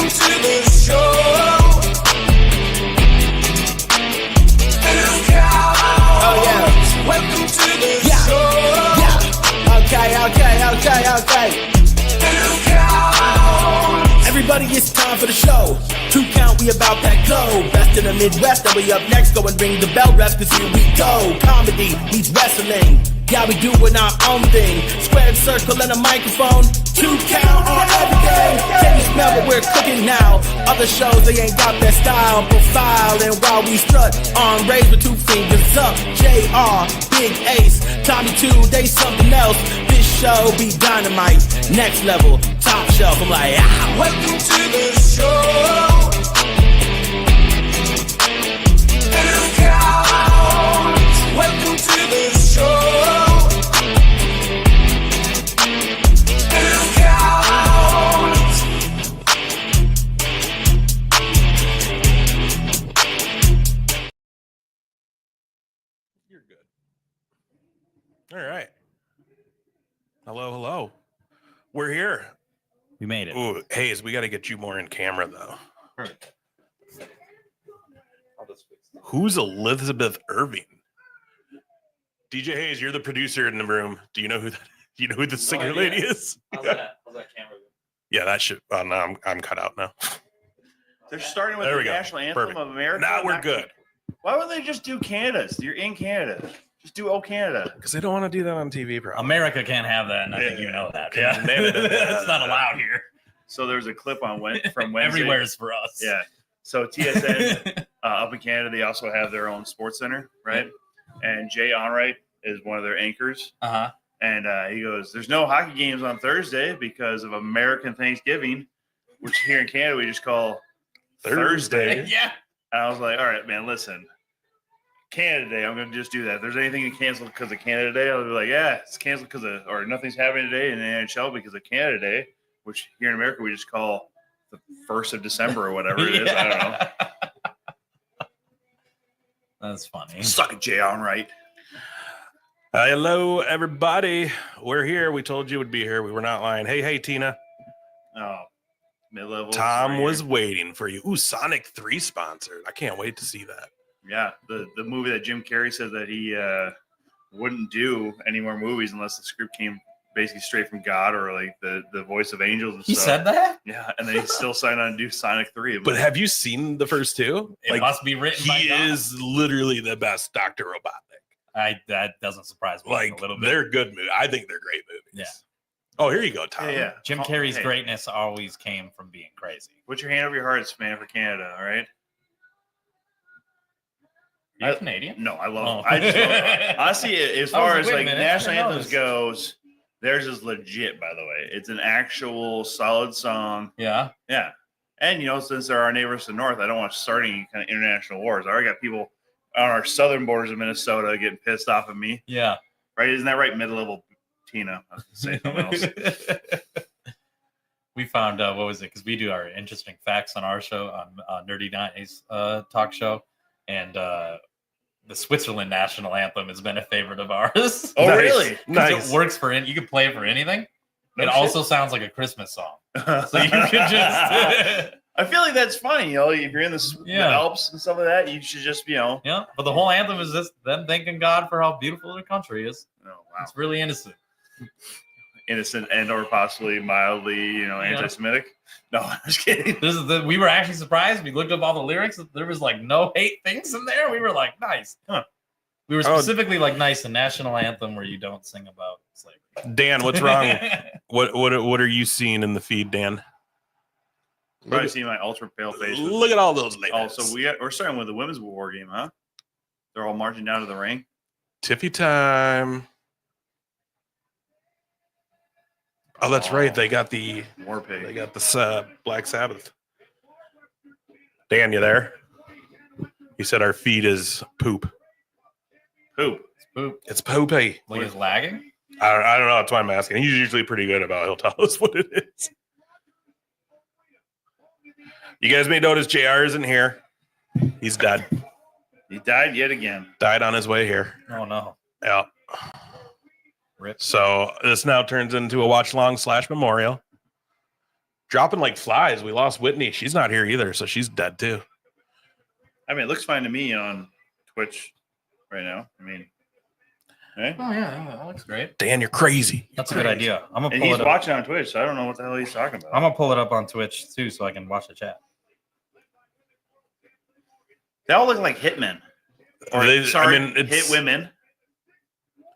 to the show. Oh yeah. Welcome to the show. Yeah. Okay. Everybody, it's time for the show. 2 count, we about that glow. Best in the Midwest, and we up next. Go and ring the bell, rest, cause here we go. Comedy meets wrestling. Yeah, we doing our own thing. Squared circle and a microphone. 2 count on everything. Can you smell what we're cooking now? Other shows, they ain't got that style profile. And while we strut on raised with 2 fingers up, JR, Big Ace, Tommy 2, they something else. This show be dynamite, next level, top shelf. I'm like, ah. Welcome to the show. Welcome to the show. You're good. All right. Hello. We're here. We made it. Ooh, Hayes, we got to get you more in camera, though. Perfect. Who's Elizabeth Irving? DJ Hayes, you're the producer in the room. Do you know who the singer lady is? How's that camera? Yeah, that should. Oh, no, I'm cut out now. They're starting with There the we go. national anthem Perfect. of America. Now we're good. Why would they just do Canada's? You're in Canada. Just do "Oh Canada." Because they don't want to do that on TV, bro. America can't have that, and I think you know that. Yeah, Canada. it's not allowed here. So there's a clip on from Wednesday. Everywhere's for us. Yeah. So TSN up in Canada, they also have their own sports center, right? And Jay Onright is one of their anchors. Uh-huh. And he goes, "There's no hockey games on Thursday because of American Thanksgiving, which here in Canada we just call Thursday." Yeah. And I was like, "All right, man, listen. Canada Day, I'm going to just do that. If there's anything canceled because of Canada Day, I'll be like, yeah, it's canceled because of, or nothing's happening today in the NHL because of Canada Day, which here in America we just call the 1st of December or whatever it is. I don't know. That's funny. Suck it, Jay Onright. Hello, everybody. We're here. We told you would be here. We were not lying. Hey, Tina. Oh, mid-level. Tom was waiting for you. Ooh, Sonic 3 sponsored. I can't wait to see that. Yeah, the movie that Jim Carrey said that he wouldn't do any more movies unless the script came basically straight from God or like the voice of angels and He stuff. said that? Yeah, and then he still signed on to do Sonic 3. But have you seen the first 2? It must be written by He God. is literally the best Dr. Robotnik. That doesn't surprise me Like, a little bit. they're good movies. I think they're great movies. Yeah. Oh, here you go, Tom. Yeah. Jim Carrey's greatness always came from being crazy. Put your hand over your hearts, man, for Canada, all right? Are you Canadian? No, I love Oh. it. I just love it. Honestly, as far as wait a like minute, national I didn't know anthems this. goes, theirs is legit, by the way. It's an actual solid song. Yeah. Yeah. And, since they're our neighbors to the north, I don't want to start any kind of international wars. I already got people on our southern borders of Minnesota getting pissed off at me. Yeah. Right? Isn't that right? Mid-level Tina. I was going to say something else. We found what was it? Because we do our interesting facts on our show on Nerdy Nights talk show, and the Switzerland national anthem has been a favorite of ours. Oh, Nice. really? Nice. It works for you can play it for anything. No it shit. also sounds like a Christmas song, so you can just I feel like that's funny. If you're in the Alps and stuff like that, you should just, yeah. But the whole anthem is just them thanking God for how beautiful their country is. Oh, wow. It's really innocent. Innocent and or possibly mildly, anti-Semitic. No, I'm just kidding. We were actually surprised. We looked up all the lyrics. There was like no hate things in there. We were like, nice. Huh. We were specifically like nice, a national anthem where you don't sing about slavery. Dan, what's wrong? What are you seeing in the feed, Dan? Probably see my ultra pale face. Look at all those ladies. Oh, so we're starting with the women's war game, huh? They're all marching down to the ring. Tiffy time. Oh, that's right. They got the War pig. They got the Black Sabbath. Dan, you there? He said our feed is poop. Poop. It's poop. It's poopy. Like it's lagging? I don't know. That's why I'm asking. He's usually pretty good about it. He'll tell us what it is. You guys may notice JR isn't here. He's dead. He died yet again. Died on his way here. Oh, no. Yeah. Rip. So this now turns into a watch-along / memorial. dropping like flies. We lost Whitney. She's not here either, so she's dead too. I mean, it looks fine to me on Twitch right now. I mean, right? Oh yeah, that looks great. Dan, you're crazy. That's a good idea. I'm gonna And pull he's it up. watching on Twitch, so I don't know what the hell he's talking about. I'm gonna pull it up on Twitch too, so I can watch the chat. They all look like hitmen. Or, They- I sorry, mean, it's- hit women.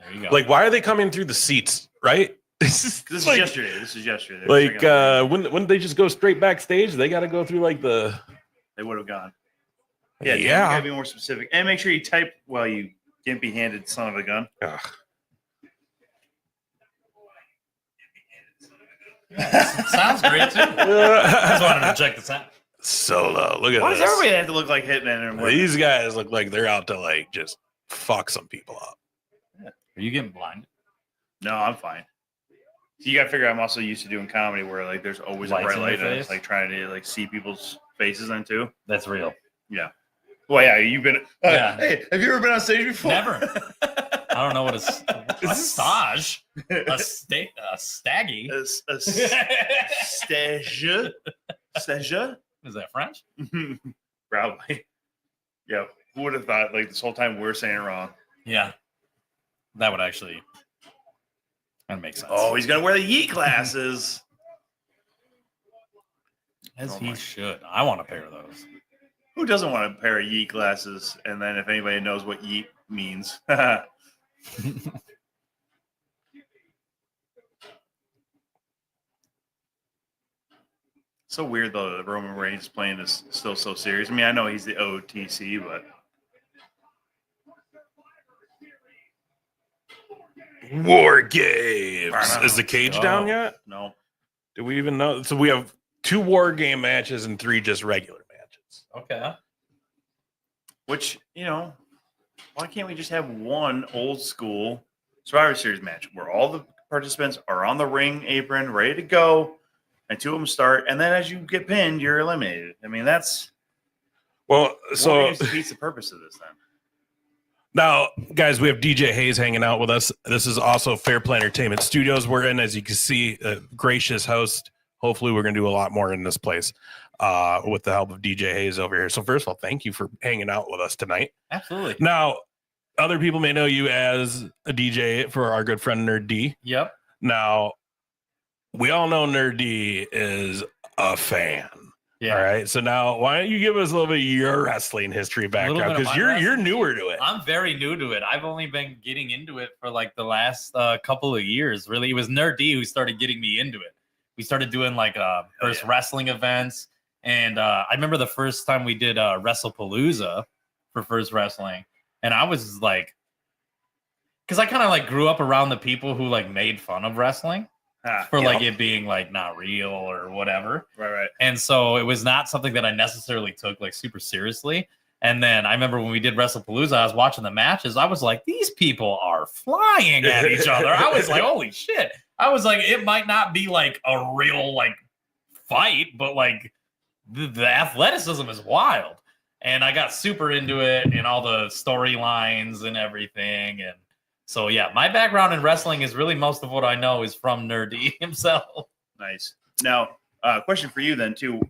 There you go. Like, why are they coming through the seats? Right? This is This like, is yesterday. This is yesterday. like wouldn't they just go straight backstage? They got to go through like the. They would have gone. Yeah, dude, you Yeah. gotta be more specific. And make sure you type while you gimpy-handed son of a gun. Ugh. Sounds great too. I just wanted to check this out. Solo. Look at Why this. does everybody have to look like hitmen? And These guys look like they're out to like just fuck some people up. Are you getting blind? No, I'm fine. So you got to figure I'm also used to doing comedy where like there's always Lights a bright in your light and face? it's like trying to like see people's faces then too. That's real. Yeah. Well, yeah, you've been. Yeah. Hey, have you ever been on stage before? Never. I don't know what a stage, a staggy. A stage. Stage. Is that French? Probably. Yeah. Who would have thought like this whole time we're saying it wrong? Yeah, that would actually that makes sense. Oh, he's gonna wear the yeet glasses. As oh he my. should. I want a pair of those. Who doesn't want a pair of yeet glasses? And then if anybody knows what yeet means. So weird though that Roman Reigns playing this still so serious. I mean, I know he's the OTC, but War games. Is the cage down Oh. yet? no. Do we even know? So we have 2 war game matches and 3 just regular matches. Okay. Which, you know, why can't we just have one old school Survivor Series match where all the participants are on the ring apron, ready to go, and 2 of them start, and then as you get pinned, you're eliminated. I mean, that's Well, so what defeats the purpose of this then. now, guys, we have DJ Hayes hanging out with us. This is also Fair Play Entertainment Studios. We're in, as you can see, a gracious host. Hopefully, we're going to do a lot more in this place with the help of DJ Hayes over here. So, first of all, thank you for hanging out with us tonight. Absolutely. Now, other people may know you as a DJ for our good friend Nerd D. Yep. Now, we all know Nerd D is a fan. Yeah. All right. So now, why don't you give us a little bit of your wrestling history background? bit of Because my you're wrestling newer to it. I'm very new to it. I've only been getting into it for like the last couple of years. Really, it was Nerd D who started getting me into it. We started doing like first wrestling events, and I remember the first time we did WrestlePalooza for first wrestling, and I was like, because I kind of like grew up around the people who like made fun of wrestling for Yeah. like it being like not real or whatever. Right. And so it was not something that I necessarily took like super seriously. And then I remember when we did WrestlePalooza, I was watching the matches. I was like, these people are flying at each other. I was like, holy shit. I was like, it might not be like a real like fight, but like the athleticism is wild. And I got super into it and all the storylines and everything. And so, yeah, my background in wrestling is really most of what I know is from Nerdy himself. Nice. Now, question for you then too.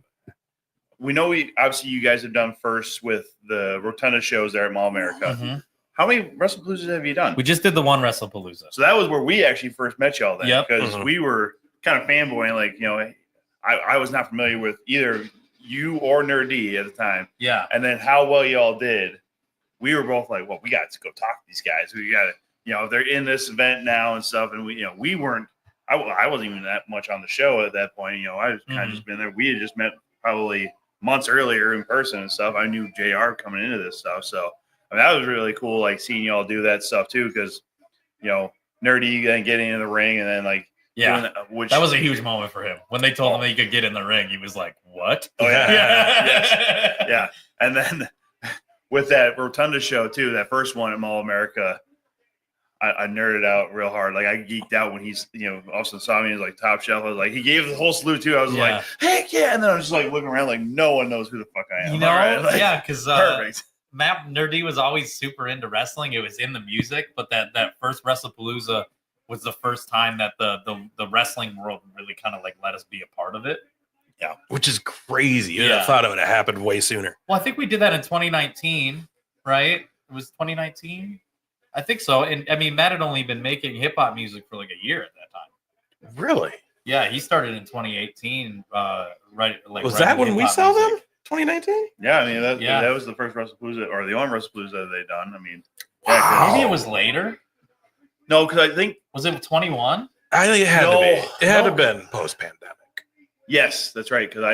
We know obviously you guys have done first with the Rotunda shows there at Mall America. Mhm. How many WrestlePaloozas have you done? We just did the one WrestlePalooza. So that was where we actually first met y'all then. Yep. Because we were kind of fanboying, like, you know, I was not familiar with either you or Nerd D at the time. Yeah. And then how well y'all did. We were both like, well, we got to go talk to these guys. We got to, you know, they're in this event now and stuff. And we, you know, we weren't, I wasn't even that much on the show at that point. You know, I was kind of just been there. We had just met probably months earlier in person and stuff. I knew JR coming into this stuff. So, I mean, that was really cool, like seeing y'all do that stuff too, because, you know, Nerdy then getting in the ring and then like, Yeah. doing That was a huge moment for him. When they told him that he could get in the ring, he was like, what? Oh, yeah. Yeah. Yeah. And then with that Rotunda show too, that first one at Mall America, I nerded out real hard. Like I geeked out when he's, you know, also saw me as like top shelf. I was like, he gave the whole salute too. I was like, heck yeah. And then I was just like looking around like no one knows who the fuck I am. You know, All right? Like, yeah, because perfect. Matt Nerdy was always super into wrestling. It was in the music, but that first WrestlePalooza was the first time that the wrestling world really kind of like let us be a part of it. Yeah, which is crazy. Yeah. I thought it would have happened way sooner. Well, I think we did that in 2019, right? It was 2019. I think so. And I mean, Matt had only been making hip hop music for like a year at that time. Really? Yeah, he started in 2018. Right, like Was writing that when we hip-hop saw them? music. 2019? Yeah, I mean Yeah. that was the first WrestlePalooza or the only WrestlePalooza they've done. I mean, Wow. Maybe it was later. no, because I think Was it 21? I think it had to No, be. It had to no. have been post-pandemic. yes, that's right. Because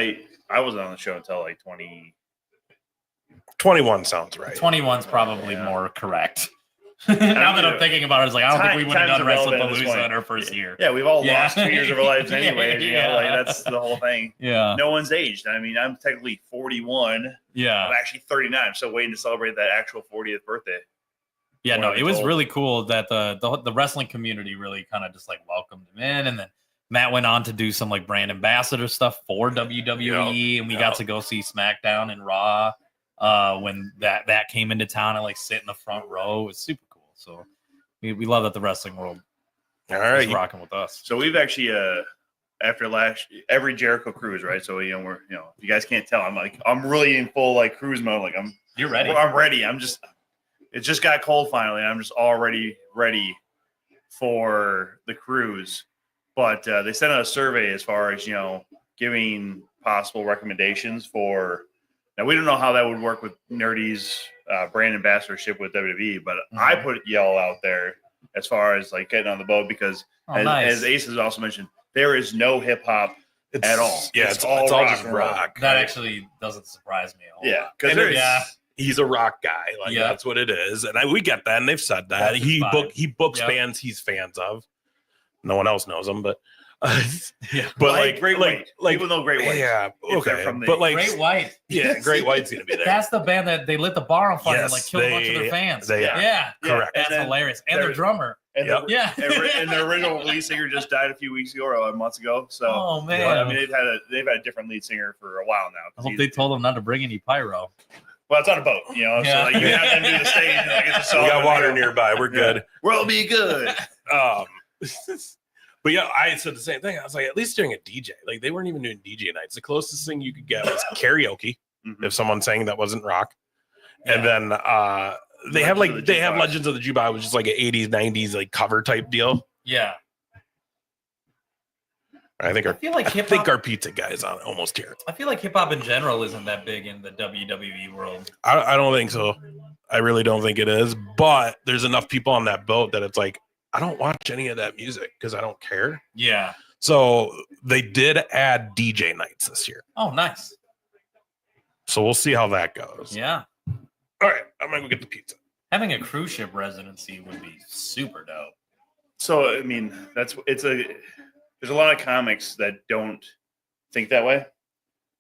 I wasn't on the show until like 20. 21 sounds right. 21's probably Yeah. more correct. Now that I'm thinking about it, it's like I don't think we would have done time's irrelevant at this WrestlePalooza point. in our first year. Yeah, we've all Yeah. lost 2 years of our lives anyways. You know, like Yeah. that's the whole thing. Yeah. No one's aged. I mean, I'm technically 41. Yeah. I'm actually 39. I'm still waiting to celebrate that actual 40th birthday. Yeah, no, When it was it's really cool that the wrestling community really kind of just like welcomed him in, and then Matt went on to do some like brand ambassador stuff for WWE, and we got to go see SmackDown and Raw when that came into town and like sit in the front row. It was super cool. So we love that the wrestling world All is right. rocking with us. So we've actually after every Jericho cruise, right? So we're if you guys can't tell, I'm really in full like cruise mode. Like You're ready. I'm ready. It just got cold finally. And I'm just already ready for the cruise. But they sent out a survey as far as giving possible recommendations for. Now we don't know how that would work with Nerdy's brand ambassadorship with WWE, but I put y'all out there as far as like getting on the boat because as Ace has also mentioned, there is no hip hop at all. Yeah, it's all just rock. That actually doesn't surprise me a whole Yeah, lot. because he's a rock guy. Like that's what it is, and we get that, and they've said that. That's He fine. books Yep. bands he's fans of. No one else knows him, but Yeah. but like Great White, people know Great White. Yeah, If they're okay, from the- but like Great White. yeah, Great White's gonna be there. That's the band that they lit the bar on fire and Yes, like killed a bunch of their fans. they are. Yeah, Correct. That's And then hilarious. And their there's- drummer. And Yep. Yeah. and their original lead singer just died a few weeks ago or months ago. So Oh man. I mean they've had a different lead singer for a while now. I hope they told them not to bring any pyro. Well, it's on a boat, Yeah. So like, you have them do the stage. And, like, it's a We solid got water deal. nearby. We're good. We'll be good. But yeah, I said the same thing. I was like, at least doing a DJ. Like they weren't even doing DJ nights. The closest thing you could get was karaoke Mhm. if someone sang that wasn't rock. And Yeah. then they have Legends of the Jukebox. Legends of the Jukebox, which is like an 80s, 90s like cover type deal. Yeah. I think I feel like hip hop. our pizza guy is on almost here. I feel like hip hop in general isn't that big in the WWE world. I don't think so. I really don't think it is. But there's enough people on that boat that it's like I don't watch any of that music because I don't care. Yeah. So they did add DJ nights this year. Oh, nice. So we'll see how that goes. Yeah. All right, I'm gonna go get the pizza. Having a cruise ship residency would be super dope. So I mean, there's a lot of comics that don't think that way.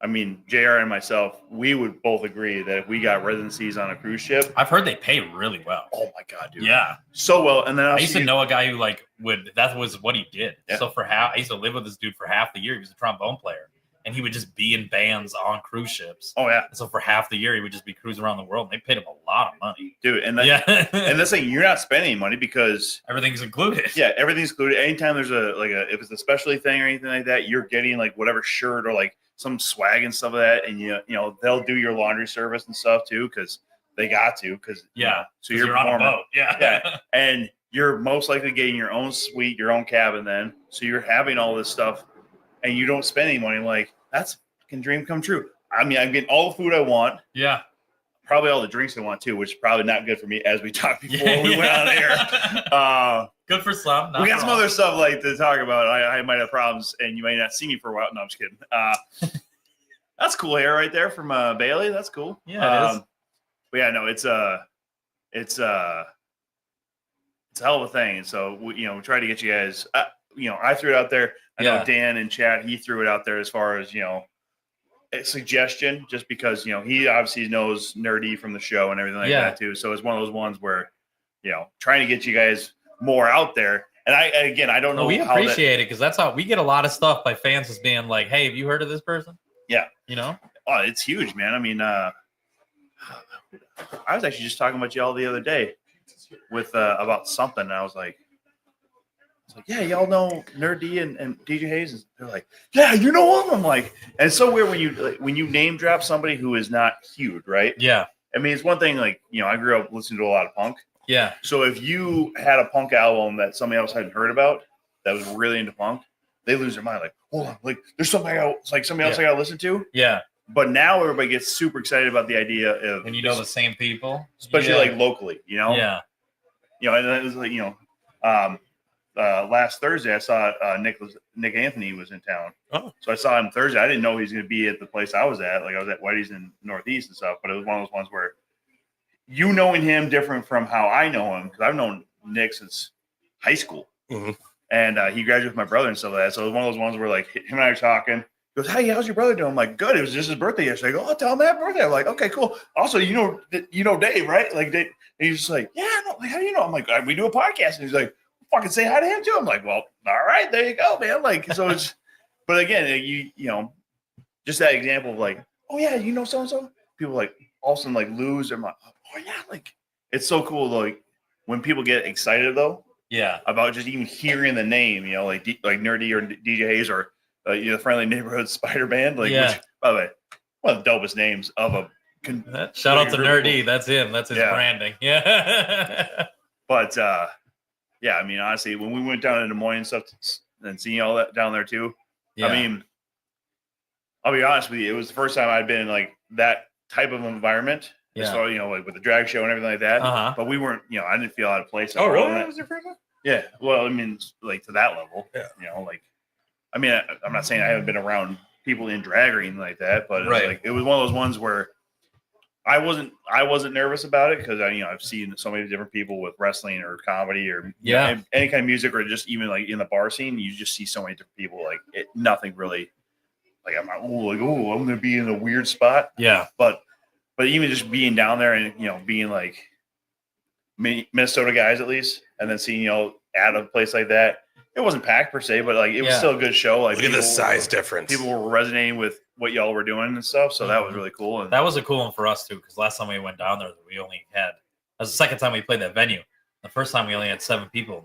I mean, JR and myself, we would both agree that if we got residencies on a cruise ship, I've heard they pay really well. oh my god, dude, Yeah. so well. And then I used to know a guy who like that was what he did. Yeah. So I used to live with this dude for half the year. He was a trombone player. And he would just be in bands on cruise ships. Oh yeah, And so for half the year, he would just be cruising around the world. And they paid him a lot of money. dude. And Yeah. and this thing, you're not spending any money because Everything's included. yeah, everything's included. Anytime there's if it's a specialty thing or anything like that, you're getting like whatever shirt or like some swag and stuff like that, and you know they'll do your laundry service and stuff too because they got to because Yeah. so 'Cause you're on a performing. boat. Yeah. Yeah. And you're most likely getting your own suite, your own cabin then. So you're having all this stuff and you don't spend any money. Like, that's fucking dream come true. I mean, I'm getting all the food I want, Yeah. probably all the drinks I want too, which is probably not good for me as we talked before Yeah, we went on air. Good for some. Not We got for some all. other stuff like to talk about. I might have problems and you may not see me for a while. No, I'm just kidding. That's cool hair right there from Bailey. That's cool. Yeah, it is. But yeah, no, it's a hell of a thing. And so we try to get you guys. I threw it out there. I know Yeah. Dan in chat, he threw it out there as far as a suggestion, just because he obviously knows Nerdy from the show and everything like Yeah. that too. So it's one of those ones where trying to get you guys more out there. And I don't know. We how that, appreciate it because that's how we get a lot of stuff by fans just being like, "Hey, have you heard of this person?" Yeah. Oh, it's huge, man. I mean, I was actually just talking about y'all the other day with about something. And I was like, It's like, yeah, y'all know Nerd D and DJ Hayes. And they're like, yeah, you know him. I'm like, and it's so weird when you name drop somebody who is not huge, right? Yeah. I mean, it's one thing, like, I grew up listening to a lot of punk. Yeah. So if you had a punk album that somebody else hadn't heard about that was really into punk, they lose their mind. Like, hold on, like there's something else I got to listen to. Yeah. But now everybody gets super excited about the idea of, and the same people, especially like locally, Yeah. And it was like, last Thursday I saw Nick Anthony was in town. Oh. So I saw him Thursday. I didn't know he was going to be at the place I was at. Like I was at Whitey's in Northeast and stuff, but it was one of those ones where knowing him different from how I know him, because I've known Nick since high school. Mm-hmm. And he graduated with my brother and stuff like that. So it was one of those ones where like him and I are talking. He goes, hey, how's your brother doing? I'm like, good. It was just his birthday yesterday. I go, oh, tell him happy birthday. I'm like, okay, cool. Also, you know Dave, right? Like, Dave, and he's just like, yeah, no, like, how do you know? I'm like, we do a podcast. And he's like, fucking say hi to him too. I'm like, well, all right, there you go, man. Like, so it's, but again, just that example of like, oh yeah, you know so and so. People like all of a sudden like lose their mind. Oh yeah, like it's so cool. Like when people get excited though. Yeah. About just even hearing the name, like Nerdy or DJ Hayes or the Friendly Neighborhood Spider Band. Like, which, by the way, one of the dopest names of a. Shout out to Nerdy. That's him. That's his branding. Yeah. But yeah, I mean, honestly, when we went down in Des Moines and stuff and seeing all that down there too, I mean, I'll be honest with you, it was the first time I'd been in like that type of environment. Yeah. So, like with the drag show and everything like that. Uh-huh. But we weren't, I didn't feel out of place. Oh, really? That was your first time? Yeah. Well, I mean, like to that level. Yeah. Like, I mean, I'm not saying I haven't been around people in drag or anything like that, but it was one of those ones where I wasn't nervous about it because I've seen so many different people with wrestling or comedy or any kind of music or just even like in the bar scene, you just see so many different people. Like nothing really. Like I'm not I'm gonna be in a weird spot. Yeah. But even just being down there and being like Minnesota guys at least, and then seeing at a place like that, it wasn't packed per se, but like it was still a good show. Like look at the size difference. People were resonating with what y'all were doing and stuff, so that was really cool. And that was a cool one for us too, because last time we went down there, we only had that was the second time we played that venue. The first time we only had 7 people.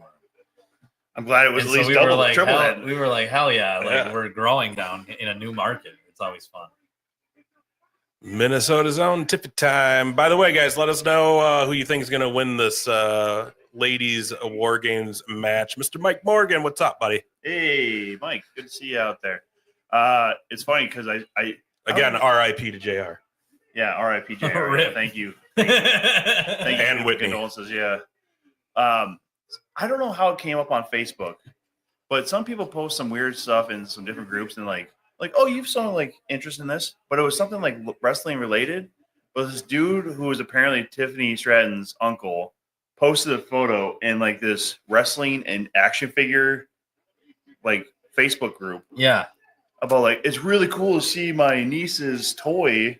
I'm glad it was at least double, triple that. We were like, hell yeah! Like we're growing down in a new market. It's always fun. Minnesota's own Tippy Time. By the way, guys, let us know who you think is going to win this ladies War Games match. Mr. Mike Morgan, what's up, buddy? Hey, Mike, good to see you out there. It's funny because I again, R.I.P. to JR. Yeah, R.I.P. JR. Thank you. Thank you and Whitney. Condolences, yeah. I don't know how it came up on Facebook, but some people post some weird stuff in some different groups and like, oh, you've shown like interest in this, but it was something like wrestling related. But this dude who was apparently Tiffany Stratton's uncle posted a photo in like this wrestling and action figure like Facebook group. Yeah. About like, it's really cool to see my niece's toy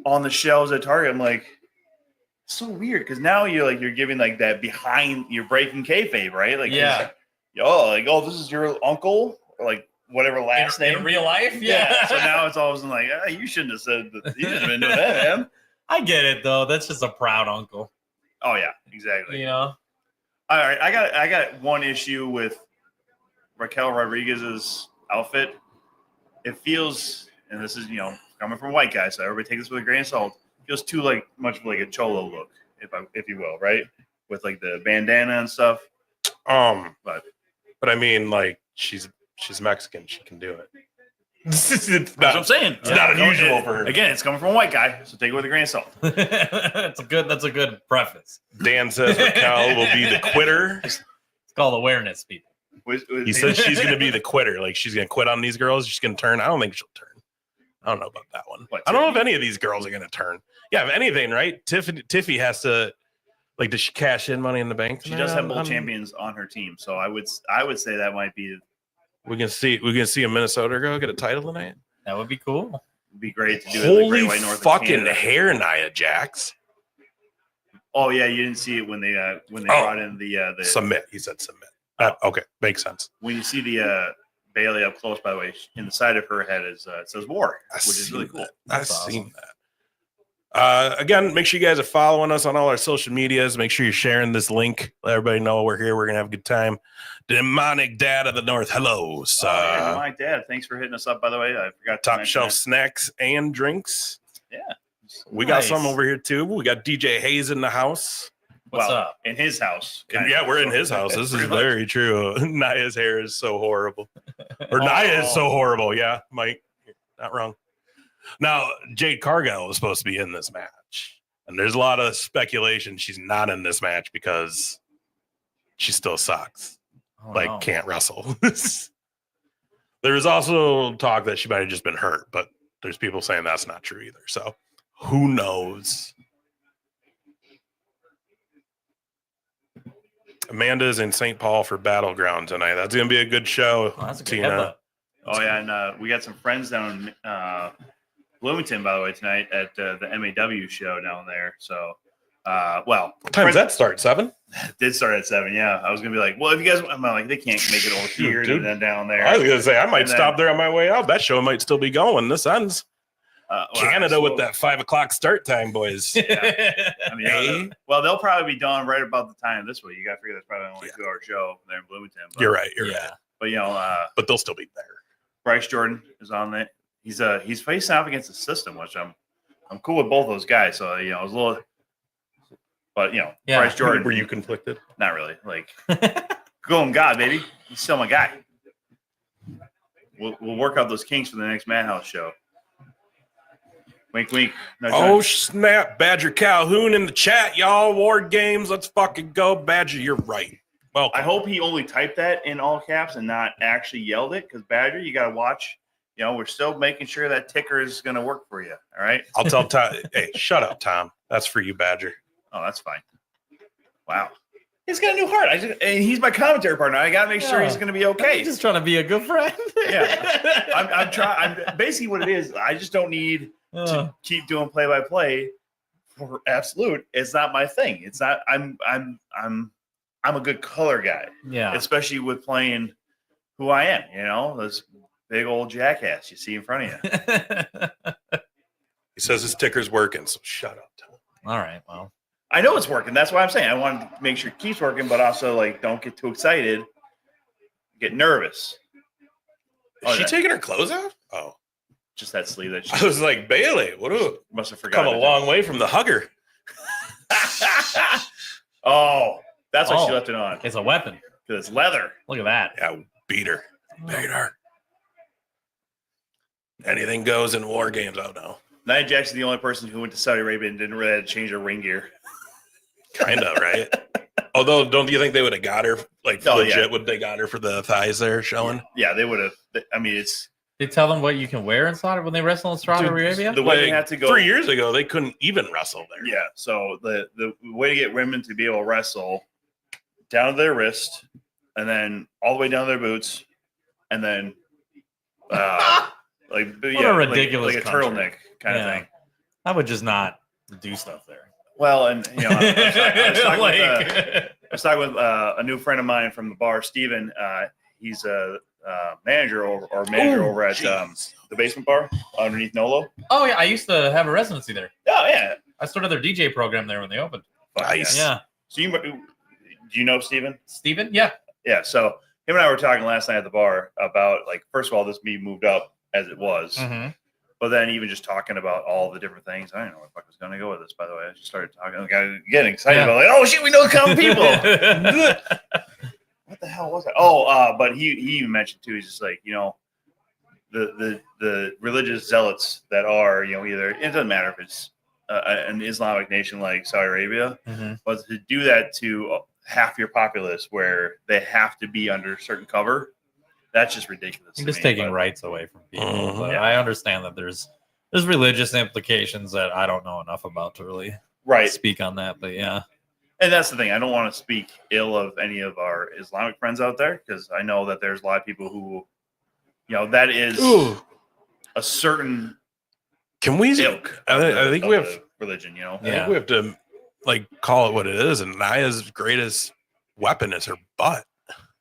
on the shelves at Target. I'm like, it's so weird because now you're giving like that behind, you're breaking kayfabe, right? Like, this is your uncle, or like whatever last name in real life. Yeah. So now it's all of a sudden like, you shouldn't have said that. You shouldn't have been doing that, man. I get it though. That's just a proud uncle. Oh yeah, exactly. All right, I got one issue with Raquel Rodriguez's outfit. It feels, and this is coming from a white guy, so everybody take this with a grain of salt. Feels too much of like a cholo look, if you will, right? With like the bandana and stuff. But I mean, like she's Mexican, she can do it. That's what I'm saying. It's not unusual for her. Again, it's coming from a white guy, so take it with a grain of salt. That's a good preface. Dan says Raquel will be the quitter. It's called awareness, people. He says she's going to be the quitter. Like she's going to quit on these girls. She's going to turn. I don't think she'll turn. I don't know about that one. I don't know if any of these girls are going to turn. Yeah, if anything, right? Tiffy has to, like, does she cash in Money in the Bank? She does have both champions on her team, so I would say that might be. We can see a Minnesota girl get a title tonight. That would be cool. It'd be great to do. Holy it Great White North fucking hair, Nia Jax. Oh yeah, you didn't see it when they brought in the submit. He said submit. Okay, makes sense. When you see the Bailey up close, by the way, in the side of her head is it says war, which is really cool. I've seen that. Again, make sure you guys are following us on all our social medias. Make sure you're sharing this link. Let everybody know we're here. We're going to have a good time. Demonic Dad of the North. Hello. Demonic Dad. Thanks for hitting us up, by the way. I forgot to Top mention shelf that. snacks and drinks. Yeah. We got some over here too. We got DJ Hayes in the house. What's up? In his house. And yeah, we're in his house. This is Pretty much. very true. Naya's hair is so horrible. Or Naya is so horrible. Yeah, Mike. Not wrong. Now, Jade Cargill was supposed to be in this match. And there's a lot of speculation she's not in this match because she still sucks. Can't wrestle. There was also talk that she might have just been hurt, but there's people saying that's not true either. So who knows? Amanda's in St. Paul for Battleground tonight. That's going to be a good show. Oh, that's a good Tina. headbutt. Oh, yeah. And we got some friends down in Bloomington, by the way, tonight at the MAW show down there. So, What time does that start? 7? It did start at 7. Yeah. I was going to be like, well, if you guys, I'm like, they can't make it over here Dude. and then down there. I was going to say, I might And then- stop there on my way out. That show might still be going. This ends. Canada with that 5 o'clock start time, boys. I mean, well, they'll probably be done right about the time this week. You got to figure that's probably only a 2-hour show there in Bloomington. But, You're right. You're right. But, you know, But they'll still be there. Bryce Jordan is on it. He's facing off against the system, which I'm cool with both those guys. So, you know, I was a little, but, you know, Yeah. Bryce Jordan. Were you conflicted? Not really. Like, going God, baby. He's still my guy. We'll work out those kinks for the next Madhouse show. Wink, wink. No, Oh, snap. Badger Calhoun in the chat, y'all. Ward games. Let's fucking go. Badger, you're right. Well, I hope he only typed that in all caps and not actually yelled it, because Badger, you got to watch. You know, we're still making sure that ticker is going to work for you. All right. I'll tell Tom. Hey, shut up, Tom. That's for you, Badger. Oh, that's fine. Wow. He's got a new heart. And he's my commentary partner. I got to make sure he's going to be okay. I'm just trying to be a good friend. Yeah. I'm trying. I'm basically what it is. I just don't need to keep doing play-by-play for absolute. It's not my thing. It's not. I'm a good color guy. Yeah. Especially with playing who I am. You know, this big old jackass you see in front of you. He says his ticker's working, so shut up, Tom. All right. Well, I know it's working. That's why I'm saying I want to make sure it keeps working, but also like don't get too excited, get nervous. Is she taking her clothes off? Oh, just that sleeve that I she was like, Bailey, what do must have forgotten. come a long way from the hugger? Oh, that's why she left it on. it's a weapon. Because it's leather. Look at that. Yeah, beat her. Beat her. Anything goes in war games. Oh no. Nia Jackson's the only person who went to Saudi Arabia and didn't really have to change her ring gear. Kind of, right? Although, don't you think they would have got her, like, Oh, legit, yeah. would they got her for the thighs there showing? Yeah, they would have. I mean, it's They tell them what you can wear in Saudi when they wrestle in Saudi Arabia? the way they Like, have to go. 3 years ago, they couldn't even wrestle there. Yeah, so the way to get women to be able to wrestle down to their wrist, and then all the way down to their boots, and then like a ridiculous like a country. turtleneck kind of thing. I would just not do stuff there. Well, and you know, I was talking with Like- a new friend of mine from the bar, Steven. He's a manager or manager over at the basement bar underneath Nolo. Oh, yeah. I used to have a residency there. Oh yeah, I started their DJ program there when they opened. Fuck Nice. Yeah. So do you know Steven? Steven? Yeah. Yeah. So him and I were talking last night at the bar about, like, first of all, this meet moved up as it was, Mm-hmm. but then even just talking about all the different things. I don't know where the fuck I was going to go with this, by the way. I just started talking. Like, I was getting excited Yeah. about, like, oh shit, we know common people. What the hell was that? Oh, but he even mentioned too. He's just like, you know, the religious zealots that are, you know, either, it doesn't matter if it's an Islamic nation like Saudi Arabia, Mhm. but to do that to half your populace where they have to be under certain cover, that's just ridiculous. You're to just me. taking But rights away from people. Mhm. But Yeah. I understand that there's religious implications that I don't know enough about to really right. speak on that. But yeah. And that's the thing. I don't want to speak ill of any of our Islamic friends out there, because I know that there's a lot of people who, you know, that is a certain Can we? ilk. I think we of have. the religion, you know. I think we have to, like, call it what it is. And Naya's greatest weapon is her butt.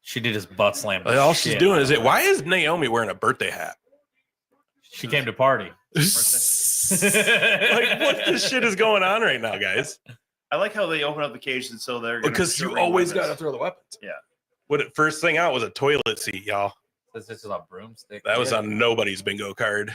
She did his butt slam. Like, all she's doing is it. Why is Naomi wearing a birthday hat? She came to party. Like, what this shit is going on right now, guys? I like how they open up the cage and so they're gonna Because show you ring always weapons. got to throw the weapons. Yeah. What first thing out was a toilet seat, y'all. This is a broomstick. That was Yeah. on nobody's bingo card.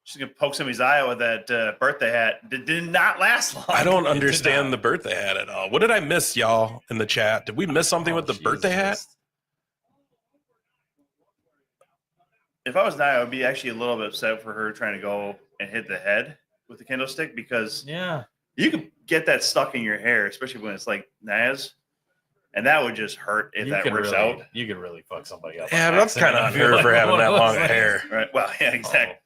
She's gonna poke somebody's eye out with that birthday hat. It did not last long. I don't did understand not. the birthday hat at all. What did I miss, y'all, in the chat? Did we miss something with the birthday hat? Jesus. If I was Nia, I would be actually a little bit upset for her trying to go and hit the head with the kendo stick because Yeah. you can get that stuck in your hair, especially when it's like Nia's, and that would just hurt if that rips out. You could really fuck somebody up. Yeah, on but that's accident. kind of I feel unfair like for having one that of long those of things. hair. Right? Well, yeah, exactly.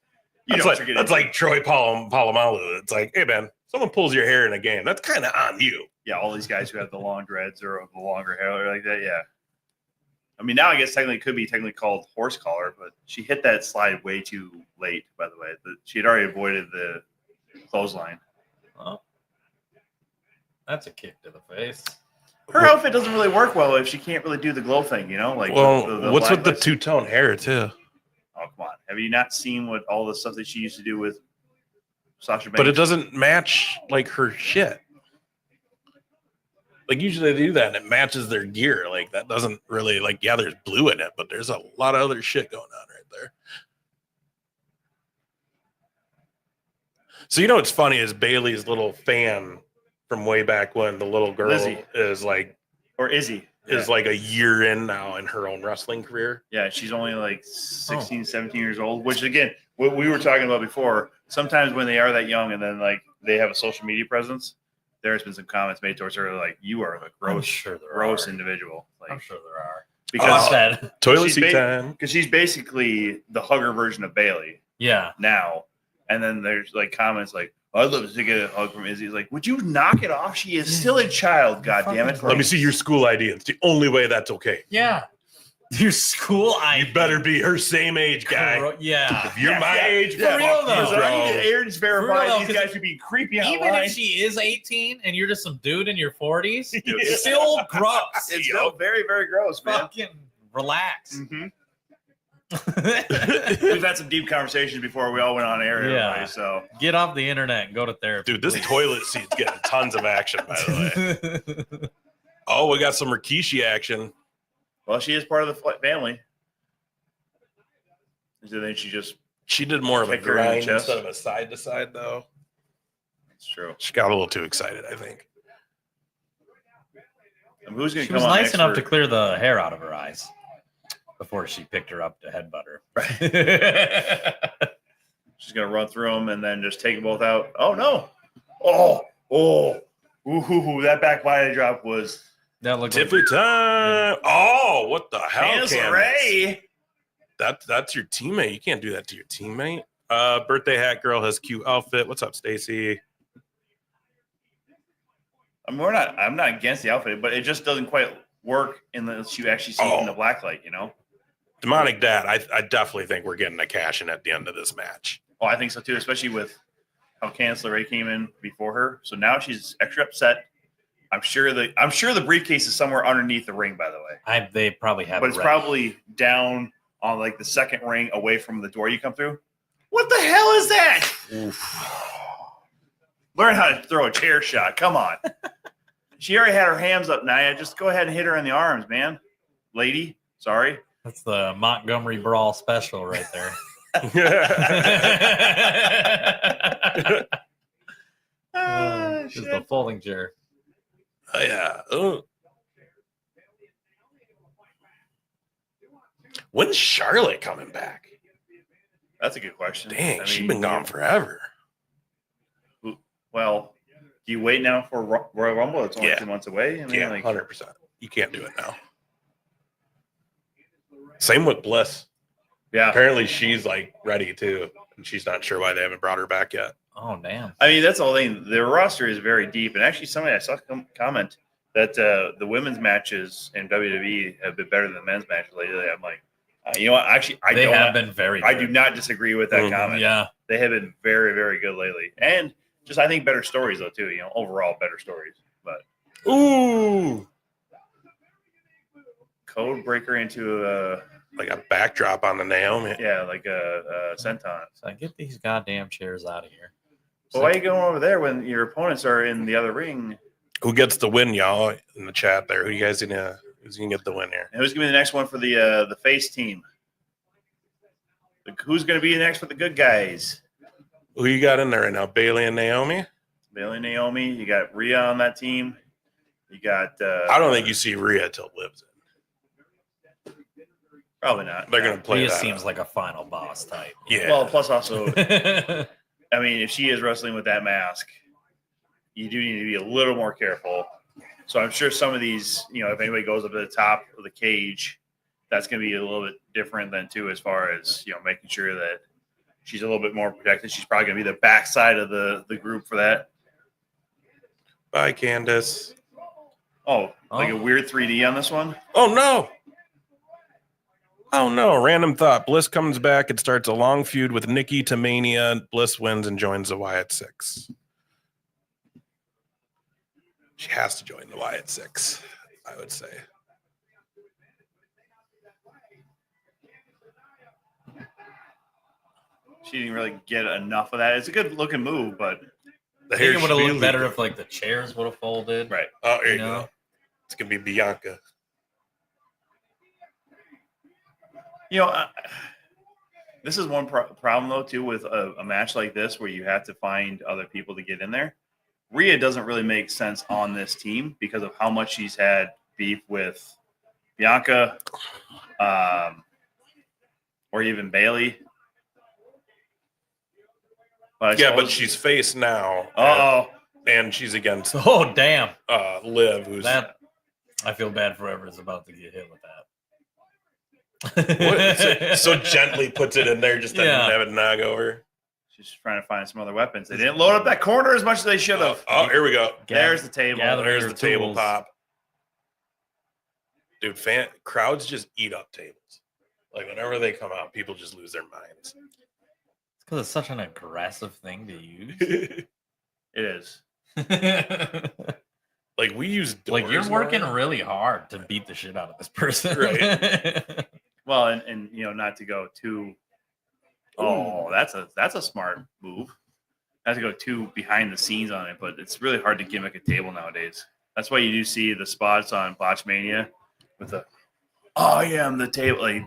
You That's know like what you're that's getting like Troy Polamalu. It's like, hey man, someone pulls your hair in a game. That's kind of on you. yeah, all these guys who have the long dreads or the longer hair like that. Yeah. I mean, now I guess technically it could be technically called horse collar, but she hit that slide way too late, by the way. She had already avoided the clothesline. Well, that's a kick to the face. Her outfit doesn't really work well if she can't really do the glow thing, you know? Like, Well, the what's black with the lights. two-tone hair too? Oh, come on. Have you not seen what all the stuff that she used to do with Sasha Banks? But it doesn't match like her shit. Like usually they do that and it matches their gear. Like that doesn't really like, yeah, there's blue in it, but there's a lot of other shit going on right there. So you know what's funny is Bailey's little fan from way back when, the little girl Lizzie. is like Or Izzy. like a year in now in her own wrestling career. Yeah, she's only like 16, 17 years old, which again, what we were talking about before, sometimes when they are that young and then like they have a social media presence, there's been some comments made towards her like, you are a I'm gross, sure there gross are. individual. I'm Like, sure there are. because Oh. Said. Toilet She's seat ba- time. because she's basically the hugger version of Bailey Yeah. now. And then there's like comments like, oh, I'd love to get a hug from Izzy. Like, would you knock it off? She is still a child, God damn it. Let me see your school ID. It's the only way that's okay. Yeah. Your school ID. You better be her same age, guy. Yeah. If you're Yeah, my yeah, age, yeah. For real, though. So I need Aaron's verify For real, these 'cause guys are being creepy online. Even if she is 18 and you're just some dude in your 40s, Yeah. it's still gross. It's still very, very gross, man. Fucking relax. Mhm. We've had some deep conversations before we all went on air. Yeah. Everybody, so Get off the internet and go to therapy. dude, this please. toilet seat's getting tons of action, by the way. Oh, we got some Rikishi action. well, she is part of the family. So then She did more of a Kick her in the grind chest. instead of a side to side, though. it's true. She got a little too excited, I think. And who's going She to was come on nice next enough for- to clear the hair out of her eyes before she picked her up to headbutt her. She's going to run through them and then just take them both out. Oh, no. Ooh, that back body drop was That looked Tiffany time. Oh, what the hell, Candice Candice? LeRae. That's your teammate. You can't do that to your teammate. Birthday hat girl has cute outfit. What's up, Stacy? I mean, I'm not against the outfit, but it just doesn't quite work unless you actually see it in the black light, you know? Demonic Dad. I definitely think we're getting a cash in at the end of this match. Oh, I think so too, especially with how Candice LeRae came in before her. So now she's extra upset. I'm sure the briefcase is somewhere underneath the ring, by the way. They probably have But it it's ready. probably down on like the second ring away from the door you come through. What the hell is that? Learn how to throw a chair shot. Come on. She already had her hands up, Nia. Just go ahead and hit her in the arms, man. Lady, sorry. That's the Montgomery Brawl special right there. Just the folding chair. Oh, yeah. Oh. When's Charlotte coming back? That's a good question. Dang, I she's mean, been gone forever. Well, do you wait now for Royal Rumble? It's only Yeah. 2 months away. I mean, Yeah, like, 100%. You can't do it now. Same with Bliss. yeah. Apparently, she's like ready too, and she's not sure why they haven't brought her back yet. Oh, damn. I mean, that's the whole thing. Their roster is very deep, and actually, somebody I saw comment that the women's matches in WWE have been better than the men's matches lately. I'm like, you know what? Actually, They have been very I good. do not disagree with that Mhm. comment. Yeah. They have been very, very good lately, and just I think better stories though too. You know, overall better stories. But Ooh, code breaker into like a backdrop on the Naomi. Yeah, like a senton. So get these goddamn chairs out of here. Well, why are you going over there when your opponents are in the other ring? Who gets the win, y'all? In the chat there, who you guys who's gonna get the win here? And who's gonna be the next one for the face team? Who's gonna be next for the good guys? Who you got in there right now? Bailey and Naomi. Bailey and Naomi. You got Rhea on that team. You got. I don't think you see Rhea till Liv's in. Probably not. They're gonna play. Rhea that seems up. like a final boss type. Yeah. Well, plus also, I mean, if she is wrestling with that mask, you do need to be a little more careful. So I'm sure some of these, if anybody goes up to the top of the cage, that's going to be a little bit different than too, as far as, making sure that she's a little bit more protected. She's probably going to be the backside of the group for that. Bye, Candace. Oh, like a weird 3D on this one? Oh, no. Oh, no. Random thought. Bliss comes back and starts a long feud with Nikki to Mania. Bliss wins and joins the Wyatt Six. She has to join the Wyatt Six, I would say. She didn't really get enough of that. It's a good looking move, but I think it would have looked better if the chairs would have folded. right. Oh, there you go. It's gonna be Bianca. This is one problem though too with a match like this where you have to find other people to get in there. Rhea doesn't really make sense on this team because of how much she's had beef with Bianca, or even Bailey. But she's face now. And she's against Oh, damn. Liv, who's That I feel bad for whoever's about to get hit with what, that. so gently puts it in there just to have it knock over. She's trying to find some other weapons. They didn't load up that corner as much as they should have. Here we go. There's the table. There's the tools. tabletop. Dude, crowds just eat up tables. Like whenever they come out, people just lose their minds. It's because it's such an aggressive thing to use. It is. Like we use doors Like you're working now. really hard to beat the shit out of this person. Right. Well, and not to go too. Oh, that's a smart move. Not to go too behind the scenes on it, but it's really hard to gimmick a table nowadays. That's why you do see the spots on Botchmania with the I'm the table. Like,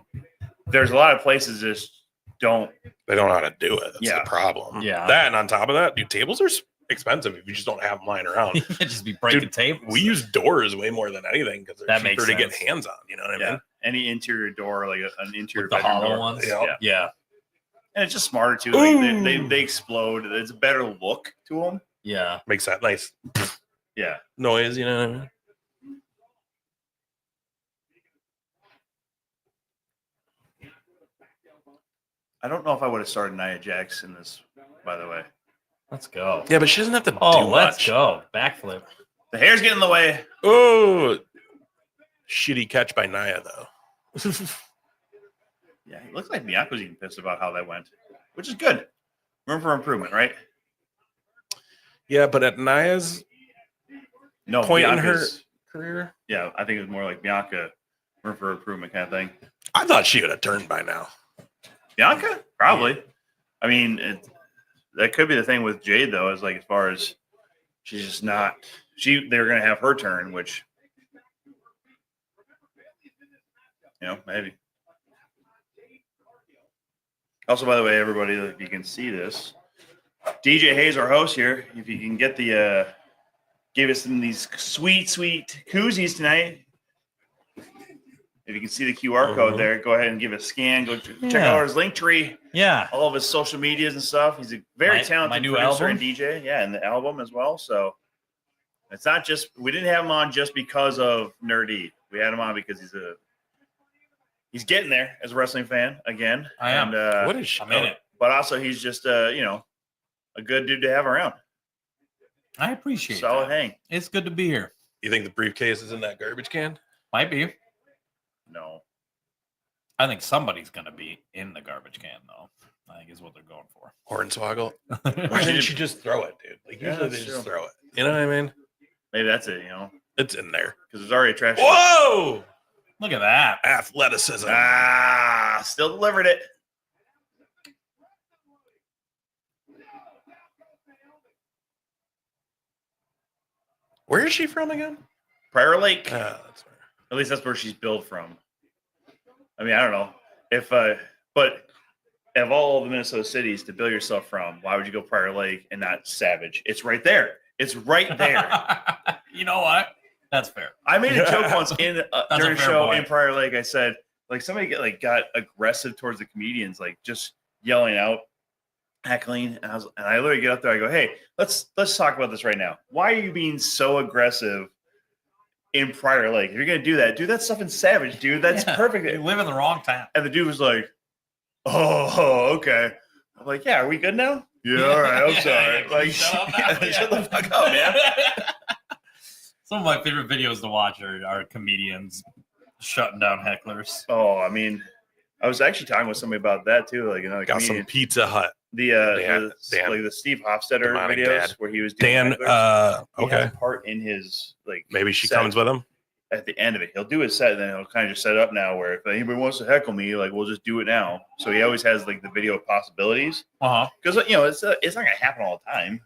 there's a lot of places just don't. They don't know how to do it. That's Yeah. the problem. Yeah. That and on top of that, dude, tables are expensive if you just don't have them lying around. You can't just be breaking Dude, tables. We use doors way more than anything because they're That cheaper makes to get sense. hands on. You know what I Yeah, mean? any interior door, like an interior with the bedroom hollow door. ones. Yeah. Yeah. And it's just smarter too. Like Ooh. they explode. It's a better look to them. Yeah. Makes that nice Yeah. noise. You know what I mean? I don't know if I would have started Nia Jax in this, by the way. Let's go. Yeah, but she doesn't have to Oh, do let's much. go. Backflip. The hair's getting in the way. Oh, shitty catch by Nia though. Yeah, it looks like Bianca's even pissed about how that went, which is good. Room for improvement, right? Yeah, but at Nia's No, point in her Bianca's- career, Yeah, I think it was more like Bianca, room for improvement kind of thing. I thought she would have turned by now. Bianca? Probably. I mean, that could be the thing with Jade, though, is like as far as she's just not. They're going to have her turn, which, maybe. Also, by the way, everybody, if you can see this, DJ Hayes, our host here, if you can get gave us some of these sweet, sweet koozies tonight. If you can see the QR code there, go ahead and give it a scan. Go check out his link tree, Yeah. all of his social medias and stuff. He's a very My talented new producer album? and DJ. Yeah, and the album as well. So it's not just we didn't have him on just because of Nerdy. We had him on because he's getting there as a wrestling fan again. I am. And, What is she? I'm in it. but also he's just a good dude to have around. I appreciate Solid that. hang. It's good to be here. You think the briefcase is in that garbage can? Might be. No. I think somebody's going to be in the garbage can, though. I think is what they're going for. Hornswoggle. Why didn't she just throw it, dude? Like Yeah, usually that's they just true. throw it. You know what I mean? Maybe that's it, It's in there. because there's already a trash. Whoa! Look at that. Athleticism. Still delivered it. Where is she from again? Prior Lake. That's right. At least that's where she's billed from. I mean, I don't know if, but of all the Minnesota cities to bill yourself from, why would you go Prior Lake and not Savage? It's right there. It's right there. You know what? That's fair. I made a joke once in during a show point. in Prior Lake. I said, like, somebody got aggressive towards the comedians, like just yelling out, heckling, and I literally get up there. I go, hey, let's talk about this right now. Why are you being so aggressive in Prior Lake? If you're gonna do that stuff in Savage, dude. That's perfect. You live in the wrong town. And the dude was like, oh, okay. I'm like, yeah, are we good now? Yeah, all right. I'm sorry. Like, shut the fuck up, man. Some of my favorite videos to watch are comedians shutting down hecklers. Oh, I mean, I was actually talking with somebody about that too. Like, got some Pizza Hut. The Steve Hofstetter videos where he was doing okay. had a part in his maybe she set. comes with him. At the end of it, he'll do his set, and then he'll kind of just set up now where if anybody wants to heckle me, we'll just do it now. So he always has the video possibilities. Because it's not gonna happen all the time.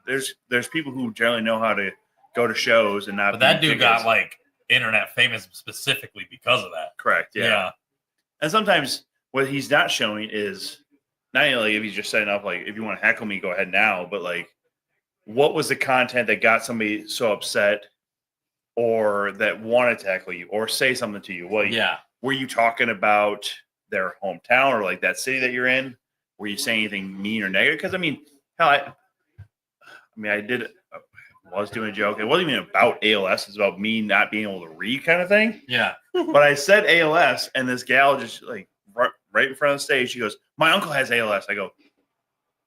There's people who generally know how to go to shows and not. But that dude got internet famous specifically because of that. Correct. Yeah. And sometimes what he's not showing is not only if he's just setting up if you want to heckle me, go ahead now. But what was the content that got somebody so upset? Or that wanted to heckle you or say something to you. Were you talking about their hometown or that city that you're in? Were you saying anything mean or negative? Because I mean, hell, I was doing a joke. It wasn't even about ALS. It's about me not being able to read, kind of thing. Yeah. But I said ALS, and this gal just right in front of the stage, she goes, "My uncle has ALS." I go,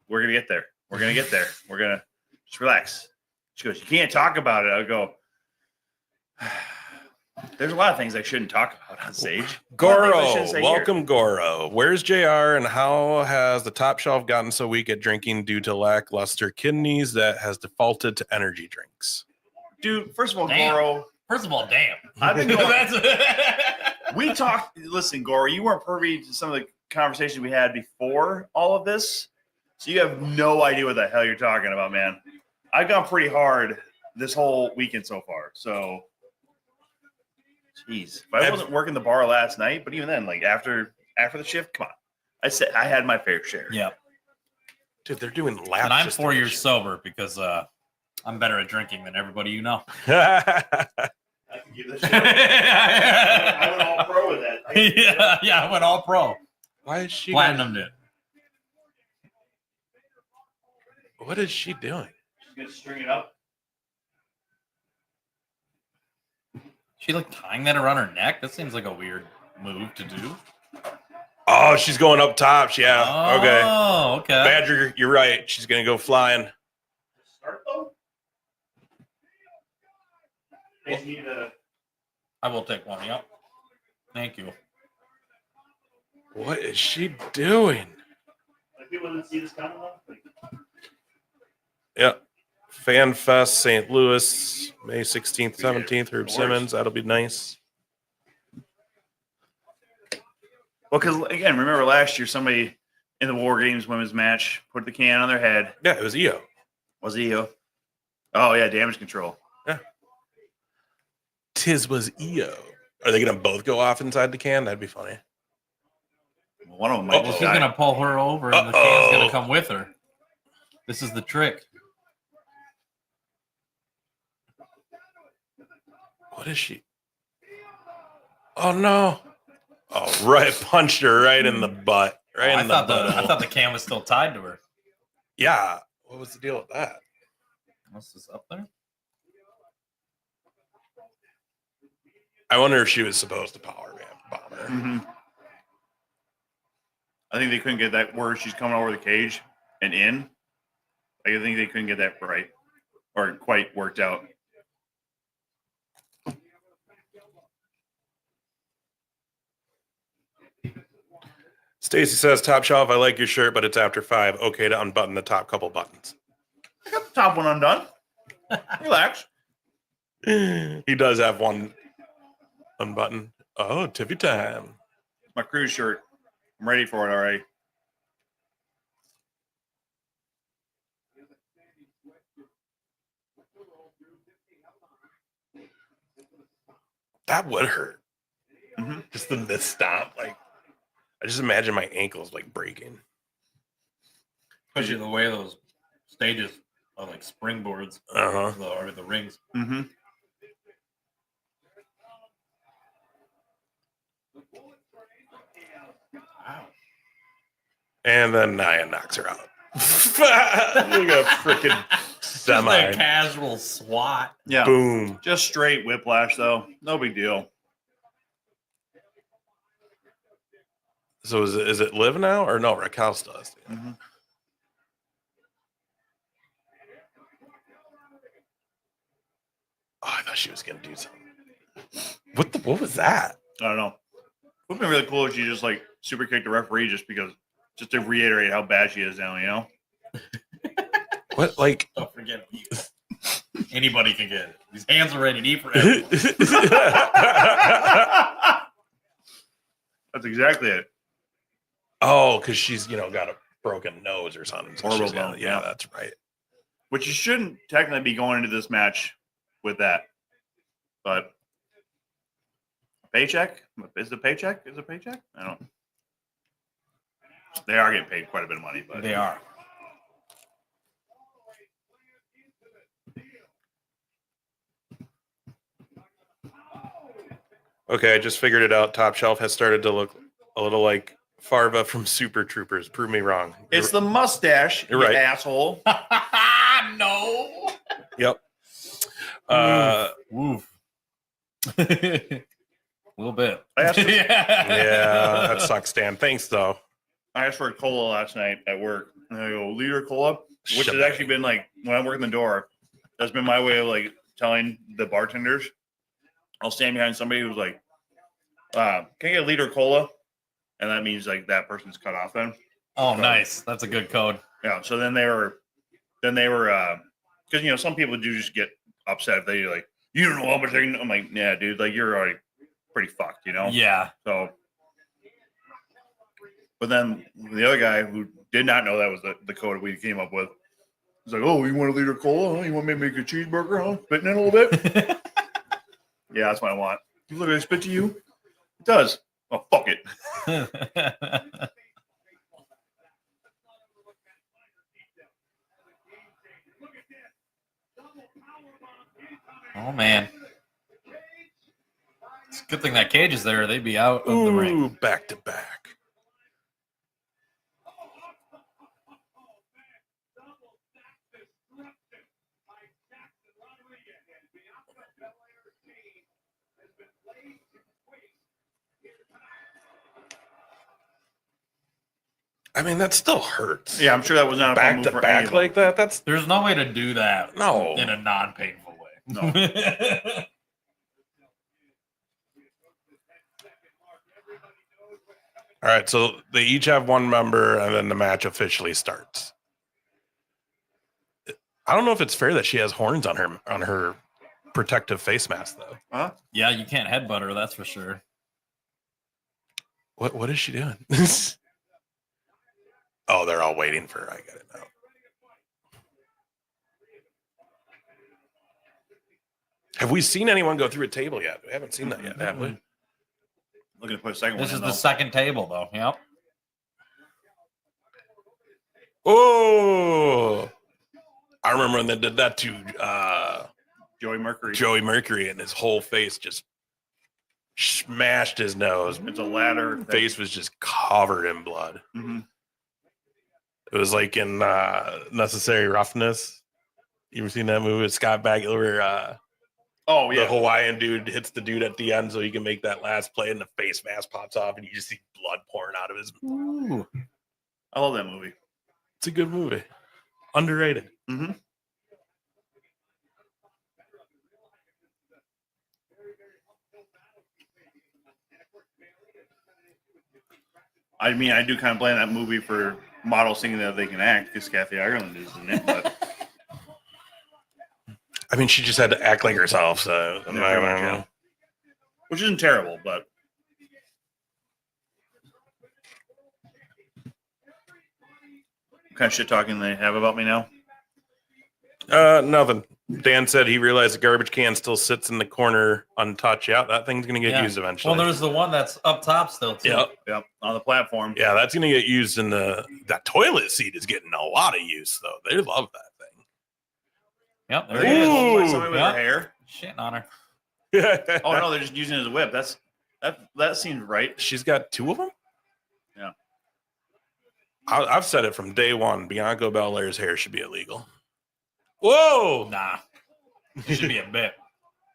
"We're gonna get there. We're gonna get there. We're gonna just relax." She goes, "You can't talk about it." I go, there's a lot of things I shouldn't talk about on stage. Goro, welcome, Goro. Where's JR and how has the top shelf gotten so weak at drinking due to lackluster kidneys that has defaulted to energy drinks? Dude, first of all, damn. Goro. First of all, damn. I've been going. We talked. Listen, Goro, you weren't privy to some of the conversations we had before all of this, so you have no idea what the hell you're talking about, man. I've gone pretty hard this whole weekend so far, so. Jeez, if I wasn't working the bar last night, but even then, after the shift, come on. I said I had my fair share. Yeah. Dude, they're doing laps. And I'm 4 years sober because I'm better at drinking than everybody you know. I can give this shit. I went all pro with that. I went all pro. Why is she platinum did? What is she doing? She's gonna string it up. She tying that around her neck? That seems like a weird move to do. Oh, she's going up top. Yeah. Oh, okay. Badger, you're right. She's gonna go flying. Start though. I will take one. Yep. Thank you. What is she doing? People didn't see this coming. Yep. Fan Fest, St. Louis, May 16th, 17th, Herb Simmons. That'll be nice. Well, because, again, remember last year somebody in the War Games women's match put the can on their head. Yeah, it was EO. Was it EO? Oh, yeah, damage control. Yeah. Tiz was EO. Are they going to both go off inside the can? That'd be funny. Well, one of them might she's going to pull her over and the can's going to come with her. This is the trick. What is she? Oh, no. Oh, right. Punched her right in the butt. Right in the butt. I thought the can was still tied to her. Yeah. What was the deal with that? What's this up there? I wonder if she was supposed to power bomb her. Mm-hmm. I think they couldn't get that where she's coming over the cage and in. I think they couldn't get that right or quite worked out. Stacy says, Top Shelf, I like your shirt, but it's after 5. Okay to unbutton the top couple buttons. I got the top one undone. Relax. He does have one unbuttoned. Oh, tippy time. My cruise shirt. I'm ready for it already. That would hurt. Mm-hmm. Just the missed stomp. Like, I just imagine my ankles like breaking. Especially the way those stages are like springboards, or the rings. Mm-hmm. Wow. And then Nia knocks her out. Look at a freaking Just semi. a casual swat. Yeah. Boom. Just straight whiplash, though. No big deal. So is it Liv now or no? Raquel still has to. Mm-hmm. Oh, I thought she was gonna do something. What was that? I don't know. It would have been really cool if she just like super kicked the referee just to reiterate how bad she is now, you know? What like Don't forget you. Anybody can get it. These hands are ready to eat for everyone. That's exactly it. Oh, because she's got a broken nose or something. So Orbital she's gonna- bone, yeah, yeah. that's right. Which you shouldn't technically be going into this match with that. But paycheck? Is it a paycheck? Is it a paycheck? I don't know. They are getting paid quite a bit of money, but They are. Okay, I just figured it out. Top Shelf has started to look a little like Farva from Super Troopers. Prove me wrong. it's the mustache, You're you right. asshole. No. Yep. Woof. A little bit. I asked for- Yeah, that sucks, Dan. Thanks though. I asked for a cola last night at work. And I go, liter cola, which Shut has up. actually been like when I work in the door, that's been my way of like telling the bartenders. I'll stand behind somebody who's like, can I get a liter cola? And that means like that person's cut off then. Oh, nice. That's a good code. Yeah. So then they were, because some people do just get upset if they like, you don't know how much they can. I'm like, yeah, dude, like you're already pretty fucked, Yeah. So, but then the other guy who did not know that was the code we came up with was like, oh, you want a liter cola? Huh? You want me to make a cheeseburger? Huh? Spitting in a little bit? Yeah, that's what I want. You look like I spit to you? It does. Oh, fuck it. Oh, man. It's a good thing that cage is there. They'd be out of the ring. Ooh, back to back. I mean, that still hurts. Yeah, I'm sure that was not a fun Back move to for any back of them. like that. That's There's no way to do that no. in a non-painful way. No. All right, so they each have one member, and then the match officially starts. I don't know if it's fair that she has horns on her protective face mask, though. Huh? Yeah, you can't headbutt her, that's for sure. What is she doing? Oh, they're all waiting for her. I get it now. Have we seen anyone go through a table yet? We haven't seen that yet, have we? Looking to put a second This one is in, the though. second table, though. Yep. Oh, I remember when they did that to Joey Mercury. Joey Mercury, and his whole face just smashed his nose. It's a ladder. Face was just covered in blood. Mm-hmm. It was like in Necessary Roughness. You ever seen that movie with Scott Bakula where Oh, the yeah. Hawaiian dude hits the dude at the end so he can make that last play and the face mask pops off and you just see blood pouring out of his. Ooh. I love that movie. It's a good movie. Underrated. Mm-hmm. I mean, I do kind of blame that movie for models thinking that they can act because Kathy Ireland is in it, but I mean, she just had to act like herself, so yeah, pretty much, yeah. Which isn't terrible, but What kind of shit talking they have about me now? Nothing. Dan said he realized the garbage can still sits in the corner untouched. Yeah, that thing's gonna get used eventually. Well, there's the one that's up top still too. Yep, on the platform. Yeah, that's gonna get used in that toilet seat is getting a lot of use though. They love that thing. Yep. There Ooh, it is. like somebody with her hair. Shitting on her. Oh no, they're just using it as a whip. That seems right. She's got 2 of them. Yeah. I've said it from day one. Bianca Belair's hair should be illegal. Whoa! Nah. It should be a bit.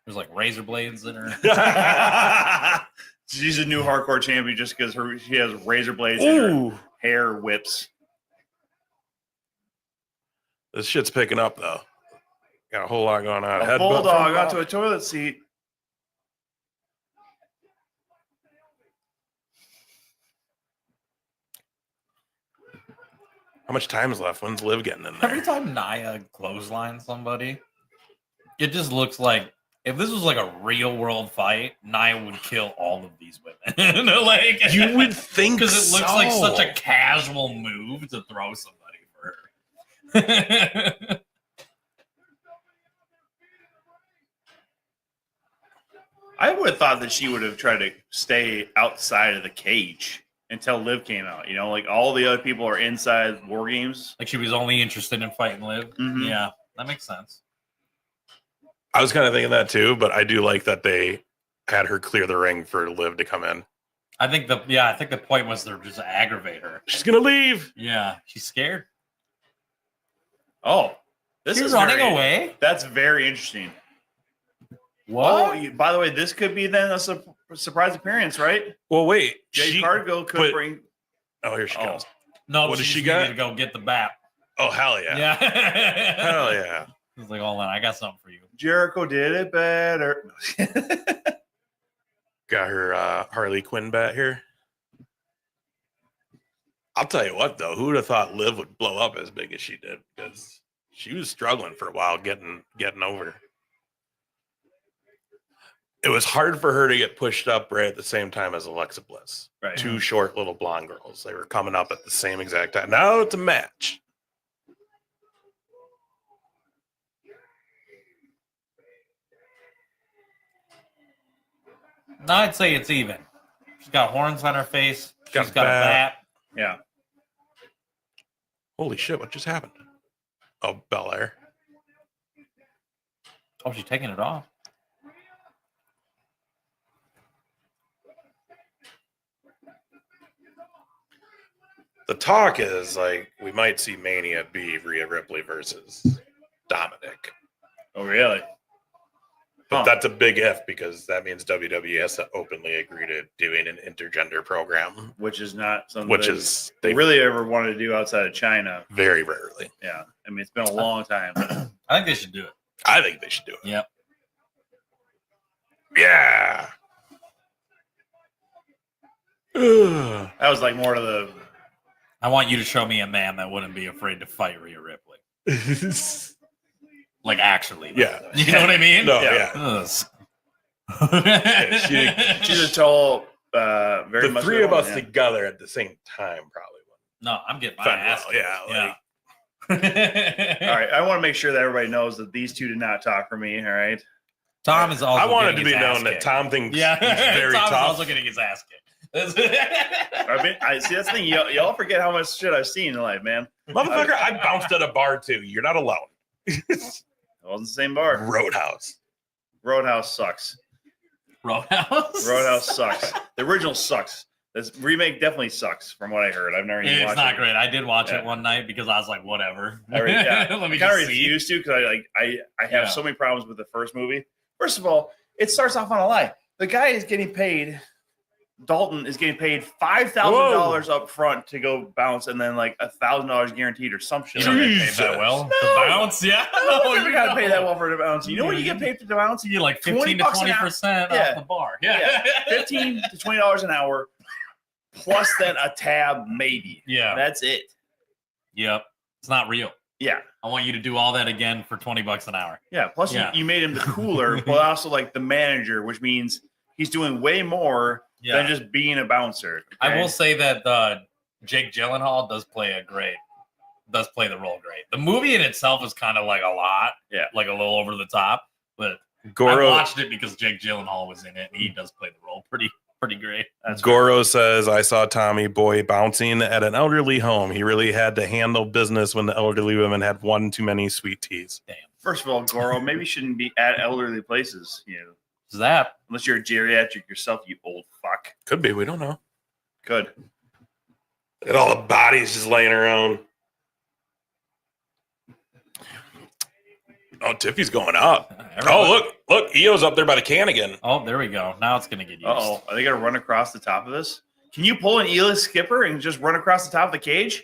There's like razor blades in her. She's a new hardcore champion just because she has razor blades in her hair whips. This shit's picking up though. Got a whole lot going on. A bulldog onto a toilet seat. How much time is left? When's Liv getting in there? Every time Nia clotheslines somebody, it just looks like if this was like a real world fight, Nia would kill all of these women. Like you would think, because it looks like such a casual move to throw somebody for her. I would have thought that she would have tried to stay outside of the cage until Liv came out. You know, like all the other people are inside War Games. Like she was only interested in fighting Liv. Mhm. Yeah, that makes sense. I was kind of thinking that too, but I do like that they had her clear the ring for Liv to come in. I think the point was to just aggravate her. She's gonna leave. Yeah, she's scared. Oh, this She's is running away. That's very interesting. What? Oh, by the way, this could be then a surprise appearance, right? Well, wait. Jade Cargill could bring. Oh, here she goes. No, what does she got? got? To go get the bat. Oh, hell yeah. Yeah. Hell yeah. He's like, hold on, I got something for you. Jericho did it better. Got her Harley Quinn bat here. I'll tell you what, though, who would have thought Liv would blow up as big as she did? Because she was struggling for a while getting over. It was hard for her to get pushed up right at the same time as Alexa Bliss. Right. 2 short little blonde girls. They were coming up at the same exact time. Now it's a match. No, I'd say it's even. She's got horns on her face. Got She's got a bat. Yeah. Holy shit, what just happened? Oh, Belair. Oh, she's taking it off. The talk is like we might see Mania be Rhea Ripley versus Dominic. Oh, really? But that's a big if because that means WWE has to openly agree to doing an intergender program. Which is not something they really ever wanted to do outside of China. Very rarely. Yeah. I mean, it's been a long time. I think they should do it. I think they should do it. Yep. Yeah. That was like more to the. I want you to show me a man that wouldn't be afraid to fight Rhea Ripley. Like, actually. Yeah. You know what I mean? No, yeah. She's a tall, very the much. three of us together at the same time probably wouldn't. No, I'm getting my Fun ass. well, yeah. All right. I want to make sure that everybody knows that these two did not talk for me. All right. Tom is also. I wanted to getting be his ass known that kicked. Tom thinks Yeah. he's very Tom's tough. also getting his ass kicked. I see. That's the thing. Y'all forget how much shit I've seen in life, man. Motherfucker, I bounced at a bar too. You're not alone. It wasn't the same bar. Roadhouse. Roadhouse sucks. Roadhouse sucks. The original sucks. This remake definitely sucks, from what I heard. I've never even watched It's not it. great. I did watch it one night because I was like, whatever. Let me I kind of just see. refuse to because I have so many problems with the first movie. First of all, it starts off on a lie. The guy is getting paid. Dalton is getting paid $5,000 up front to go bounce, and then like $1,000 guaranteed or some shit. You don't get paid Jesus. that well. No. To bounce, yeah. No, you gotta pay that well for the bounce. You know what you get paid for the bounce? You get like 20 15 to bucks an hour. 20% Yeah. off the bar. Yeah, $15 to $20 an hour, plus then a tab maybe. Yeah. That's it. Yep. It's not real. Yeah, I want you to do all that again for $20 an hour. yeah. Plus Yeah. You made him the cooler, but also like the manager, which means he's doing way more than just being a bouncer. I okay? will say that Jake Gyllenhaal does play a great does play the role great. The movie in itself is kind of like a lot, like a little over the top. But Goro I watched it because Jake Gyllenhaal was in it, and he does play the role pretty great. That's Goro says, I saw Tommy Boy bouncing at an elderly home. He really had to handle business when the elderly women had one too many sweet teas. Damn. First of all, Goro, maybe you shouldn't be at elderly places, Zap. unless you're a geriatric yourself, you old fuck. Could be. We don't know. Good. Look at all the bodies just laying around. Oh, Tiffy's going up. Look. Io's up there by the can again. Oh, there we go. Now it's going to get used. Uh-oh. Are they going to run across the top of this? Can you pull an Ela skipper and just run across the top of the cage?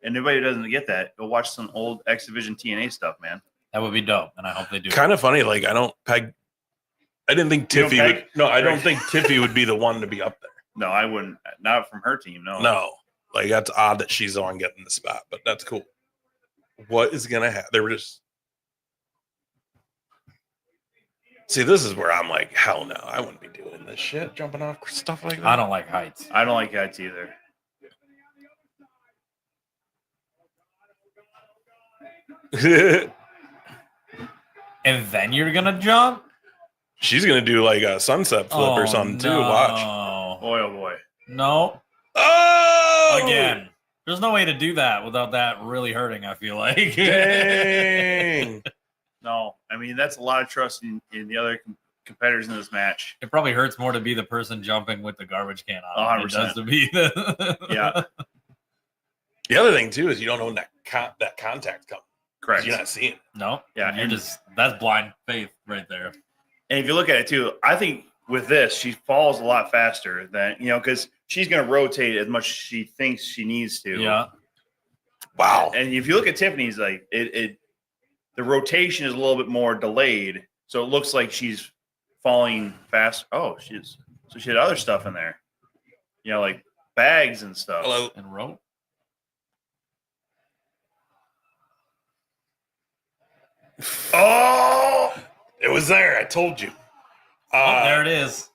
And nobody who doesn't get that, go watch some old X Division TNA stuff, man. That would be dope, and I hope they do. Kind of funny. Like, I didn't think Tiffy would. No, I don't think Tiffy would be the one to be up there. No, I wouldn't. Not from her team, no. No. Like, that's odd that she's the one getting the spot, but that's cool. What is going to happen? They were just. See, this is where I'm like, hell no, I wouldn't be doing this shit, jumping off stuff like that. I don't like heights. I don't like heights either. And then you're going to jump? She's going to do like a sunset flip or something too. Watch. Boy, oh boy. No. Oh! Again. There's no way to do that without that really hurting, I feel like. Dang. No, I mean, that's a lot of trust in the other competitors in this match. It probably hurts more to be the person jumping with the garbage can on. 100%. It does to be the Yeah. The other thing too is you don't know when that contact comes. Correct. You're not seeing it. No. Yeah, You're and- that's blind faith right there. And if you look at it too, I think with this, she falls a lot faster than, because she's going to rotate as much as she thinks she needs to. Yeah. Wow. And if you look at Tiffany's, like the rotation is a little bit more delayed. So it looks like she's falling fast. Oh, so she had other stuff in there, like bags and stuff. Hello. And rope. Oh, it was there. I told you. Oh, there it is.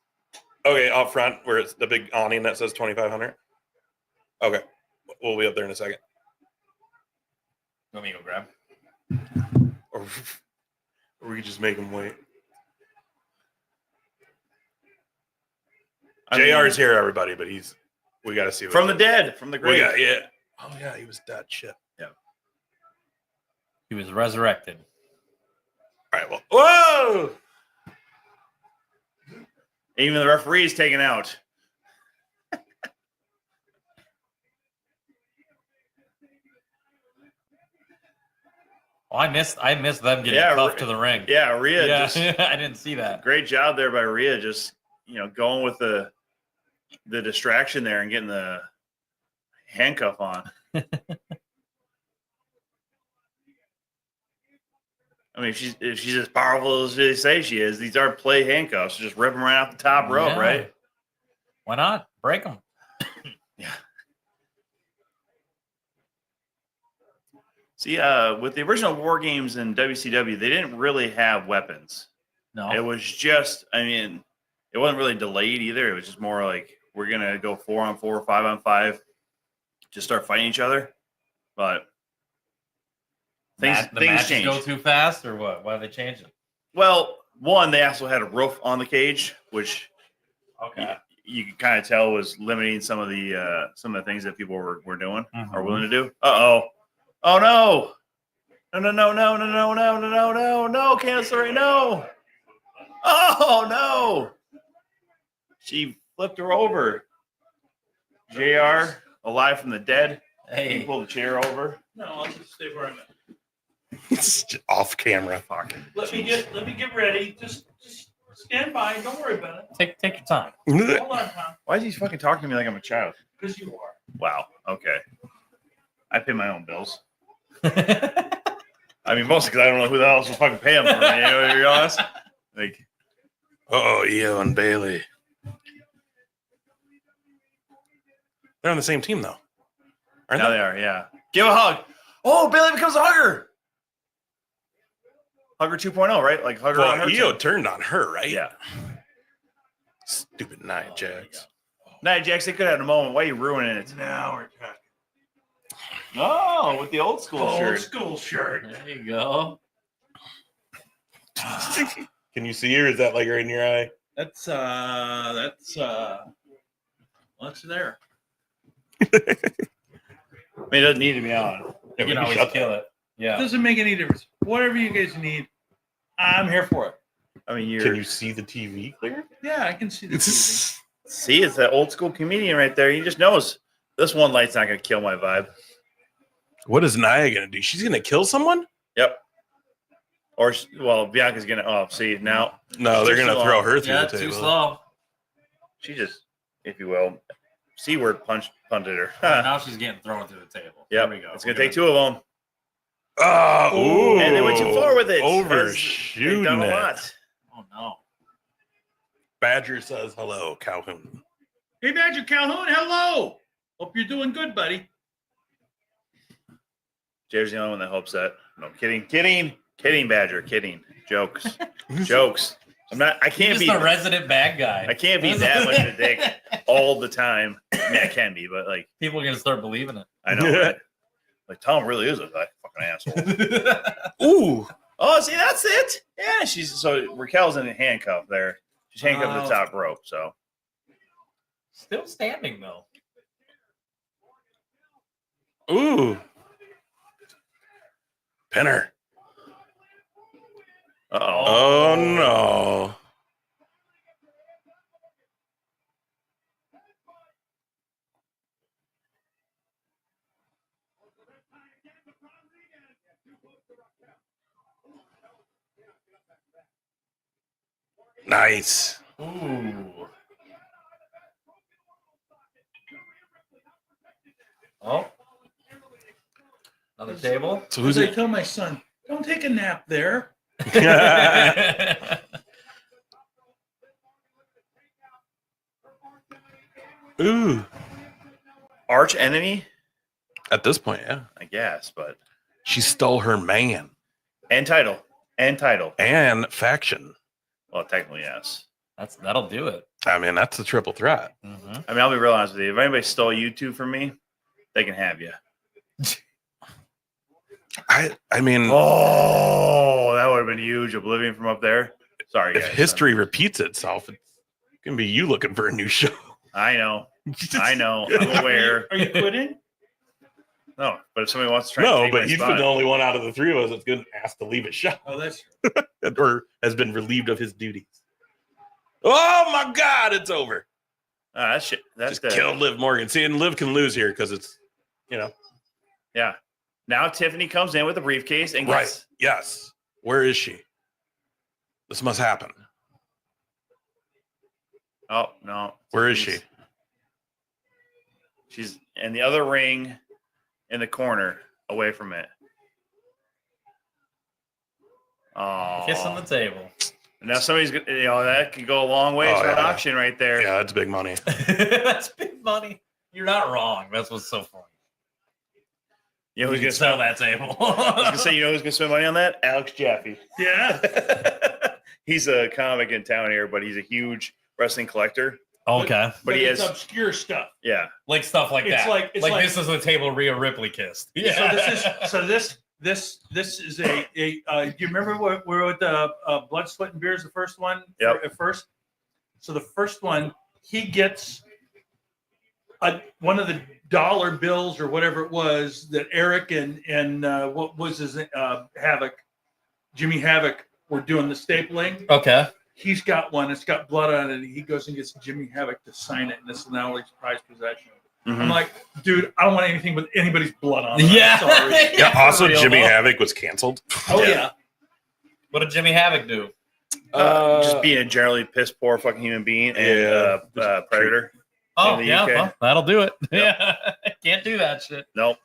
Okay, up front where it's the big awning that says 2,500. Okay, we'll be up there in a second. Let me go grab. Or we could just make him wait. JR's here, everybody, but we got to see. From the dead, from the grave. Yeah. Oh, yeah, he was dead. Shit. Yeah. He was resurrected. All right, well. Whoa! Even the referee is taken out. Oh, I missed them getting cuffed to the ring. Yeah, Rhea Yeah, just I didn't see that. great job there by Rhea, just going with the distraction there and getting the handcuff on. I mean, if she's as powerful as they say she is, these are play handcuffs. Just rip them right off the top rope, Yeah. right? Why not? Break them. Yeah. See, with the original War Games in WCW, they didn't really have weapons. No. It was just, it wasn't really delayed either. It was just more like, we're going to go 4-on-4, 5-on-5, just start fighting each other. But things matches changed. go too fast, or what? Why did they change it? Well, one, they also had a roof on the cage, which you can kind of tell was limiting some of the things that people were doing or willing to do. Oh no! No! Cancel right? No! Oh no! She flipped her over. JR, alive from the dead. Hey, He pulled the chair over. No, I'll just stay where I'm at. It's just off camera. Let me get ready. Just stand by. Don't worry about it. take your time. Hold on, Tom, Why is he fucking talking to me like I'm a child? because you are. Wow. Okay. I pay my own bills. I mean, mostly because I don't know who the hell else will fucking pay them for me. To be honest. Like, Io and Bailey. They're on the same team, though. Aren't now they? they are, yeah. Give a hug. Oh, Bailey becomes a hugger. Hugger 2.0, right? Like hugger on her. Io too. turned on her, right? Yeah. Stupid Nia Jax. Nia Jax, they could have had a moment. Why are you ruining it? Now we're talking. Oh, with the old school Old shirt. school shirt. There you go. Can you see her? Is that like right in your eye? That's what's there? I mean, it doesn't need to be on. You can always kill it. It Yeah. doesn't make any difference. Whatever you guys need, I'm here for it. I mean, Can you see the TV clear? Yeah, I can see the TV. see, it's that old school comedian right there. He just knows this one light's not going to kill my vibe. What is Nia gonna do? She's gonna kill someone? Yep. Or, well, Bianca's going to, oh, see, now No, they're Too gonna slow. throw her through Yeah, the too table. slow. she just, if you will, C-word punted her. Now she's getting thrown through the table. Yep. There we go. It's going to take two of them. Oh, ooh. And they went too far with it. Overshooting They've done a it. lot. Oh no. Badger says hello, Calhoun. Hey, Badger Calhoun, hello. Hope you're doing good, buddy. Jared's the only one that hopes that. No, kidding, Badger, kidding. Jokes. Jokes. I can't He's be the resident bad guy. I can't be that much of a dick all the time. I mean, I can be, but like People are gonna start believing it. I know. Right? Like Tom really is a fucking asshole. Ooh. Oh, see, that's it. Yeah, so Raquel's in a handcuff there. She's handcuffed to the top rope. So Still standing though. Ooh. Pinner. Oh no. Nice. Ooh. Oh. Another table. So As who's I it? tell my son, don't take a nap there. Ooh. arch enemy, At this point, yeah. I guess, but She stole her man and title. and faction. Well, technically, yes. That'll do it. I mean, that's a triple threat. Mm-hmm. I mean, I'll be real honest with you. If anybody stole you two from me, they can have you. I mean, Oh, that would have been huge. Oblivion from up there. Sorry, if guys. history repeats itself, it's gonna be you looking for a new show. I know. I'm aware. Are you quitting? No, but if somebody wants to try, No, and take but my he's spot, been the only one out of the three of us that's been asked to leave his show Oh, that's or has been relieved of his duties. Oh my God, it's over. that shit. That's Just killed Liv Morgan. See, and Liv can lose here because it's, Yeah. Now Tiffany comes in with a briefcase and right. gets Yes. Where is she? This must happen. Oh no. Where is she? She's in the other ring in the corner away from it. Oh, Kiss on the table. now somebody's that could go a long way Oh, for an yeah. auction right there. Yeah, that's big money. That's big money. You're not wrong. That's what's so funny. You know who's You gonna can sell spend? that table. I was gonna say, you know who's gonna spend money on that? Alex Jaffe. yeah. He's a comic in town here, but he's a huge wrestling collector. Okay. But he it's has, obscure stuff. yeah. Like stuff like It's that. like- it's like like- this is the table Rhea Ripley kissed. So this is a do you remember where with the Blood, Sweat, and Beers, the first one? Yep. At first. So the first one, he gets one of the dollar bills or whatever it was that Eric and what was his Havoc, Jimmy Havoc were doing the stapling. Okay. He's got one. It's got blood on it. He goes and gets Jimmy Havoc to sign it, and this is now his prized possession. Mhm. I'm like, dude, I don't want anything with anybody's blood on it. Yeah. I'm sorry. Yeah, also For real, Jimmy though. Havoc was canceled. Oh Yeah. yeah. What did Jimmy Havoc do? Just being a generally piss poor fucking human being and predator. Oh, the yeah. UK. Well, that'll do it. Yep. Yeah. Can't do that shit. Nope.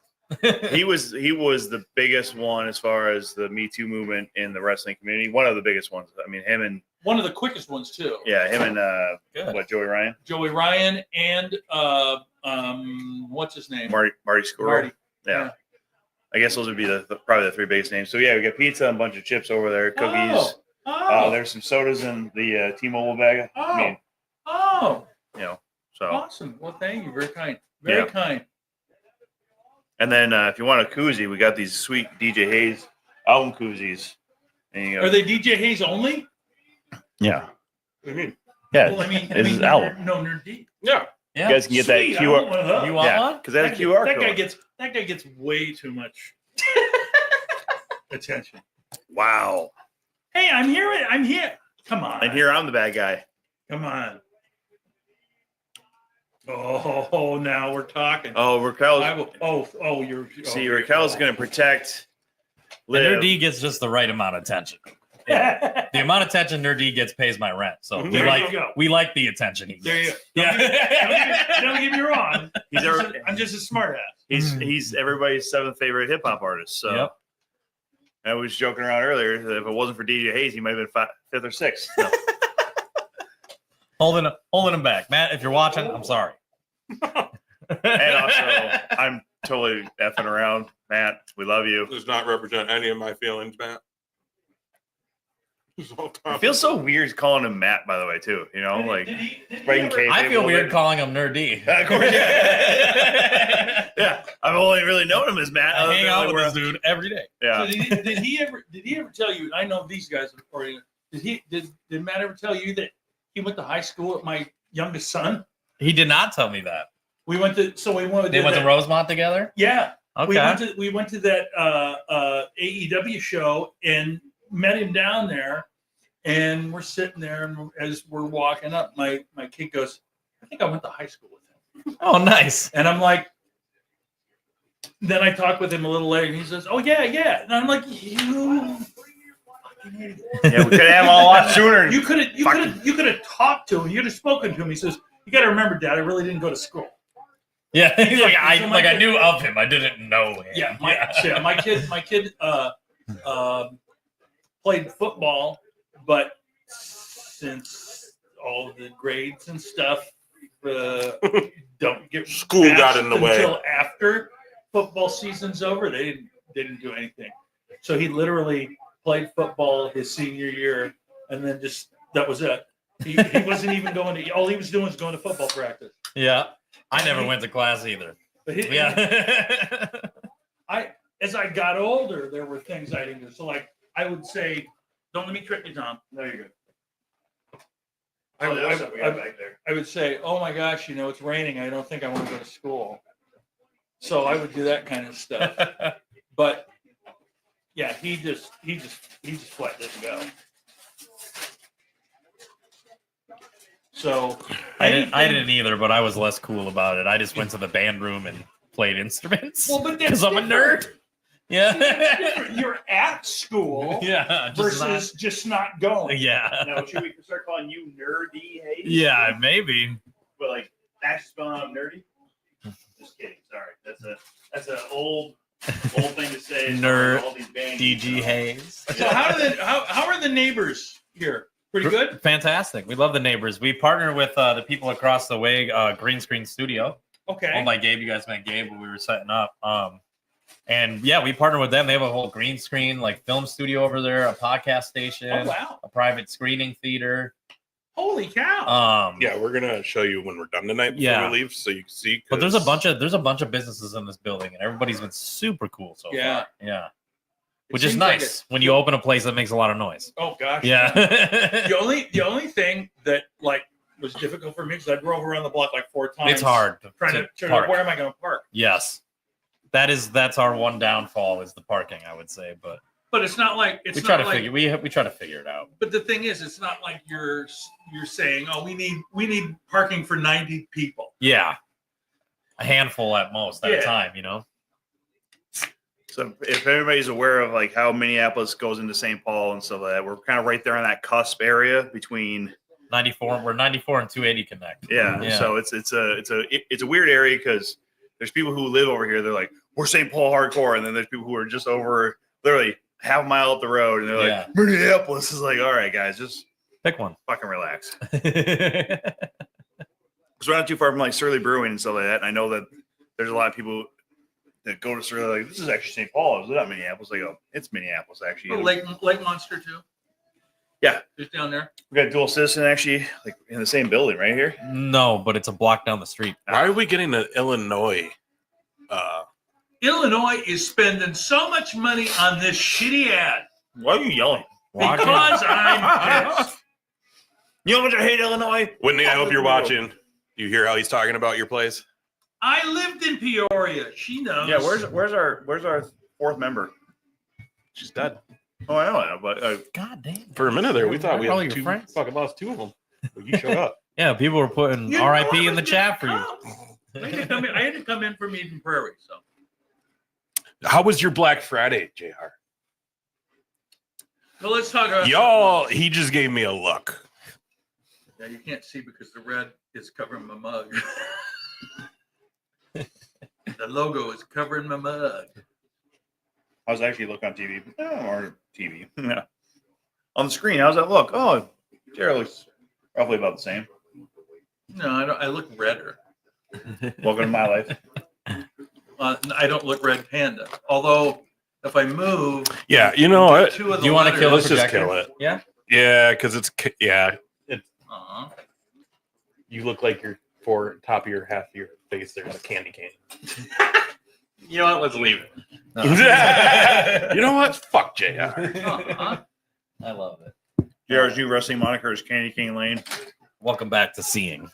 He was the biggest one as far as the Me Too movement in the wrestling community. One of the biggest ones. I mean, him and One of the quickest ones too. him and Good. Joey Ryan, Joey Ryan and what's his name? Marty Scurll. Marty. Yeah. I guess those would be probably the three biggest names. So yeah, we got pizza and a bunch of chips over there, cookies. Oh. There's some sodas in the T-Mobile bag. Oh. I mean, Oh. so Awesome. Well, thank you. Very kind. Very Yeah. kind. And then if you want a koozie, we got these sweet DJ Hayes album koozies. And you go, Are they DJ Hayes only? yeah. What do you mean? Yeah. Well, I mean, It's his album. No, Nerd D. Yeah. Yeah. You guys can get that Sweet, I want QR. one of those. You want Yeah, one? because that QR that code. guy gets way too much attention. Wow. Hey, I'm here. I'm here. Come on. And here I'm the bad guy. Come on. Oh, now we're talking. Oh, Raquel's. You're. See, Raquel's going to protect And Liv. Nerd D gets just the right amount of attention. The amount of attention Nerd D gets pays my rent. So There you go. we like the attention he gets. There you go. Yeah. Don't get me wrong. He's I'm just a smart ass. he's everybody's 7th favorite hip hop artist. So Yep. I was joking around earlier that if it wasn't for DJ Hayes, he might have been 5th or 6th. So. Holding him back. Matt, if you're watching, I'm sorry. And also, I'm totally effing around. Matt, we love you. Does not represent any of my feelings, Matt. It feels so weird calling him Matt, by the way, too. You know, like Did he breaking ever- kayfabe I a feel little weird bit. calling him Nerd D. Of course, yeah. Yeah, I've only really known him as Matt. I hang out with We're- this dude every day. Yeah. So did he ever tell you? I know these guys are already. Did Matt ever tell you that he went to high school with my youngest son? He did not tell me that. We went to They went to Rosemont together? Yeah. Okay. We went to that AEW show and met him down there, and we're sitting there, and as we're walking up, my kid goes, "I think I went to high school with him." Oh, nice. And I'm like, then I talked with him a little later, and he says, "Oh yeah, yeah," and I'm like, "You fucking idiot! Yeah, we could have him a lot sooner. You could have talked to him. You could have spoken to him." He says, "You got to remember, Dad, I really didn't go to school." Yeah. He's like, So my I kid- knew of him. I didn't know him. Yeah, my kid played football, but since all the grades and stuff don't get School got in the way. until after football season's over, they didn't do anything. So he literally played football his senior year, and then just that was it. He wasn't even going to. All he was doing was going to football practice. Yeah. I never went to class either. But he, Yeah. as I got older, there were things I didn't do. So, like, I would say, "Don't let me trick you, Tom." No, you're good. I would say, "Oh my gosh, it's raining. I don't think I want to go to school." So I would do that kind of stuff. But yeah, he just flat didn't go. So I didn't either, but I was less cool about it. I just went to the band room and played instruments. Well, but that's because I'm a nerd. Yeah. You're at school Yeah. versus just not going. Yeah. Now, should we start calling you Nerdy Hayes? Yeah, maybe. But like, actually spelling out nerdy? Just kidding. Sorry. That's an old thing to say. Nerd All these bands. DG Hayes. So how are the neighbors here? Pretty good. Fantastic. We love the neighbors. We partner with the people across the way, Green Screen Studio. Okay. Owned by Gabe. You guys met Gabe when we were setting up. And yeah, we partner with them. They have a whole green screen, like film studio over there, a podcast station, Oh wow! a private screening theater. Holy cow! Yeah, we're gonna show you when we're done tonight before Yeah. we leave, so you can see. But there's a bunch of businesses in this building, and everybody's been super cool so Yeah. far. Yeah. It Which is seems like nice when you open a place that makes a lot of noise. Oh gosh. Yeah. The only thing that like was difficult for me because I drove around the block like 4 times. It's hard trying to park. where am I going to park? Yes. That's our one downfall is the parking, I would say, but But it's not like we try to figure it out. But the thing is, it's not like you're saying, oh, we need parking for 90 people. Yeah. A handful at most at a time, So if everybody's aware of like how Minneapolis goes into St. Paul and stuff like that, we're kind of right there on that cusp area between 94. We're 94 and 280 connect. Yeah. So it's a weird area because there's people who live over here. They're like, we're St. Paul hardcore, and then there's people who are just over literally half a mile up the road, and they're like, Minneapolis is like, all right, guys, just pick one, fucking relax. Because we're not too far from like Surly Brewing and stuff like that. And I know that there's a lot of people that go to Surly like, this is actually St. Paul. Is it not Minneapolis? I go, it's Minneapolis actually. Oh, Lake Monster too. Yeah, just down there. We got dual citizen actually, like in the same building right here. No, but it's a block down the street. Why are we getting an Illinois Illinois is spending so much money on this shitty ad Why are you yelling? because I'm pissed. You know how much I hate Illinois? Whitney, I hope you're watching. You hear how he's talking about your place? I lived in Peoria. She knows. Yeah, where's our fourth member? She's dead. Oh, I know, but God damn. For a minute there, we thought we All had your two. friends. Fucking lost two of them. But you showed up. Yeah, people were putting You know RIP I in the was chat for gonna you. come. I had to come in from Eden Prairie. So How was your Black Friday, JR? well, let's talk about Y'all, he just gave me a look. Yeah, you can't see because the red is covering my mug. The logo is covering my mug. I was actually looking on TV. Or TV. Yeah. On the screen, how's that look? Oh, Jared looks roughly about the same. No, I don't. I look redder. Welcome to my life. I don't look red panda. Although, if I move, Yeah, you know what? two of the Do you want to kill Let's the just projector? kill it. Yeah. Yeah, because it's Uh-huh. you look like your top of your half of your face there's a candy cane. You know what? Let's leave it. You know what? Fuck JR. Uh-huh. I love it. Jared's new wrestling moniker is Candy Cane Lane. Welcome back to seeing.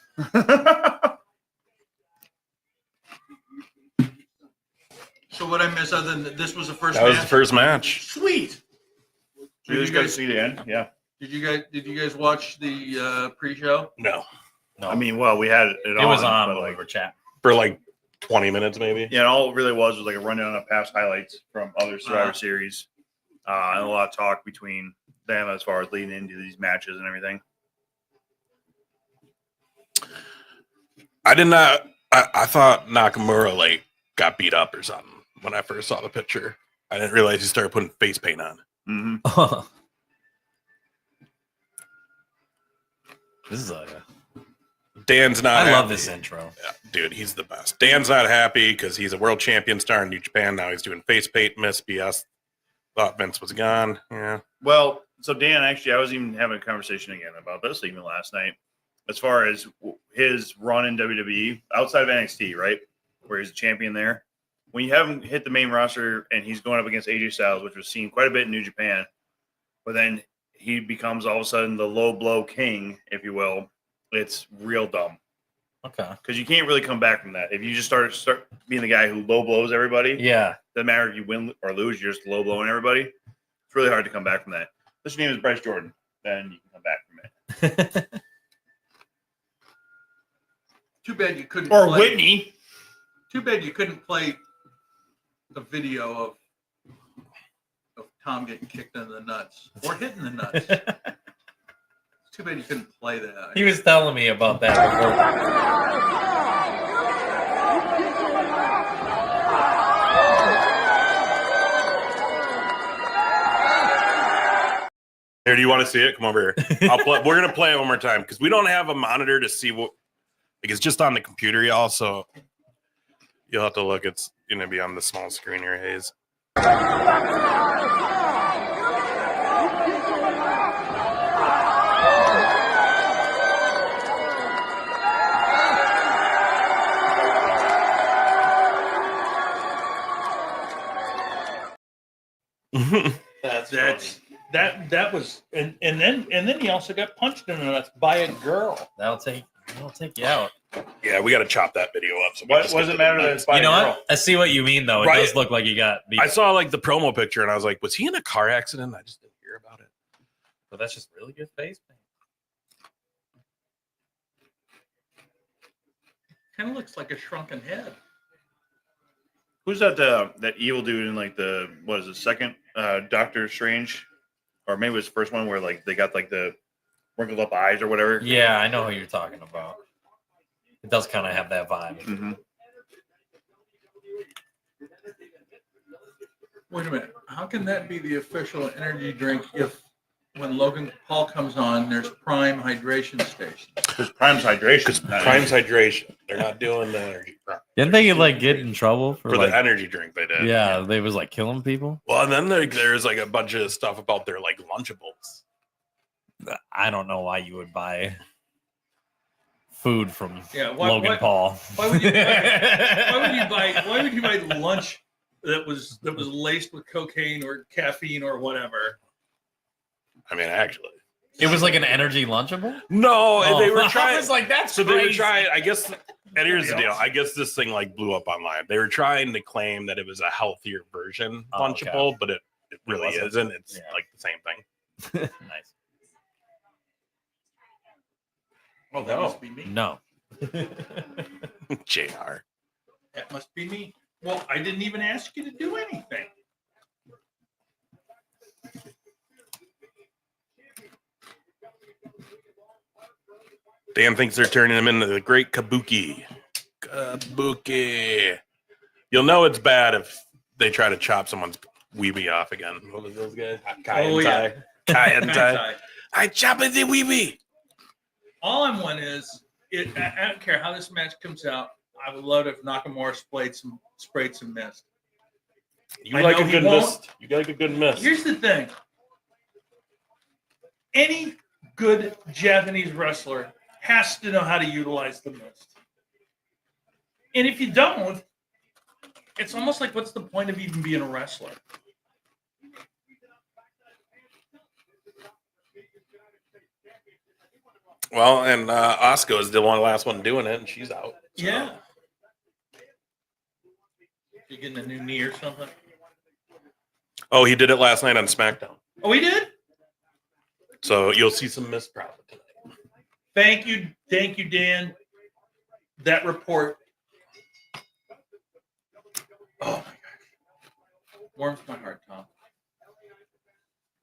So what I missed other than this was the first That was match? the first match. Sweet. You just got to see the end. Yeah. Did you guys watch the pre-show? No. No, I mean, well, we had it was on but when we like, were chatting. For like 20 minutes, maybe. yeah, and all it really was like a rundown of past highlights from other Survivor Uh-huh. Series, and a lot of talk between them as far as leading into these matches and everything. I did not. I thought Nakamura like got beat up or something when I first saw the picture. I didn't realize he started putting face paint on. Mm-hmm. This is Dan's not. I happy. love this intro. Yeah, dude, he's the best. Dan's not happy because he's a world champion star in New Japan. Now he's doing face paint. Miss BS. Thought Vince was gone. Yeah. Well, so Dan, actually, I was even having a conversation again about this even last night. As far as his run in WWE outside of NXT, right, where he's a champion there. When you have him hit the main roster and he's going up against AJ Styles, which was seen quite a bit in New Japan, but then he becomes all of a sudden the low blow king, if you will. It's real dumb Okay. because you can't really come back from that. If you just start being the guy who low blows everybody, Yeah. doesn't matter if you win or lose, you're just low blowing everybody. It's really hard to come back from that. Unless your name is Bryce Jordan, then you can come back from it. Too bad you couldn't. Or play, Whitney. Too bad you couldn't play a video of Tom getting kicked in the nuts or hitting the nuts. It's too bad you couldn't play that. He was telling me about that before. Here, do you want to see it? Come over here. I'll play. We're gonna play it one more time because we don't have a monitor to see what. Like it's just on the computer, y'all. So you'll have to look. It's gonna be on the small screen here, Hayes. That was and then he also got punched in the nuts by a girl. That'll take you out. Yeah, we got to chop that video up. So we What just does get it to the matter that nuts. it's by You know a girl? what? I see what you mean, though. It Right. does look like you got beat. I saw like the promo picture and I was like, was he in a car accident? I just didn't hear about it. But that's just really good face paint. Kind of looks like a shrunken head. Who's that that evil dude in like the what is it, second Doctor Strange? Or maybe it was the first one where like they got like the wrinkled up eyes or whatever. Yeah, I know who you're talking about. It does kind of have that vibe. Mm-hmm. Wait a minute. How can that be the official energy drink if when Logan Paul comes on, there's Prime Hydration Station? Because Prime's hydration. Prime's hydration. They're not doing the energy. Didn't they like get in trouble for For like? the energy drink, they did. Yeah, they was like killing people. Well, and then there's like a bunch of stuff about their like Lunchables. I don't know why you would buy food from Yeah, Logan Paul. Why would you buy lunch that was laced with cocaine or caffeine or whatever. I mean, actually, It was like an energy Lunchable. No, Oh, they were I trying. was like, that's So they were crazy. trying. I guess. And here's the deal. I guess this thing like blew up online. They were trying to claim that it was a healthier version Lunchable, but it really wasn't. isn't. It's Yeah. like the same thing. Nice. Oh, that must be me. No. JR. That must be me. Well, I didn't even ask you to do anything. Dan thinks they're turning him into the great Kabuki. Kabuki. You'll know it's bad if they try to chop someone's weebie off again. What was those guys? Kai and Tai. Kai and Tai. I chop it the weebie. All I'm one is, I don't care how this match comes out. I would love if Nakamura sprayed some mist. You I like know a he good won't. mist. You like a good mist. Here's the thing. Any good Japanese wrestler has to know how to utilize the mist. And if you don't, it's almost like, what's the point of even being a wrestler? Well, and Asuka is the last one doing it, and she's out. So. Yeah. You getting a new knee or something? Oh, he did it last night on SmackDown. Oh, he did? So you'll see some missed profit tonight. Thank you, Dan. That report. Oh my gosh. Warms my heart, Tom.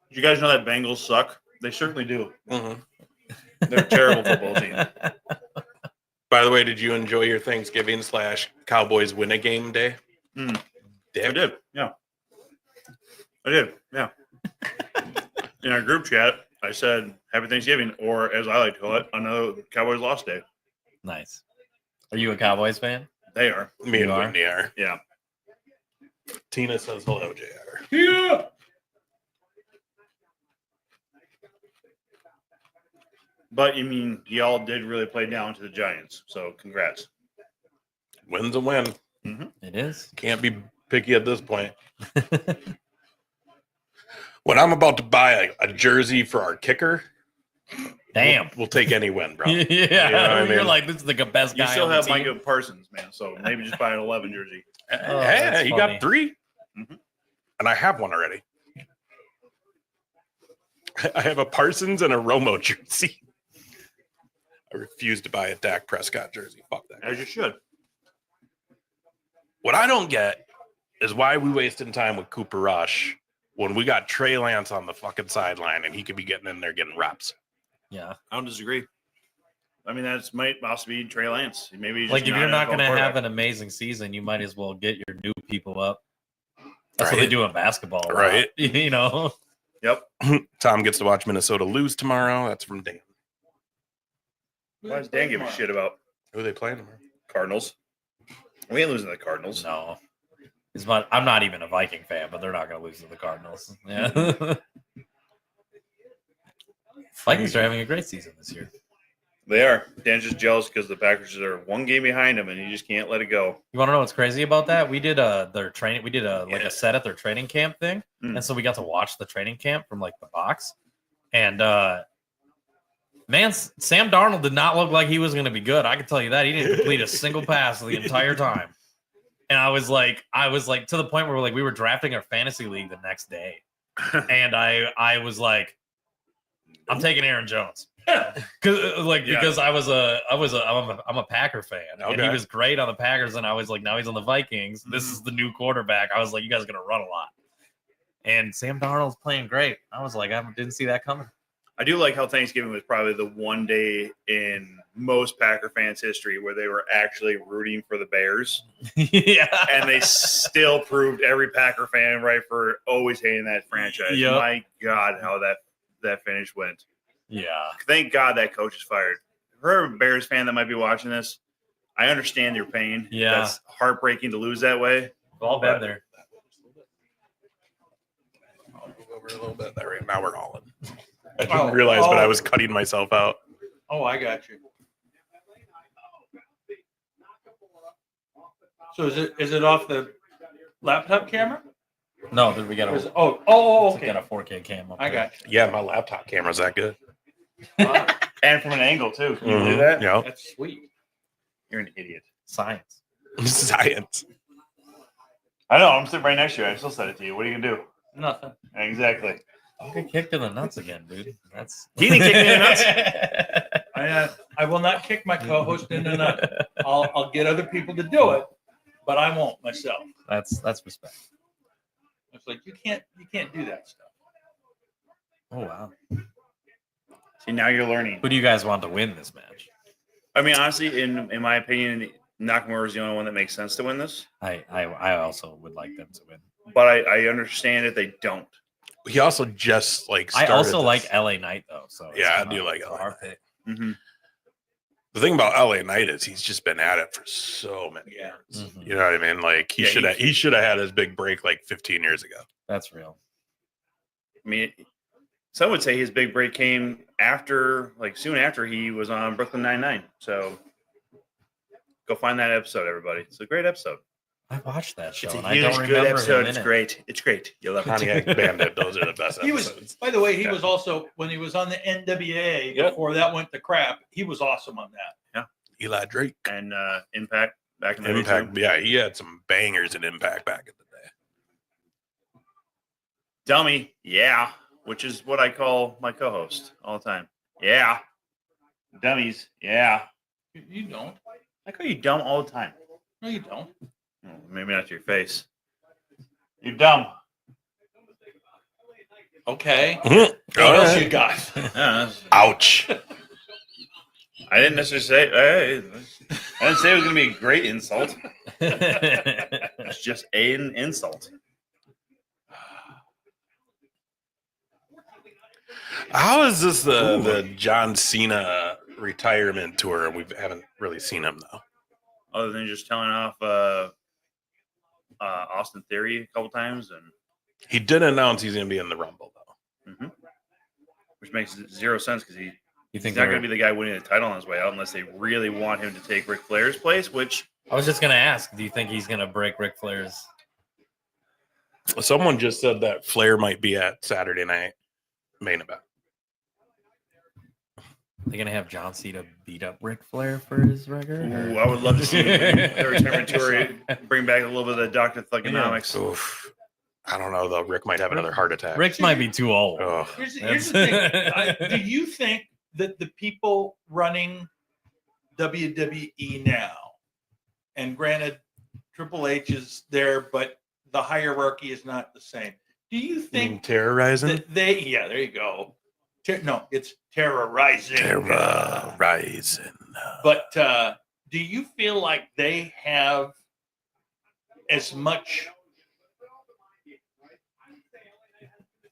Did you guys know that Bengals suck? They certainly do. Mm-hmm. They're a terrible football team. By the way, did you enjoy your Thanksgiving / Cowboys win a game day? I Dick? did. Yeah. I did. Yeah. In our group chat, I said Happy Thanksgiving, or as I like to call it, another Cowboys lost day. Nice. Are you a Cowboys fan? They are. Me and You are? Whitney are. Yeah. Tina says hello, JR. Yeah. But you mean y'all did really play down to the Giants, so congrats. Win's a win. It is. Can't be picky at this point. When I'm about to buy a jersey for our kicker, Damn. we'll take any win, bro. Yeah. You know what I You're mean? like, this is the best guy You still on the have team. Micah Parsons, man, so maybe just buy an 11 jersey. Oh, Hey, that's you funny. got 3? Mhm. And I have one already. I have a Parsons and a Romo jersey. I refuse to buy a Dak Prescott jersey. Fuck that. As you should. What I don't get is why we wasting time with Cooper Rush when we got Trey Lance on the fucking sideline and he could be getting in there getting reps. Yeah. I don't disagree. I mean, that might possibly be Trey Lance. Maybe he's Like, just if you're not an going to NFL have quarterback. an amazing season, you might as well get your new people up. That's what Right. they do in basketball. a lot. Right. You know? Yep. Tom gets to watch Minnesota lose tomorrow. That's from Dan. Why does Dan give a shit about Who are they playing tomorrow? Cardinals? We ain't losing to the Cardinals. No. I'm not even a Viking fan, but they're not going to lose to the Cardinals. Yeah. Vikings are having a great season this year. They are. Dan's just jealous because the Packers are one game behind him, and he just can't let it go. You want to know what's crazy about that? We did their training. We did a set at their training camp thing, Mm. and so we got to watch the training camp from like the box. And man, Sam Darnold did not look like he was going to be good. I can tell you that. He didn't complete a single pass the entire time. And I was like to the point where we were drafting our fantasy league the next day, and I was like, I'm taking Aaron Jones. Because I'm a Packer fan, and he Okay. was great on the Packers, and I was like, now he's on the Vikings. This is the new quarterback. I was like, you guys are gonna run a lot, and Sam Darnold's playing great. I was like, I didn't see that coming. I do like how Thanksgiving was probably the one day in most Packer fans' history where they were actually rooting for the Bears, Yeah, and they still proved every Packer fan right for always hating that franchise. Yep. My God, how that finish went. yeah. Thank God that coach is fired. If you're a Bears fan that might be watching this, I understand your pain. Yeah. That's heartbreaking to lose that way. We've all been there. I'll move over a little bit. Right now we're all in. I didn't realize, but I was cutting myself out. Oh, I got you. So is it off the Laptop camera? No, we got Okay. got a 4K cam up I there. got Yeah, my laptop camera's that good. you. Wow, And from an angle too. Can you believe Mhm. that? Yeah. that's sweet. You're an idiot. Science. Science. I know. I'm sitting right next to you. I still said it to you. What are you gonna do? Nothing. Exactly. I'll get kicked in the nuts again, dude. That's He didn't kick me in the nuts. I will not kick my co-host in the nut. I'll get other people to do it, but I won't myself. That's respect. It's like you can't do that stuff. Oh wow. See, now you're learning. Who do you guys want to win this match? I mean, honestly, in my opinion, Nakamura is the only one that makes sense to win this. I also would like them to win. But I understand if they don't. He also just like. I also started like this. LA Knight though. So it's Yeah, I kinda- do like it's a LA hard Knight. pick. Mm-hmm. The thing about LA Knight is he's just been at it for so many years. Mhm. You know what I mean? Like he Yeah, should have had his big break like 15 years ago. That's real. I mean, some would say his big break came after, like soon after he was on Brooklyn Nine-Nine. So go find that episode, everybody. It's a great episode. I watched that show It's a and I huge, don't good remember episode. him in It's it. great. It's great. You'll love it. Pontiac Bandit, those are the best He was, episodes. by the way, he Yeah. was also when he was on the NWA Yep. before that went to crap. He was awesome on that. Eli Drake. And Impact back in the day. Impact. too. Yeah, he had some bangers in Impact back in the day. Dummy. Yeah. Which is what I call my co-host all the time. Yeah. Dummies. Yeah. You don't. I call you dumb all the time. No, you don't. Well, maybe not to your face. You're dumb. Okay. Mhm. What All else right. you got? Yeah, Ouch. I didn't necessarily say. I didn't say it was going to be a great insult. It's just an insult. How is this the John Cena retirement tour? We haven't really seen him though. Other than just telling off Austin Theory a couple times, and He did announce he's going to be in the Rumble though. which makes zero sense because You he's think not going to be the guy winning the title on his way out unless they really want him to take Ric Flair's place. Which I was just gonna ask, do you think he's gonna break Ric Flair's? Someone just said that Flair might be at Saturday night main event. They're gonna have John Cena beat up Ric Flair for his record? ooh, or- I would love to see the retirement tour bring back a little bit of the Dr. Thugonomics. Oof. I don't know though. Rick might have another heart attack. Rick might be too old. Oh. Here's the thing. Do you think that the people running WWE now, and granted, Triple H is there, but the hierarchy is not the same. Do you think Terrorizing? that yeah, there you go. No, it's terrorizing. Terrorizing. But do you feel like they have as much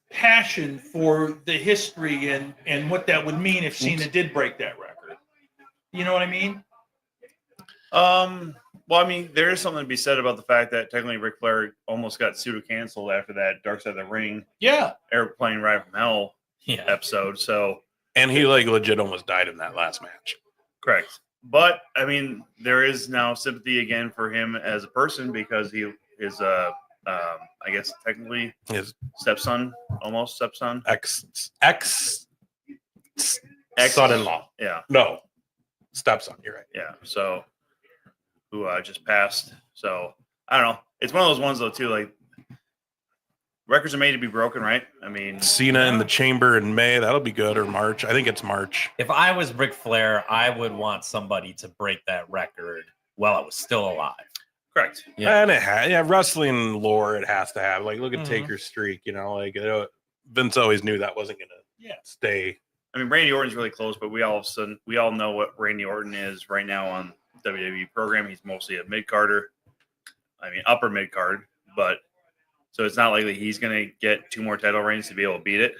passion for the history and what that would mean if Cena did break that record? You know what I mean? Well, I mean, there is something to be said about the fact that technically Ric Flair almost got pseudo-canceled after that Dark Side of the Ring Yeah. airplane ride from hell Yeah. episode. So, And he like legit almost died in that last match. correct. But, I mean, there is now sympathy again for him as a person because he is, I guess, technically His stepson, almost stepson. ex Ex- son-in-law. Yeah, No, stepson. You're right. yeah. So, who just passed. So, I don't know. It's one of those ones, though, too, like, records are made to be broken, right? I mean, Cena in the chamber in May. That'll be good. Or March. I think it's March. If I was Ric Flair, I would want somebody to break that record while I was still alive. correct. Yeah. And wrestling lore, it has to have. Like, look at Mhm. Taker's streak. You know, like Vince always knew that wasn't gonna stay. I mean, Randy Orton's really close, but we all know what Randy Orton is right now on WWE program. He's mostly a mid carder. I mean, upper mid card, but so it's not likely he's going to get 2 more title reigns to be able to beat it.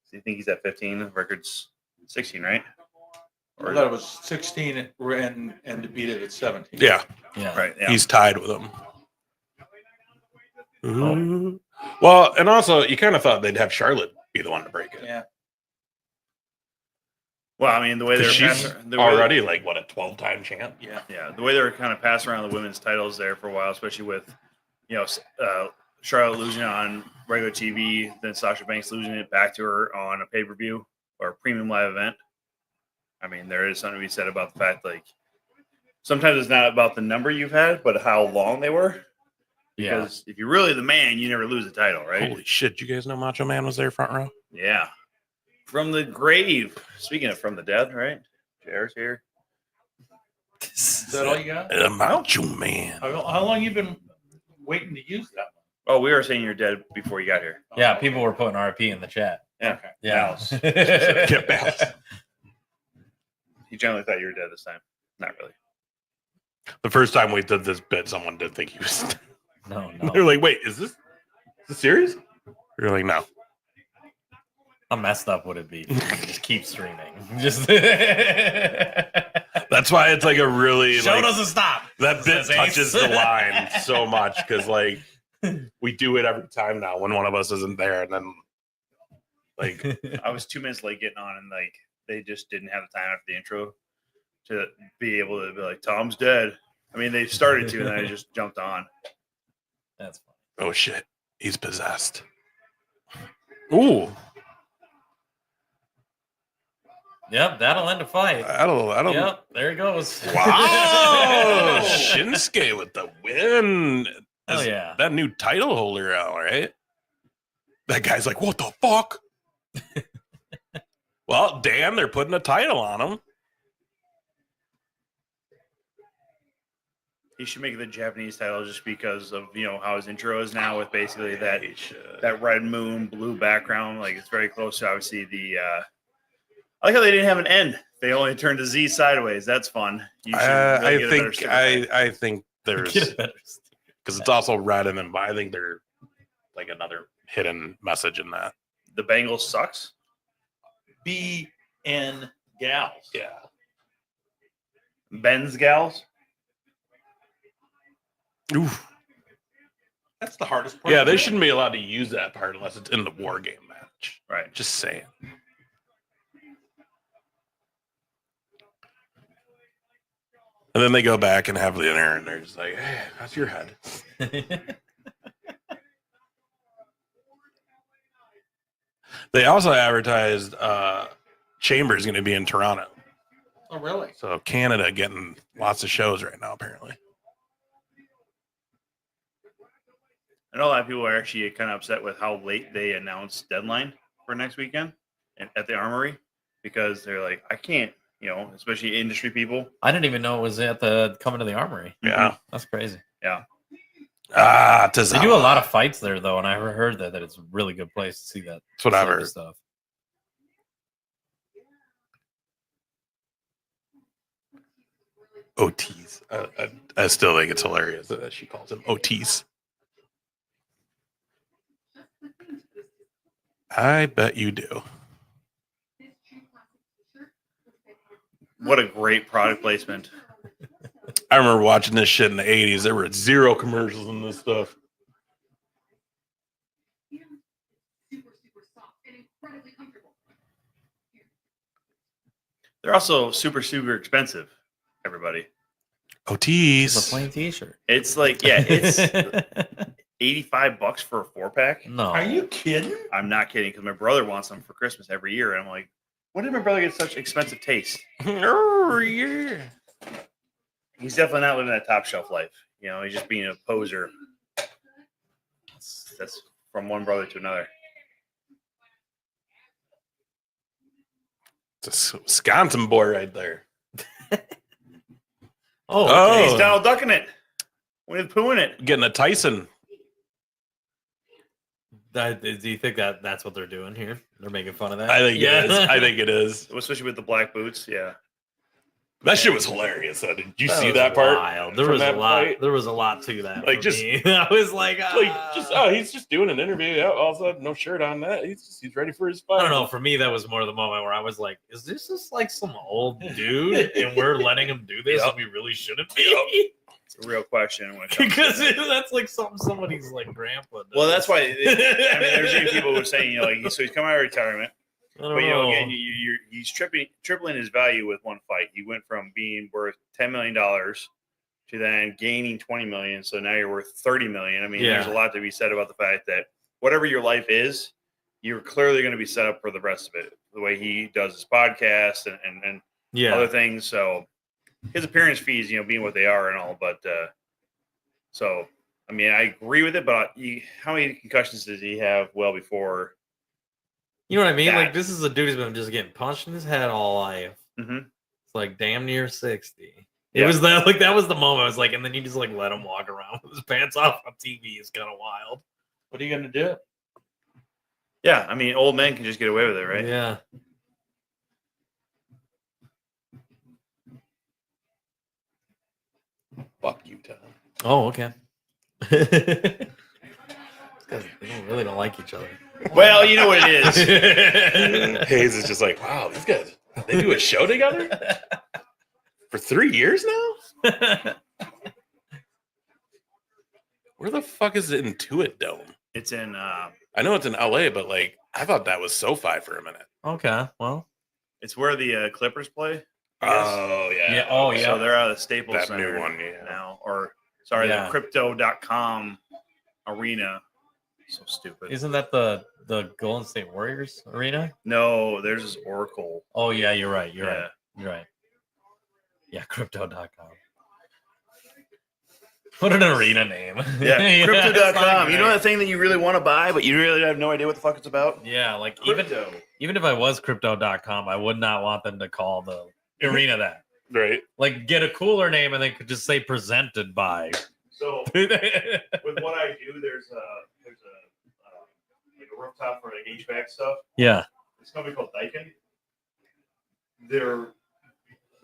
So you think he's at 15? Record's 16, right? I thought it was 16 and to beat it at 17. Yeah, Yeah. Right. Yeah. he's tied with him. Ooh. Well, and also you kind of thought they'd have Charlotte be the one to break it. Yeah. Well, I mean, the way they're 'Cause she's passing, the way already like what, a 12-time champ. Yeah. yeah, the way they're kind of passing around the women's titles there for a while, especially with Charlotte losing it on regular TV, then Sasha Banks losing it back to her on a pay-per-view or a premium live event. I mean, there is something to be said about the fact, like, sometimes it's not about the number you've had, but how long they were. Because if you're really the man, you never lose the title, right? Holy shit! You guys know Macho Man was there front row? Yeah. From the grave. Speaking of from the dead, right? JR's here. Is that all you got? Macho Man. How long you been waiting to use that one? Oh, we were saying you're dead before you got here. Yeah, people were putting RP in the chat. Yeah. Okay. Yeah. Get back. He generally thought you were dead this time. Not really. The first time we did this bit, someone did think he was. No. They're like, "Wait, is this serious?" You're like, "No." How messed up would it be? Just keep streaming. Just That's why it's like a really show like, doesn't stop. that bit Says Ace. touches the line so much because like we do it every time now when one of us isn't there, and then like I was 2 minutes late getting on, and like they just didn't have the time after the intro to be able to be like, Tom's dead. I mean, they started to, and then I just jumped on. That's funny. oh shit, he's possessed. Ooh, Yep, that'll end a fight. I don't. Yep, there it goes. Wow, Shinsuke with the win. Oh yeah. That new title holder out, right? That guy's like, what the fuck? Well, Dan, they're putting a title on him. He should make it the Japanese title just because of how his intro is now with basically that red moon blue background. Like it's very close to obviously the. I like how they didn't have an N. They only turned the Z sideways. That's fun. You should really get a better sticker. I think there's Get a better sticker. because it's also red and then I think there's like another hidden message in that. The Bengals sucks. BN Gals. Yeah. Ben's gals. Oof. That's the hardest part. Yeah, they shouldn't be allowed to use that part unless it's in the war game match. Right. Just saying. And then they go back and have dinner, and they're just like, "Hey, that's your head." They also advertised Chambers going to be in Toronto, Oh, really? so Canada getting lots of shows right now. Apparently, I know a lot of people are actually kind of upset with how late they announced deadline for next weekend at the Armory because they're like, I can't, especially industry people. I didn't even know it was at coming to the Armory. yeah. That's crazy. Yeah. They do a lot of fights there though, and I heard that it's a really good place to see that. That's what I've sort of heard. Stuff. OTs. I still think it's hilarious that she calls him OTs. I bet you do. What a great product placement. I remember watching this shit in the 80s. There were zero commercials in this stuff. They're also super, super expensive, everybody. OTs. It's a plain T-shirt. It's like, yeah, it's $85 for a 4-pack. No. Are you kidding? I'm not kidding because my brother wants them for Christmas every year. And I'm like, when did my brother get such expensive taste? Oh, yeah. He's definitely not living that top shelf life. He's just being a poser. That's from one brother to another. It's a Wisconsin boy right there. Oh, He's Donald Ducking it. When he's pooing it. Getting a Tyson. do you think that's what they're doing here? They're making fun of that. I think it is. I think it is. Especially with the black boots. Yeah. That shit was hilarious. Did you see was that part? wild. There from was a that lot. fight? There was a lot to that. Like, for just- me. I was like, He's just doing an interview. Yeah, all of a sudden, no shirt on. That he's ready for his fight. I don't know. For me, that was more the moment where I was like, "Is this just like some old dude, and we're letting him do this, Yep. and we really shouldn't be?" It's a real question. When it comes to Because that. that's like something somebody's like grandpa does. Well, that's why. There's even people who are saying, so he's coming out of retirement, I don't but know. again, he's tripling his value with one fight. He went from being worth $10 million to then gaining 20 million. So now you're worth 30 million. I mean, Yeah. there's a lot to be said about the fact that whatever your life is, you're clearly going to be set up for the rest of it. The way he does his podcast and other things. So his appearance fees, being what they are and all, but so I mean, I agree with it, but how many concussions does he have well before? You know what I mean? That. Like, this is a dude who's been just getting punched in his head all life. Mm-hmm. It's like damn near 60. It Yeah. was that was the moment. I was like, and then you just like let him walk around with his pants off on TV. It's kind of wild. What are you going to do? Yeah, I mean, old men can just get away with it, right? Yeah. Fuck you, Tom. Oh, okay. They really don't like each other. Well, you know what it is. Hayes is just like, wow, these guys, they do a show together for 3 years now? Where the fuck is the Intuit Dome? It's in I know it's in LA, but like, I thought that was SoFi for a minute. Okay. Well. it's where the Clippers play. I guess. Oh, yeah. Yeah. Oh, Okay. yeah. So they're out of the Staples That Center new one, yeah. now. Or, sorry, Yeah. the Crypto.com arena. So stupid. Isn't that the Golden State Warriors arena? No, there's this Oracle. Oh yeah, you're right. You're Yeah. right. You're right. Yeah, crypto.com. What an arena name. Yeah, it's not Crypto.com. You know great. that thing that you really want to buy, but you really have no idea what the fuck it's about? Yeah, like Crypto. even if I was crypto.com, I would not want them to call the arena that. Right. Like, get a cooler name and they could just say presented by. So yeah. with what I do, there's a like a rooftop for like HVAC stuff. This company called Daikin. They're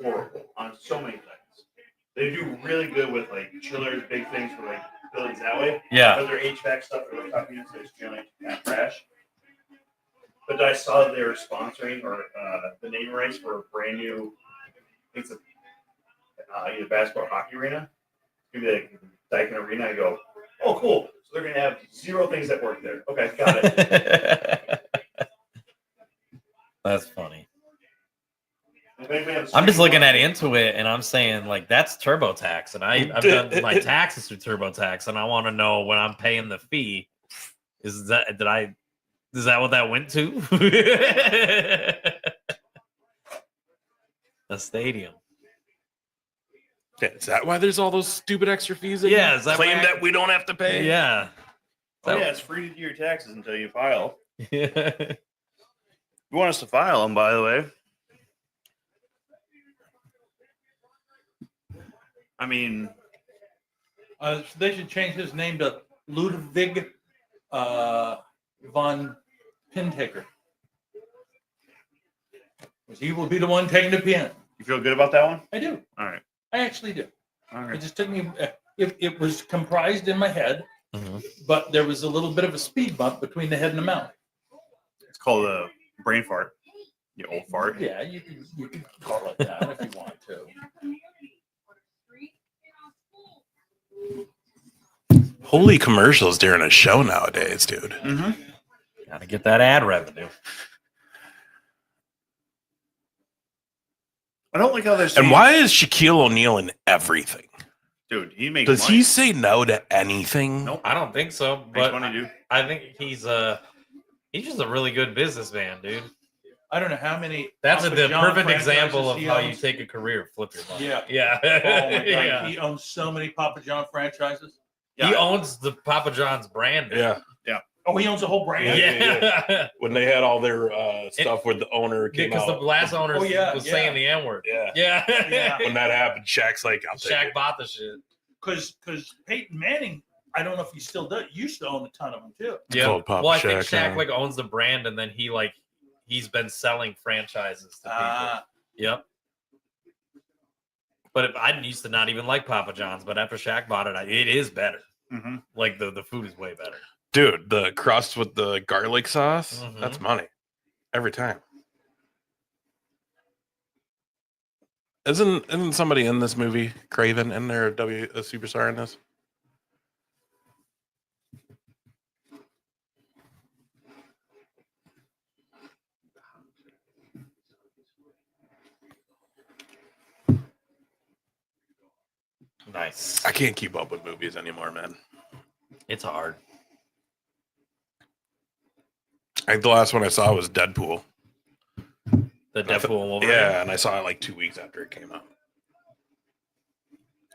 horrible on so many things. They do really good with like chillers, big things for like buildings that way. Yeah. But their HVAC stuff for rooftop units is generally kind of trash. But I saw that they were sponsoring or the name rights for a brand new, I think it's either basketball or hockey arena. Maybe like Daikin Arena. I go, oh, cool. So they're going to have 0 things that work there. Okay, got it. That's funny. If anybody has a I'm just second looking one- at Intuit and I'm saying, like, that's TurboTax. And I've done my taxes through TurboTax, and I want to know when I'm paying the fee, is that what that went to? A stadium. Yeah, is that why there's all those stupid extra fees that Yeah, you is that claim why- that we don't have to pay? Yeah. Oh, yeah, it's free to do your taxes until you file. Yeah. You want us to file them, by the way. I mean, They should change his name to Ludwig von Pintaker. He will be the one taking the pin. you feel good about that one? I do. All right. I actually do. All It right. just took me. It was comprised in my head, Mhm. but there was a little bit of a speed bump between the head and the mouth. It's called a brain fart. You old fart. Yeah, you can call it that if you want to. Holy commercials during a show nowadays, dude. Mm-hmm. Gotta get that ad revenue. I don't like how they're saying, And why is Shaquille O'Neal in everything? dude, he makes Does money. he say no to anything? Nope. I don't think so, Makes but money, dude. I think he's just a really good businessman, dude. I don't know how many. That's Papa the John perfect example of franchises he how you owns. take a career, flip your money. Yeah. Yeah. Oh my God, Yeah. he owns so many Papa John franchises. He Yeah. owns the Papa John's brand. Yeah. Oh, he owns a whole brand. Yeah. When they had all their stuff where the owner came Because the out. last owner Oh, yeah, was yeah. saying the N word. Yeah. Yeah. Yeah. When that happened, Shaq's like, I'll take Shaq it. bought the shit. Because Peyton Manning, I don't know if he still does. Used to own a ton of them too. Yeah. called Papa Well, I think Shaq Shaq now. like owns the brand, and then he's been selling franchises to people. Yep. But I used to not even like Papa John's, but after Shaq bought it, it is better. Mm-hmm. Like the food is way better. Dude, the crust with the garlic sauce, Mhm. that's money. Every time. Isn't somebody in this movie, Craven, in there, a superstar in this? I Nice. I can't keep up with movies anymore, man. It's hard. I think the last one I saw was Deadpool. The Deadpool and Wolverine. Yeah, and I saw it like 2 weeks after it came out.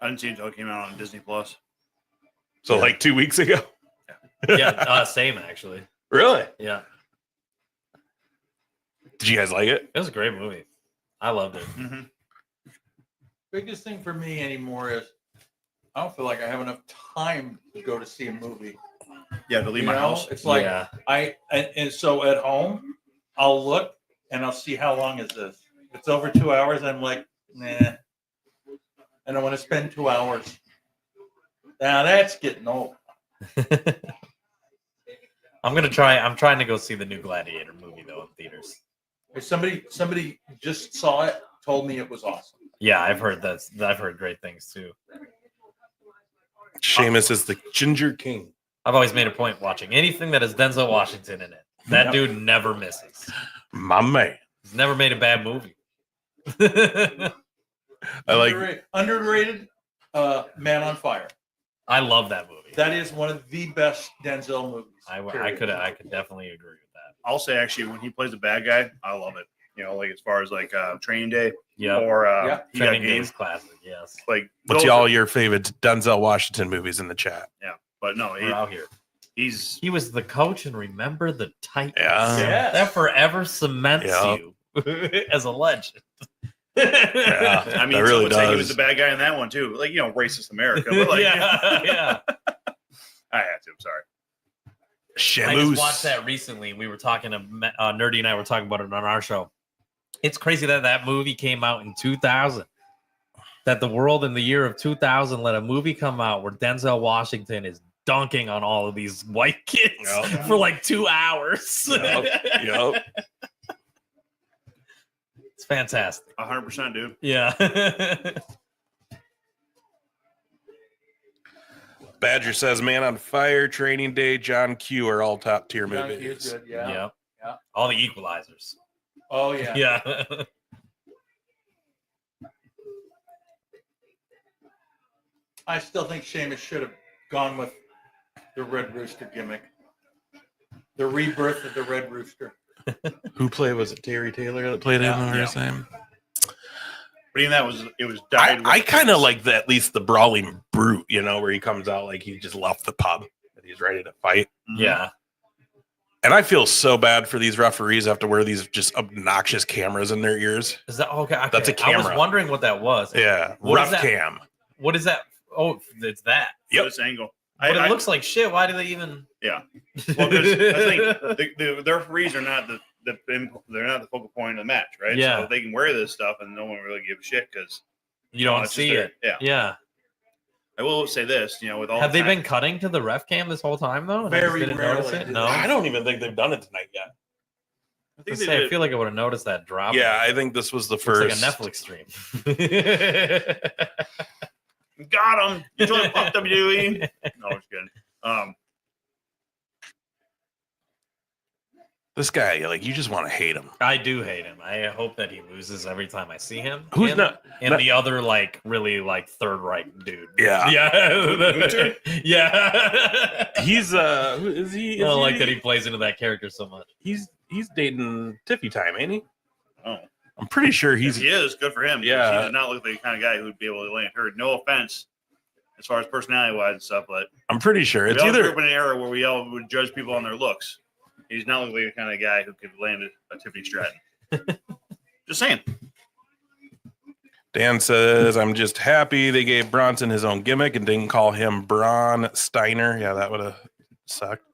I didn't see it until it came out on Disney Plus. So like 2 weeks ago. Yeah, same actually. Really? Yeah, Did you guys like it? it was a great movie. I loved it. Mm-hmm. Biggest thing for me anymore is I don't feel like I have enough time to go to see a movie. Yeah, to leave You my know? house. It's like Yeah. and so at home, I'll look and I'll see how long is this. If it's over 2 hours, I'm like, nah. I don't want to spend 2 hours. Now that's getting old. I'm trying to go see the new Gladiator movie though in theaters. If somebody just saw it, told me it was awesome. Yeah, I've heard great things too. Seamus is the Ginger King. I've always made a point watching anything that has Denzel Washington in it. That Yep. dude never misses. My man. He's never made a bad movie. I like Underrated Man on Fire. I love that movie. That is one of the best Denzel movies. I period. could definitely agree with that. I'll say actually, when he plays a bad guy, I love it. You know, like as far as like Training Day Yeah, or Yeah. He Got Training Day Game. is classic. Yes, Like, what's those all are- your favorite Denzel Washington movies in the chat? But no, we're out here. he's He was the coach and Remember the Titans. Yeah. Yes. That forever cements Yeah. you as a legend. Yeah. I mean, That some really would say he was does. the bad guy in that one too. Like, you know, racist America. But like, yeah. I had to. I'm sorry. I Shamus. just watched that recently. We were talking to Nerdy and I were talking about it on our show. It's crazy that movie came out in 2000. That the world in the year of 2000 let a movie come out where Denzel Washington is dunking on all of these white kids Yep. for like 2 hours. Yep. It's fantastic. 100%, dude. Yeah. Badger says, Man on Fire, Training Day, John Q are all top tier John movies. Hughes, good, yeah. Yeah. Yeah. All the equalizers. Oh yeah. Yeah. I still think Seamus should have gone with the Red Rooster gimmick. The rebirth of the Red Rooster. Who played? Was it Terry Taylor that played Yeah. him? Or something? But even it was died. I kind of like that, at least the brawling brute, you know, where he comes out like he just left the pub and he's ready to fight. Yeah. And I feel so bad for these referees have to wear these just obnoxious cameras in their ears. Is that okay? That's a I was camera. wondering what that was. Yeah, What is rough that? cam. What is that? Oh, it's that. Yep. This angle. But it looks like shit. Why do they even? Yeah. Well, because I think the referees are not they're not the focal point of the match, right? Yeah. So they can wear this stuff and no one really gives a shit because You don't it's just see there. it. Yeah. Yeah. I will say this, you know, with all Have the they time- been cutting to the ref cam this whole time though? And I just Very didn't notice rarely it? do No. they. I don't even think they've done it tonight yet. I think I, they say, I did. feel like I would have noticed that drop. Yeah, I think this was the It's first. like a Netflix stream. Got him. You told him fuck WWE. No, it's good. This guy, like, you just want to hate him. I do hate him. I hope that he loses every time I see him. Who's and, not- And not- the other, like, really, like, third right dude. Yeah. Yeah. yeah. He's who is he? I Is don't like he- that he plays into that character so much. He's dating Tiffy time, ain't he? Oh, I'm pretty sure if he's. he is good for him. Yeah. He does not look like the kind of guy who would be able to land her. No offense, as far as personality wise and stuff, but I'm pretty sure we it's all grew either. up in an era where we all would judge people on their looks. He's not like the kind of guy who could land a Tiffany Stratton. Just saying. Dan says, "I'm just happy they gave Bronson his own gimmick and didn't call him Braun Steiner. Yeah, that would have sucked.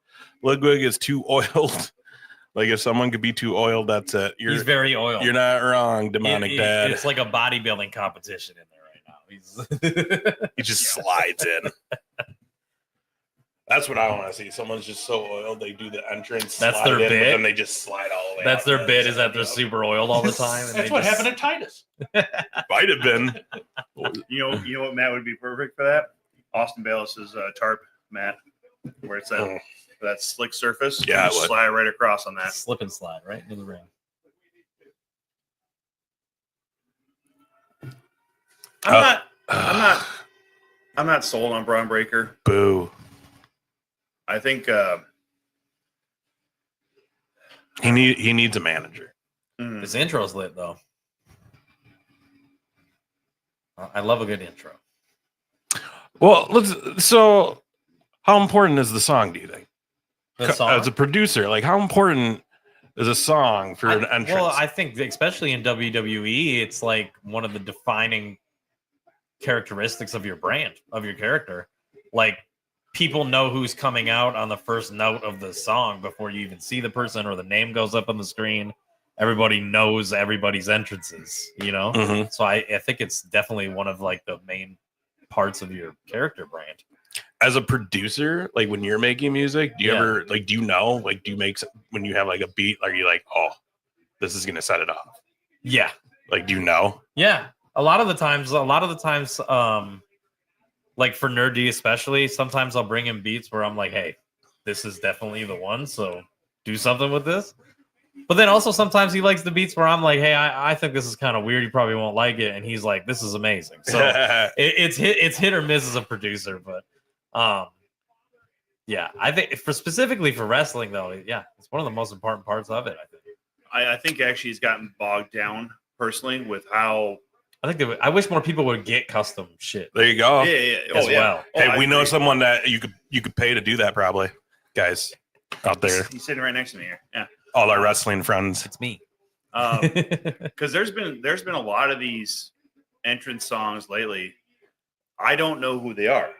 Ludwig is too oiled. Like if someone could be too oiled, that's it. He's very oiled. You're not wrong, demonic dad. It's like a bodybuilding competition in there right now. He just slides in. That's what I want to see. Someone's just so oiled they do the entrance. That's slide their in, bid? But then they just slide all the way. That's out their the bid, other is that they're side. super oiled all the time. and That's they what just- happened to Titus. Might have been. You know what mat would be perfect for that? Austin Bayless's tarp mat, where it's that slick surface. Yeah, You it just would. slide right across on that. Slip and slide right into the ring. I'm not I'm not sold on Braun Breaker. Boo. I think He needs a manager. This intro's lit though. I love a good intro. Well, so how important is the song, do you think? The song? As a producer, like how important is a song for an entrance? Well, I think especially in WWE, it's like one of the defining characteristics of your brand, of your character. Like people know who's coming out on the first note of the song before you even see the person or the name goes up on the screen. Everybody knows everybody's entrances, you know? Mhm. So I think it's definitely one of like the main parts of your character brand. As a producer, like when you're making music, do you Yeah. ever like, do you know, like, do you make, when you have like a beat, are you like, oh, this is going to set it off? Yeah. Like, do you know? Yeah. A lot of the times, like for Nerd D especially, sometimes I'll bring in beats where I'm like, hey, this is definitely the one. So do something with this. But then also sometimes he likes the beats where I'm like, hey, I think this is kind of weird. You probably won't like it. And he's like, this is amazing. So it's hit or miss as a producer. But yeah, I think specifically for wrestling though, yeah, it's one of the most important parts of it. I think. I think actually he's gotten bogged down personally with how. I think I wish more people would get custom shit There you go. Yeah. as well. Hey, we know someone that you could pay to do that, probably, guys out there. He's sitting right next to me here. Yeah. All our wrestling friends. It's me. Because there's been a lot of these entrance songs lately. I don't know who they are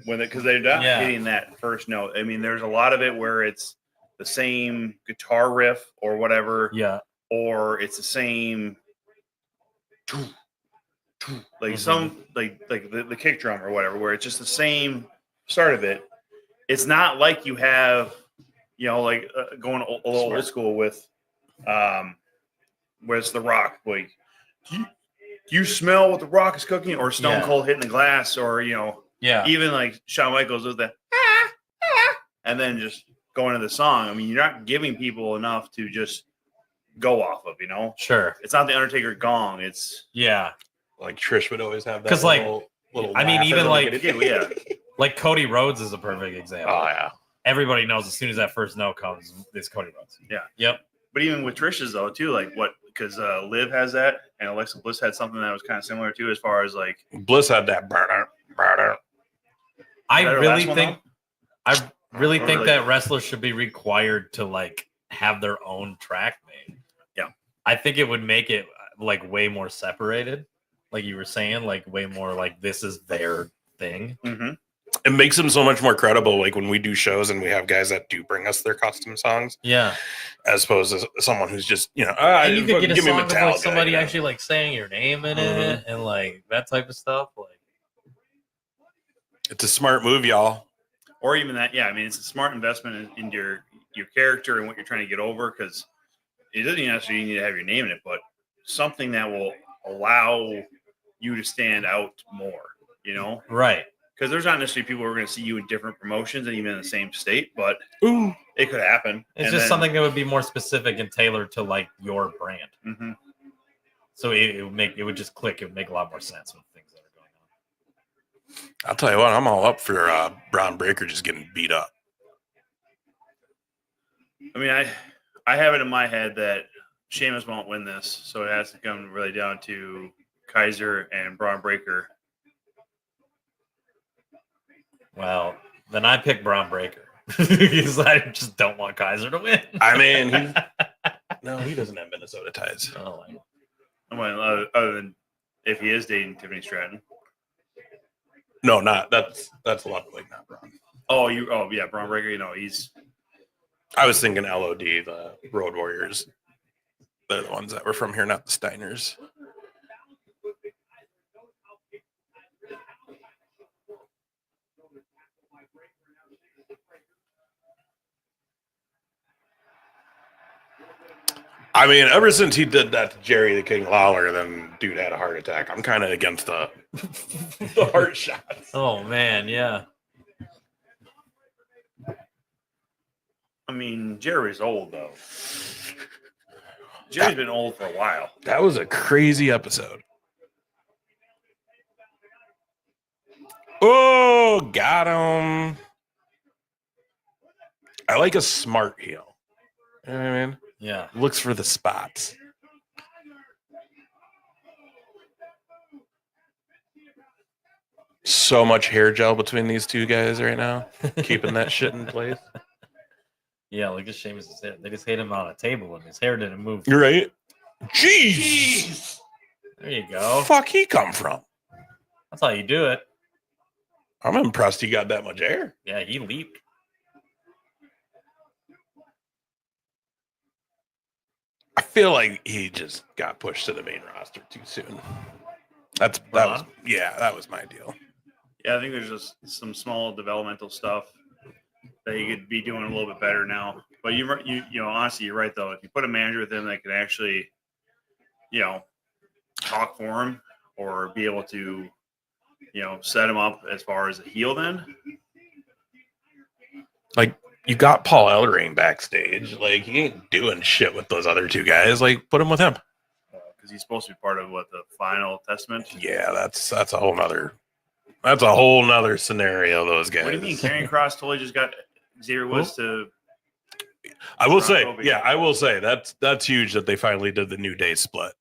because they're not hitting that first note. I mean, there's a lot of it where it's the same guitar riff or whatever. Yeah. Or it's the same like some like the kick drum or whatever, where it's just the same start of it. It's not like you have, like going a little old school with where it's The Rock, like do you smell what The Rock is cooking, or Stone Cold hitting the glass, or even like Shawn Michaels with that and then just going to the song. I mean, you're not giving people enough to just go off of, Sure. It's not the Undertaker gong. It's like Trish would always have that. 'Cause, like, little I mean, even like like Cody Rhodes is a perfect example. Oh yeah. Everybody knows as soon as that first note comes, it's Cody Rhodes. Yeah. Yep. But even with Trish's though too, like because Liv has that, and Alexa Bliss had something that was kind of similar too, as far as like Bliss had that burner. I that her really last one, think Or that wrestlers should be required to like have their own track made. Yeah. I think it would make it like way more separated. Like you were saying, like way more like this is their thing. Mm-hmm. It makes them so much more credible. Like when we do shows and we have guys that do bring us their custom songs, Yeah. as opposed to someone who's just And you could get a give me song with like Metallica, somebody actually like saying your name in it and like that type of stuff. Like It's a smart move, y'all. Or even that, yeah. I mean, it's a smart investment in your character and what you're trying to get over, because it doesn't necessarily need to have your name in it, but something that will allow you to stand out more, right. Because there's not necessarily people who are going to see you in different promotions and even in the same state, but it could happen. It's just something that would be more specific and tailored to like your brand. Mm-hmm. So it would just click. It would make a lot more sense with things that are going on. I'll tell you what, I'm all up for Braun Breaker just getting beat up. I mean, I have it in my head that Sheamus won't win this, so it has to come really down to Kaiser and Braun Breaker. Well, then I pick Braun Breaker because I just don't want Kaiser to win. I mean, he doesn't have Minnesota ties. Oh, Well, other than if he is dating Tiffany Stratton. No, not that's luckily not Braun. Oh, yeah, Braun Breaker. He's. I was thinking LOD, the Road Warriors. They're the ones that were from here, not the Steiners. I mean, ever since he did that to Jerry the King Lawler, then dude had a heart attack. I'm kind of against the heart shots. Oh man, yeah. I mean, Jerry's old though. Jerry's been old for a while. That was a crazy episode. Oh, got him. I like a smart heel. You know what I mean? Yeah. Looks for the spots. So much hair gel between these two guys right now, keeping that shit in place. Yeah, look at Sheamus' hair. They just hit him on a table and his hair didn't move. You're right. Jeez. There you go. Fuck he come from? That's how you do it. I'm impressed he got that much hair. Yeah, he leaped. I feel like he just got pushed to the main roster too soon. That was my deal. Yeah, I think there's just some small developmental stuff that he could be doing a little bit better now. But you know, honestly, you're right though. If you put a manager with him that can actually, you know, talk for him or be able to, you know, set him up as far as a heel, then Like, you got Paul Ellering backstage. Like, he ain't doing shit with those other two guys. Like, put him with him. because he's supposed to be part of the final testament. Yeah, that's a whole nother scenario. Those guys. What do you mean, Karrion Kross totally just got Xavier Woods to? I will say, Kobe. yeah, I will say that's huge that they finally did the New Day split,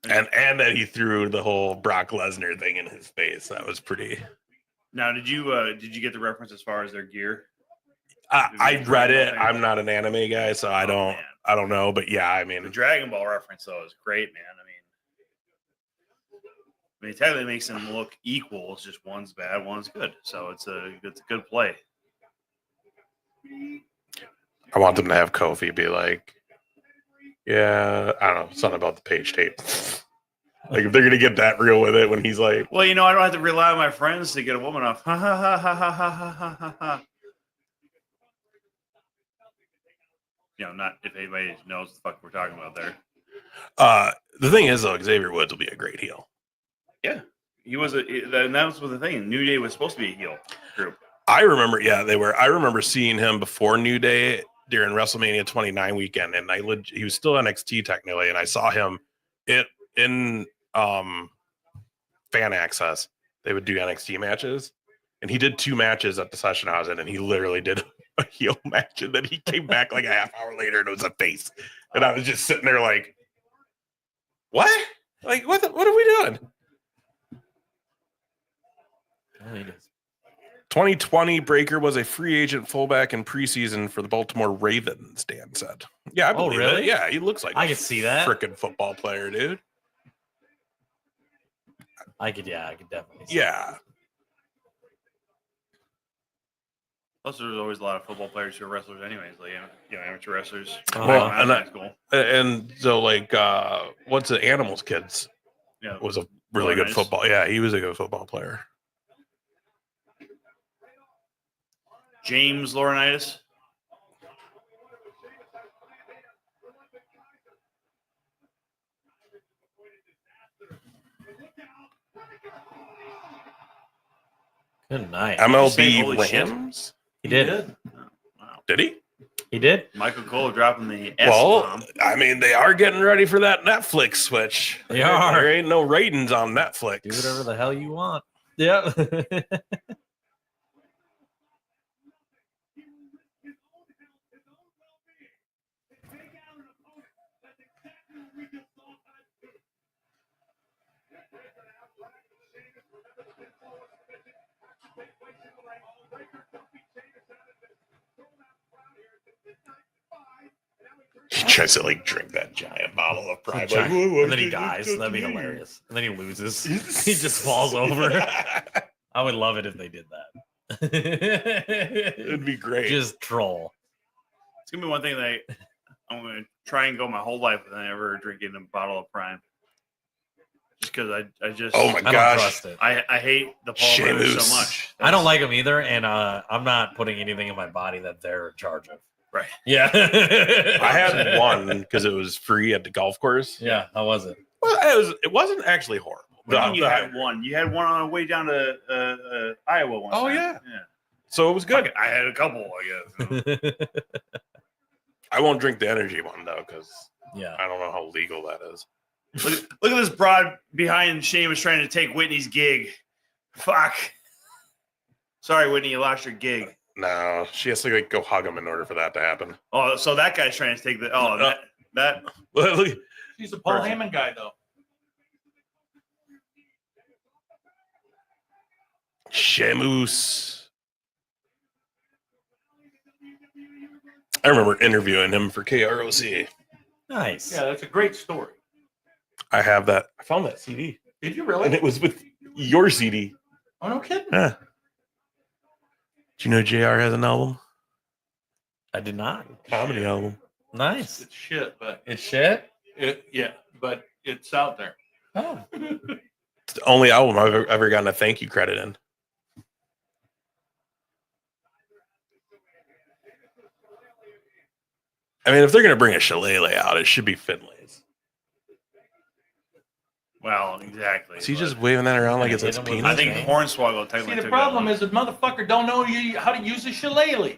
and that he threw the whole Brock Lesnar thing in his face. That was pretty. Now, did you get the reference as far as their gear? I read it. I'm not an anime guy, so I don't know. But yeah, I The mean, Dragon Ball reference though is great, man. I mean, it technically makes them look equal. It's just one's bad, one's good. So it's a good play. I want them to have Kofi be like, yeah, I don't know, something about the page tape. Like, if they're gonna get that real with it, when he's like, Well, you know, I don't have to rely on my friends to get a woman off. Ha ha ha ha ha ha ha ha ha. You know, not if anybody knows what the fuck we're talking about there. the thing is though, Xavier Woods will be a great heel. Yeah, he was and that was the thing. New Day was supposed to be a heel group. I remember, yeah, they were. I remember seeing him before New Day during WrestleMania 29 weekend, and he was still NXT technically, and I saw him in fan access. They would do NXT matches, and he did 2 matches at the session I was in, and he literally did a heel match, and then he came back like a half hour later, and it was a face, and I was just sitting there like, what? Like, what are we doing? 2020, Breaker was a free agent fullback in preseason for the Baltimore Ravens, Dan said. Yeah, I believe really? it. Yeah, he looks like I a could see that. freaking football player, dude. I could definitely see Yeah. Plus, there's always a lot of football players who are wrestlers, anyways. Like, you know, amateur wrestlers. Well, and that's cool. And so, like, what's the Animals Kids Yeah, was a really good Laurinaitis. football. Yeah, he was a good football player. James Laurinaitis. Good night. say MLB holy shit? Rams? He did. Wow. Did he? He did. Michael Cole dropping the S Well, bomb. I mean, they are getting ready for that Netflix switch. They are. There ain't no ratings on Netflix. Do whatever the hell you want. Yeah. He tries to like drink that giant bottle of pride, Giant- like, "Whoa, and then he what dies. did you That'd be do?" hilarious. And then he loses. He just falls over. I would love it if they did that. It'd be great. Just troll. It's gonna be one thing that I'm gonna try and go my whole life without ever drinking a bottle of Prime. Just because I just Oh my I don't gosh. trust it. I hate the Paul brothers Sheamus. so much. I don't like them either, and I'm not putting anything in my body that they're in charge of. Right. Yeah. I had one because it was free at the golf course. Yeah. How was it? Well, it wasn't actually horrible. What do you mean you The- had one? You had one on the way down to Iowa one. Oh, time. yeah. Yeah. So it was good. I had a couple, I guess. I won't drink the energy one though because Yeah. I don't know how legal that is. Look at this broad behind Sheamus trying to take Whitney's gig. Fuck. Sorry, Whitney, you lost your gig. No, she has to like go hug him in order for that to happen. Oh, so that guy's trying to take the. Oh, that. Look, He's a Paul Perfect. Heyman guy, though. Sheamus. I remember interviewing him for KROC. Nice. Yeah, that's a great story. I have that. I found that CD, Did you and really? it was with your CD. Oh, no kidding. Yeah. Do you know JR has an album? I did not. Comedy album. Nice. It's shit, but It's shit. but it's out there. Oh. It's the only album I've ever gotten a thank you credit in. I mean, if they're gonna bring a shillelagh out, it should be Finlay's. Well, exactly. Is he but just waving that around like it's his Hit him with penis? I think Hornswoggle technically See, the took problem that is the motherfucker don't know how to use a shillelagh. one.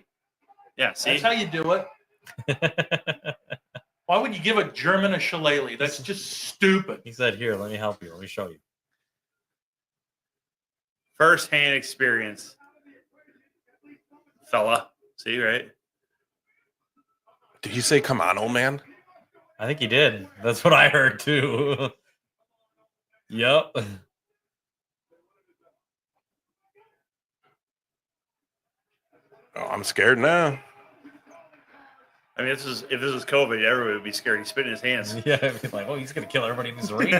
Yeah, see? That's how you do it. Why would you give a German a shillelagh? That's just stupid. He said, "Here, let me help you. Let me show you." First-hand experience. Fella. See, right? Did he say, "Come on, old man"? I think he did. That's what I heard too. Yep. Oh, I'm scared now. I mean, if this was COVID, everybody would be scared. He's spitting his hands. Yeah, I'd be like, oh, he's gonna kill everybody in this ring.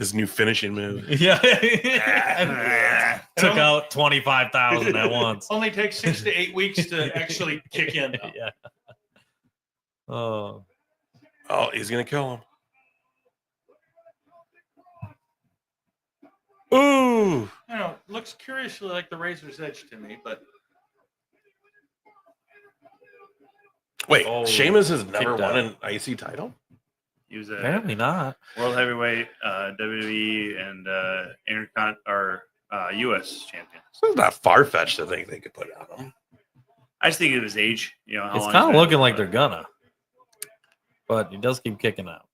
His new finishing move. Yeah. Took out 25,000 at once. Only takes 6 to 8 weeks to actually kick in. Though. Yeah. Oh. Oh, he's gonna kill him. Ooh. You know, it looks curiously like the Razor's Edge to me, but Wait, Oh, Sheamus has never kicked won out. an IC title? He was a Apparently not. world heavyweight, WWE, and U.S. champion. So it's not far fetched to think they could put it on him. I just think of his age. You know, how It's long kind he's of been, looking like but- they're gonna. But he does keep kicking out.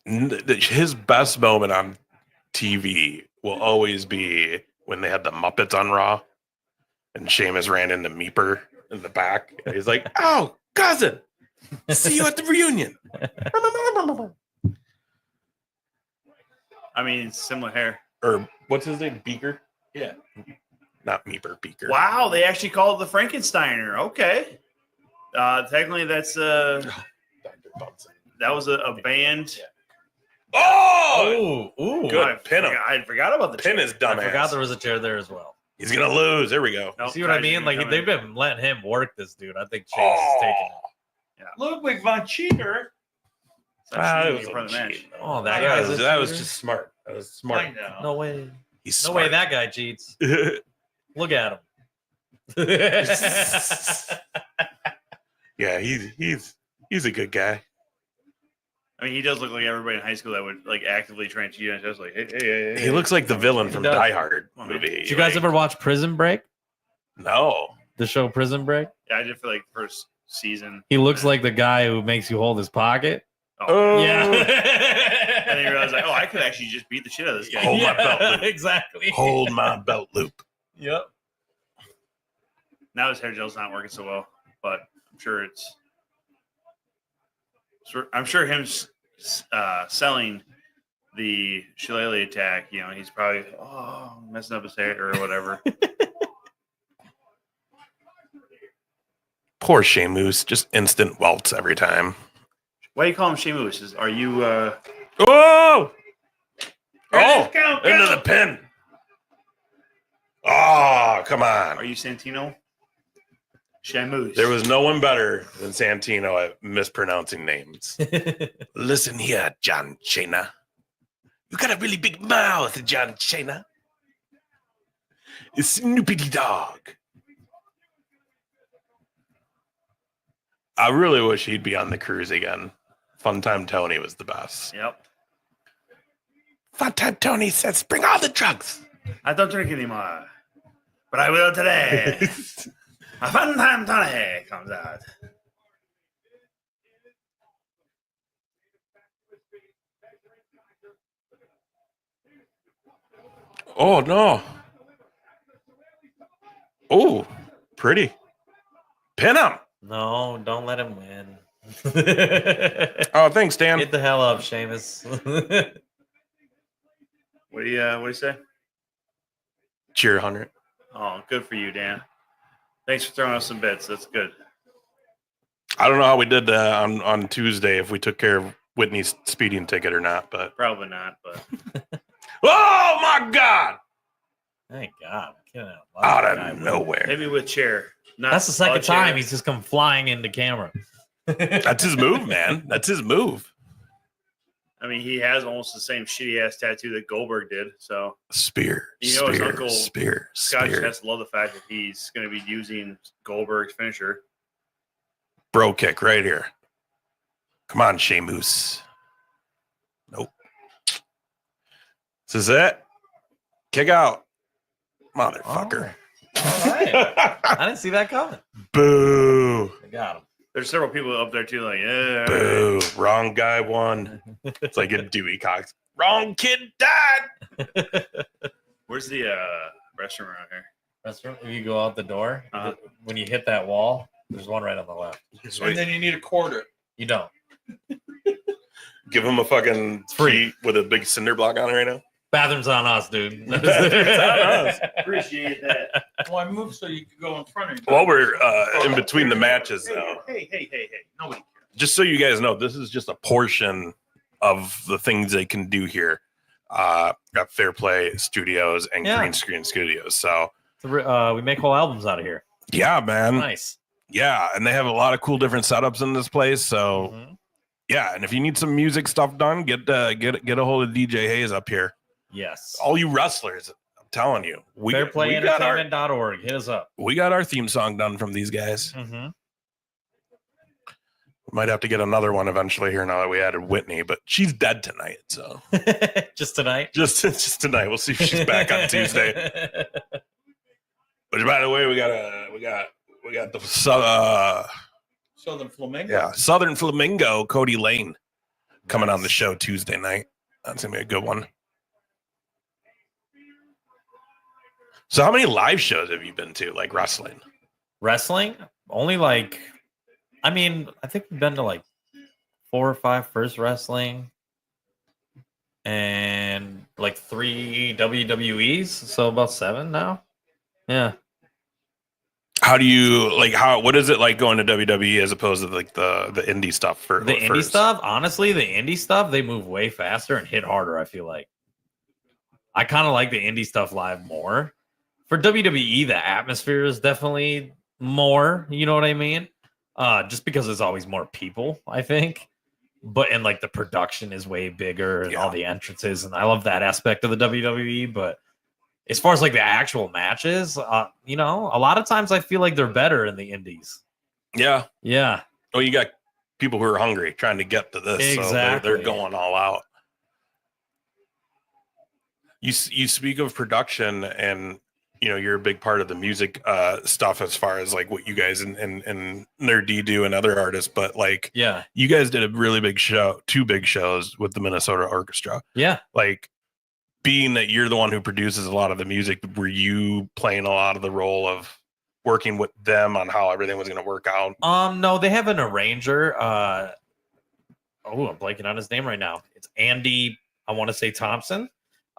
His best moment on TV will always be when they had the Muppets on Raw, and Sheamus ran into Meeper in the back. And he's like, "Oh, cousin, see you at the reunion." I mean, similar hair. Or what's his name? Beaker? yeah. Not Meeper, Beaker. Wow, they actually called it the Frankensteiner. Okay. Technically, that's Dr. Bunsen. that was a band. Oh, Ooh. good. Pin him. I forgot about the Pin his I dumb forgot ass. there was a chair there as well. He's gonna lose. There we go. Nope, See what I Kaiser's mean? gonna Like come they've in. been letting him work this dude. I think Chase is taking it. Ludwig von Cheater. It's actually It in was front of the a match. cheat. Oh, that That guy's was, a that was cheater? just smart. That was I smart. know. No way. He's No smart. way that guy cheats. Look at him. Yeah, he's a good guy. I mean, he does look like everybody in high school that would like actively try and cheat on us. Like, hey. He looks like the villain from He does. Die Hard Come on, movie. Did you guys Like, ever watch Prison Break? No. The show Prison Break? Yeah, I did for like the first season. He looks like the guy who makes you hold his pocket. Oh. Yeah. And then you realize, like, oh, I could actually just beat the shit out of this guy. Hold my belt loop. Exactly. Hold my belt loop. Yep. Now his hair gel's not working so well, but I'm sure him selling the shillelagh attack, you know, he's probably messing up his hair or whatever. Poor Sheamus, just instant welts every time. Why do you call him Sheamus? Are you Oh! Count, Oh! count. Into the pin. Oh, come on. are you Santino? Sheamus. There was no one better than Santino at mispronouncing names. Listen here, John Cena. You got a really big mouth, John Cena. Snoopy dog. I really wish he'd be on the cruise again. Funtime Tony was the best. Yep. Funtime Tony says, bring all the drugs. I don't drink anymore. but I will today. A Fun Time Tony comes out. Oh no. Oh, pretty. Pin him. No, don't let him win. Oh, thanks, Dan. Get the hell up, Sheamus. What do you say? Cheer 100. Oh, good for you, Dan. Thanks for throwing us some bits. That's good. I don't know how we did on Tuesday, if we took care of Whitney's speeding ticket or not, but Probably not, but oh my God! Thank God. Get Out of nowhere. maybe with chair. Not That's the second a chair. time he's just come flying into camera. That's his move, man. That's his move. I mean, he has almost the same shitty ass tattoo that Goldberg did. So Spear. You know his spear, uncle, spear. Scott Spear. has to love the fact that he's going to be using Goldberg's finisher. Bro kick right here. Come on, Sheamus. Nope. This is it. Kick out. Motherfucker. All right. I didn't see that coming. Boo. I got him. There's several people up there too, like, yeah. Boo. Wrong guy won. It's like a Dewey Cox. Wrong kid died. Where's the restroom around here? Restaurant, if you go out the door, Uh-huh. when you hit that wall, there's one right on the left. And then you need a quarter. You don't. Give him a fucking free. key with a big cinder block on it right now. Bathroom's on us, dude. Bathroom's on us. Appreciate that. Well, I moved so you could go in front of me. While we're in between the matches, though, Hey. Nobody cares. just so you guys know, this is just a portion of the things they can do here at Fair Play Studios and Yeah. Green Screen Studios. So, We make whole albums out of here. yeah, man. Nice. Yeah, and they have a lot of cool different setups in this place. So, Mhm. yeah, and if you need some music stuff done, get a hold of DJ Hayes up here. Yes. All you wrestlers, I'm telling you, we got FairPlayEntertainment.org. Hit us up. our theme song done from these guys. Mm-hmm. Might have to get another one eventually here now that we added Whitney, but she's dead tonight. So Just tonight. just tonight, we'll see if she's back on Tuesday. But by the way, we got the Southern Flamingo. yeah Southern Flamingo Cody Lane coming on the show Tuesday night. That's gonna be a good one. So how many live shows have you been to, like wrestling? Wrestling? Only like, I think we've been to like 4 or 5 first wrestling and like 3 WWEs. So about 7 now. Yeah. How do you what is it like going to WWE as opposed to like the indie stuff for The indie stuff, honestly, they move way faster and hit harder, I feel like. I kind of like the indie stuff live more. For WWE, the atmosphere is definitely more, you know what I mean? Just because there's always more people, I think. And like the production is way bigger and all the entrances, and I love that aspect of the WWE. But as far as like the actual matches, a lot of times I feel like they're better in the indies. Yeah. Yeah. Oh, you got people who are hungry trying to get to this. Exactly. So they're going all out. You speak of production, and you're a big part of the music stuff as far as like what you guys and Nerd D do and other artists. But like, Yeah. you guys did a really big show, 2 big shows with the Minnesota Orchestra. Yeah. Like, being that you're the one who produces a lot of the music, were you playing a lot of the role of working with them on how everything was going to work out? No, they have an arranger. I'm blanking on his name right now. It's Andy, I want to say Thompson.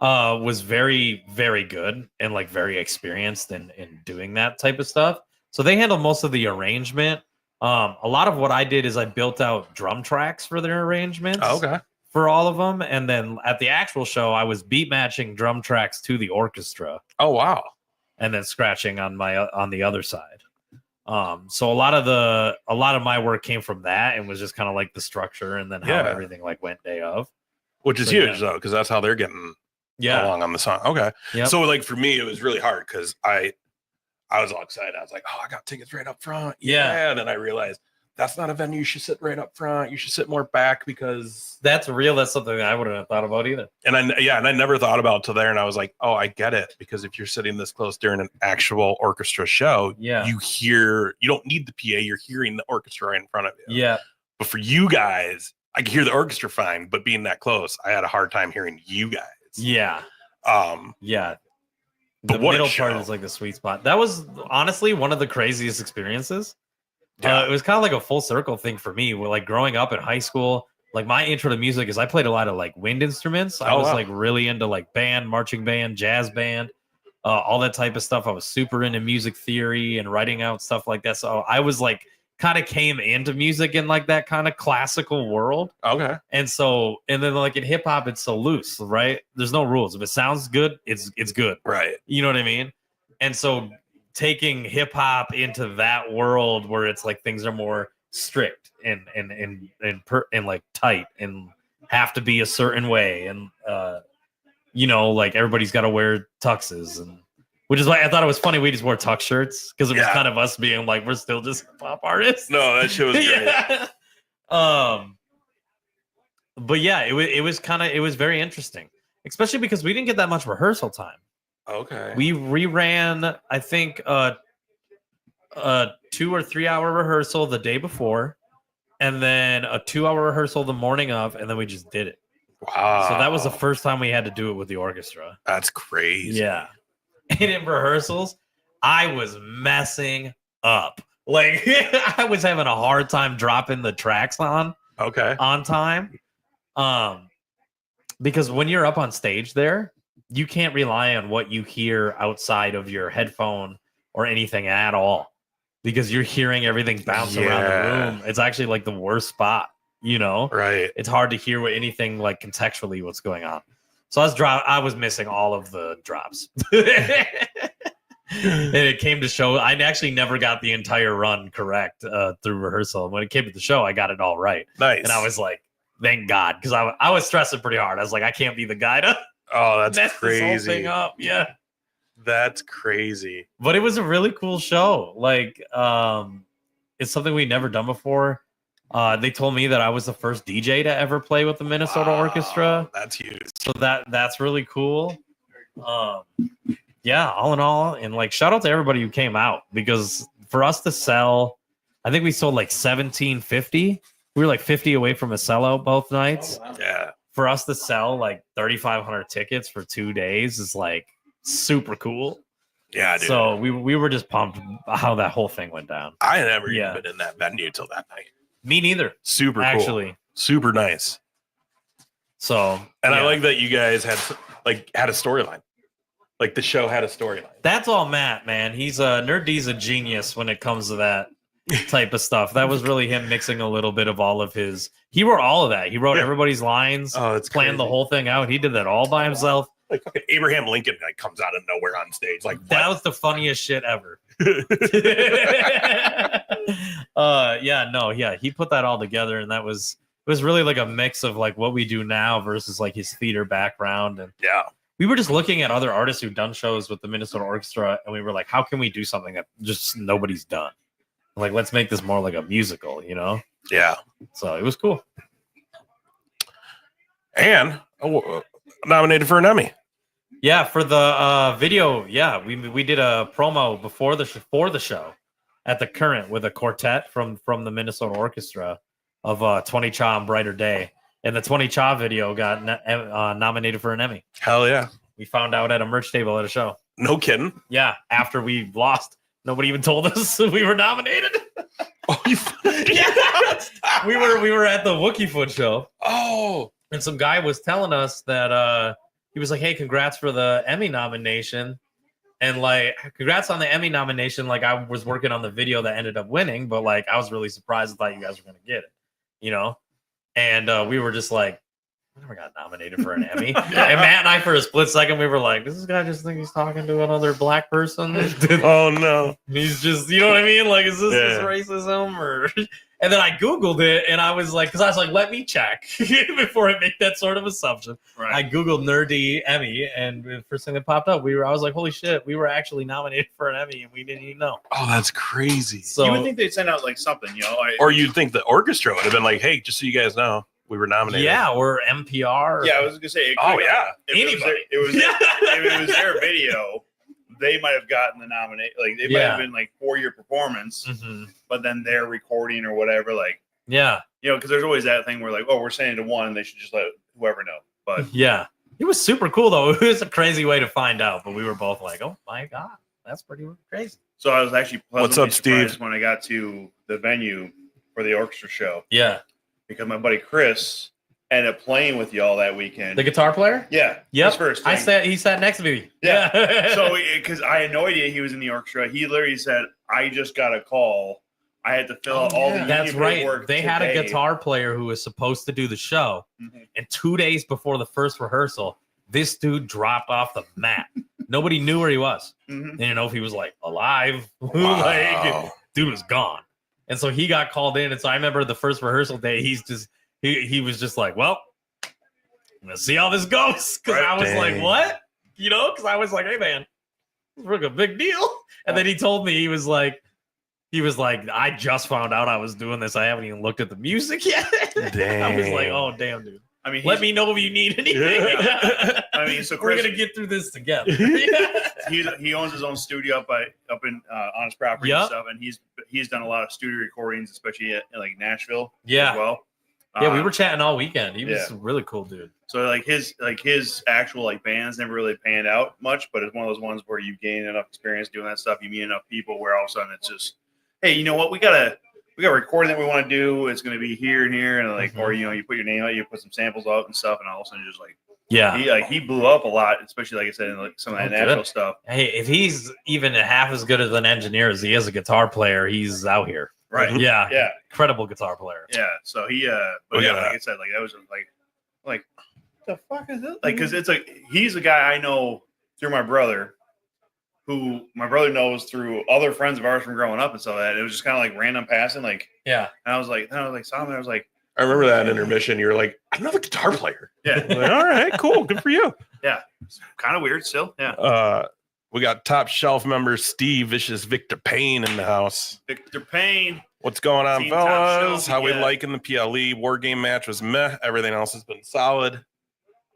Was very, very good and like very experienced in doing that type of stuff. So they handle most of the arrangement. A lot of what I did is I built out drum tracks for their arrangements. Oh, okay. For all of them. And then at the actual show, I was beat matching drum tracks to the orchestra. Oh, wow. And then scratching on the other side. So a lot of my work came from that and was just kind of like the structure and then how everything like went day of. Which is huge though, because that's how they're getting along on the song. Okay. Yep. So like for me, it was really hard because I was all excited. I was like, oh, I got tickets right up front. Yeah. And then I realized that's not a venue you should sit right up front. You should sit more back because That's real. That's something I wouldn't have thought about either. and I never thought about it till there, and I was like, oh, I get it, because if you're sitting this close during an actual orchestra show, Yeah. you don't need the PA, you're hearing the orchestra right in front of you. Yeah. But for you guys, I could hear the orchestra fine, but being that close, I had a hard time hearing you guys. Yeah. Yeah. But The what a middle part show. is like the sweet spot. That was honestly one of the craziest experiences. Yeah. It was kind of like a full circle thing for me. Where like growing up in high school, like my intro to music is I played a lot of like wind instruments. I Oh, was wow. like really into like band, marching band, jazz band, all that type of stuff. I was super into music theory and writing out stuff like that. So I was like kind of came into music in like that kind of classical world. Okay. And then like in hip hop, it's so loose, right? There's no rules. If it sounds good, it's good. Right. You know what I mean? And so taking hip hop into that world where it's like things are more strict and like tight and have to be a certain way, and like everybody's got to wear tuxes, and which is why I thought it was funny we just wore tux shirts, because it was Yeah. kind of us being like we're still just pop artists. No, that shit was great. Yeah. But yeah, it was very interesting, especially because we didn't get that much rehearsal time. Okay. We reran, I think, a 2 or 3 hour rehearsal the day before, and then a 2 hour rehearsal the morning of, and then we just did it. Wow. So that was the first time we had to do it with the orchestra. That's crazy. Yeah. And in rehearsals, I was messing up. Like I was having a hard time dropping the tracks on Okay. time. Because when you're up on stage there, you can't rely on what you hear outside of your headphone or anything at all, because you're hearing everything bounce around the Yeah. room. It's actually like the worst spot, Right. It's hard to hear anything like contextually what's going on. So I was missing all of the drops. And it came to show, I actually never got the entire run correct through rehearsal. And when it came to the show, I got it all right. Nice. And I was like, thank God, because I was stressing pretty hard. I was like, I can't be the guy to oh, that's mess this whole crazy. thing up. Yeah. That's crazy. But it was a really cool show. Like, it's something we'd never done before. They told me that I was the first DJ to ever play with the Minnesota Wow, Orchestra. That's huge. So that's really cool. Yeah, all in all, and like shout out to everybody who came out, because for us to sell, I think we sold like 1750. We were like 50 away from a sellout both nights. Yeah. For us to sell like 3,500 tickets for 2 days is like super cool. Yeah, dude. So we were just pumped how that whole thing went down. I had never Yeah. even been in that venue till that night. Me neither, Super cool. actually. Super nice. So And I yeah. like that you guys had a storyline. Like the show had a storyline. That's all Matt, man. He's Nerd D's a genius when it comes to that type of stuff. That was really him mixing a little bit of all of his. He wrote all of that. He wrote Yeah. everybody's lines, Oh, that's planned the whole thing out. He did that all by himself. Like fucking Abraham Lincoln like comes out of nowhere on stage. Like That what? was the funniest shit ever. He put that all together, and it was really like a mix of like what we do now versus like his theater background. And Yeah. we were just looking at other artists who've done shows with the Minnesota Orchestra, and we were like, how can we do something that just nobody's done? Like, let's make this more like a musical, Yeah. So it was cool. And nominated for an Emmy. Yeah, for the video, yeah, we did a promo before for the show at the Current with a quartet from the Minnesota Orchestra of 20 Cha and Brighter Day. And the 20 Cha video got nominated for an Emmy. Hell yeah. We found out at a merch table at a show. No kidding. Yeah, after we lost. Nobody even told us we were nominated. Oh, you Yeah. we were at the Wookiee Foot show, Oh. and some guy was telling us that he was like, "Hey, congrats for the Emmy nomination." And like, congrats on the Emmy nomination. Like, I was working on the video that ended up winning, but like, I was really surprised. I thought you guys were going to get it, And we were just like, I never got nominated for an Emmy. And Matt and I, for a split second, we were like, does this guy just think he's talking to another black person? Oh no. He's just, you know what I mean? Like, is this Yeah. racism or? And then I Googled it, and I was like, because I was like, let me check before I make that sort of assumption. Right. I Googled Nerdy Emmy, and the first thing that popped up, I was like, holy shit, we were actually nominated for an Emmy, and we didn't even know. Oh, that's crazy. So you would think they'd send out like something, Or you'd think the orchestra would have been like, hey, just so you guys know, we were nominated. yeah, or NPR. Yeah, I was gonna say. Oh, yeah. Anybody. If it was their video, they might have gotten the nomination. Like they might have been like for your performance, but then their recording or whatever. Like because there's always that thing where like, oh, we're sending it to one, and they should just let whoever know. But yeah, it was super cool though. It was a crazy way to find out, but we were both like, oh my god, that's pretty crazy. So I was actually What's up, surprised Steve? when I got to the venue for the orchestra show Yeah, because my buddy Chris ended up playing with y'all that weekend. the guitar player. Yeah, Yep. his first I thing. sat. He sat next to me. Yeah. So, because I had no idea he was in the orchestra, he literally said, "I just got a call. I had to fill out all the That's union right. paperwork They had a today." guitar player who was supposed to do the show, and 2 days before the first rehearsal, this dude dropped off the mat. Nobody knew where he was. Mhm. They didn't know if he was like alive. Wow. Like, dude was gone. And so he got called in. And so I remember the first rehearsal day, he was just like, well, I'm gonna see how this goes. Cause I was like, what? Because I was like, hey man, it's like a big deal. And then he told me he was like, I just found out I was doing this. I haven't even looked at the music yet. I was like, oh damn, dude. I mean, Let me know if you need anything. I mean, so We're Chris, gonna get through this together. he owns his own studio up in on his property and Yep. stuff, and he's done a lot of studio recordings, especially at like Nashville. Yeah. As well. Yeah, we were chatting all weekend. He was Yeah. a really cool dude. So his actual like bands never really panned out much, but it's one of those ones where you gain enough experience doing that stuff, you meet enough people where all of a sudden it's just, hey, you know what, we got a recording that we want to do. It's going to be here and here, and like, or you put your name out, you put some samples out and stuff, and all of a sudden just like, Yeah. he blew up a lot, especially like I said in like some of that Nashville stuff. Hey, if he's even half as good as an engineer as he is a guitar player, he's out here. Right. Yeah. Yeah. Incredible guitar player. Yeah. So he, but yeah, like I said, like that was like, the fuck is this? Like, because it's like he's a guy I know through my brother, who my brother knows through other friends of ours from growing up and stuff like that. It was just kind of like random passing, like. Yeah. And I was like, Simon, I was like, I remember that intermission. You were like, I'm not a guitar player. yeah, I'm like, all right, cool. Good for you. yeah, kind of weird still. Yeah. We got top shelf member Steve Vicious Victor Payne in the house. Victor Payne. What's going on, Team Top fellas? Shelf, How we yeah. liking the PLE war game match was meh. Everything else has been solid.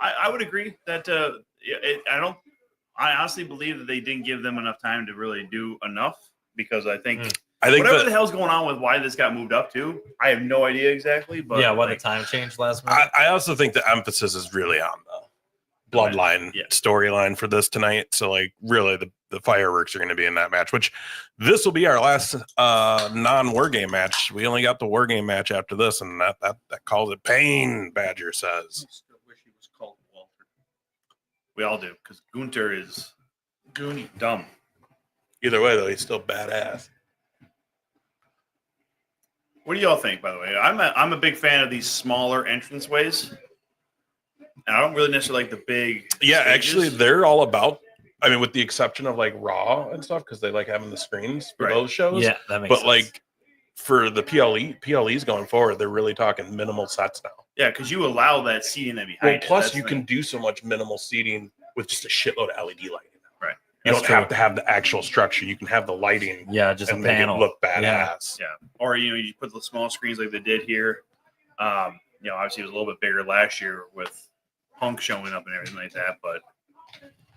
I would agree that I honestly believe that they didn't give them enough time to really do enough, because I think whatever the hell's going on with why this got moved up to, I have no idea exactly. But yeah, why like, the time changed last minute. I also think the emphasis is really on the bloodline storyline for this tonight. So like really the fireworks are going to be in that match, which this will be our last non-war game match. We only got the war game match after this, and that calls it Pain, Badger says. I still wish he was called Walter. We all do, because Gunter is goony dumb. Either way though, he's still badass. What do y'all think, by the way? I'm a big fan of these smaller entranceways. And I don't really necessarily like the big Yeah, stages. actually they're all about, I mean, with the exception of like Raw and stuff, because they like having the screens for Right. those shows. Yeah, that makes But sense. like for the PLEs going forward, they're really talking minimal sets now. Yeah, because you allow that seating that behind Well, it. plus That's you the can thing. do so much minimal seating with just a shitload of LED lighting. Right. You That's don't have to have the actual structure. You can have the lighting yeah, just a and make panel. it look badass. Yeah. Or you put the small screens like they did here. Obviously it was a little bit bigger last year with Punk showing up and everything like that. But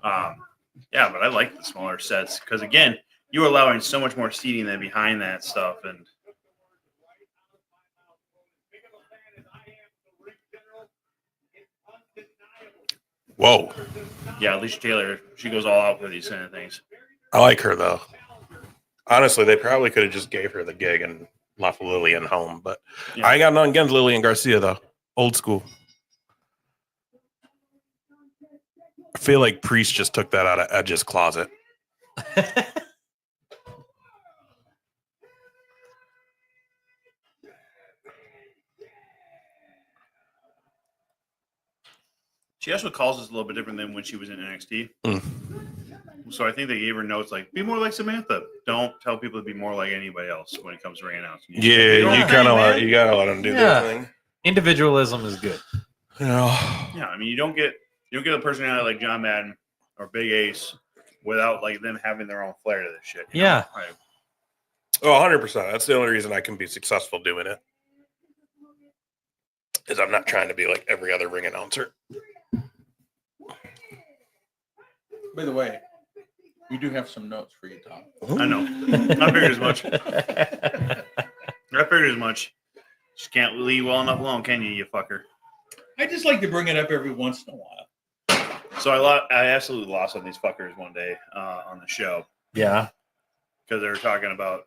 but I like the smaller sets because again, you're allowing so much more seating than behind that stuff. And Whoa. yeah, Alicia Taylor, she goes all out for these kind of things. I like her though. Honestly, they probably could have just gave her the gig and left Lillian home. But Yeah. I ain't got nothing against Lillian Garcia though. Old school. I feel like Priest just took that out of Edge's closet. She also calls us a little bit different than when she was in NXT. So I think they gave her notes like, be more like Samantha. Don't tell people to be more like anybody else when it comes to ring announcing. Yeah, You know you what kind of I'm saying, you gotta let them do Yeah. their thing. Individualism is good. You know. Yeah, I mean, you don't get a personality like John Madden or Big Ace without like them having their own flair to this shit. You know? Yeah. Right. Oh, 100%. That's the only reason I can be successful doing it. Is I'm not trying to be like every other ring announcer. By the way, we do have some notes for you, Tom. I know. I figured as much. Just can't leave well enough alone, can you, you fucker? I just like to bring it up every once in a while. So I absolutely lost on these fuckers one day on the show Yeah. because they were talking about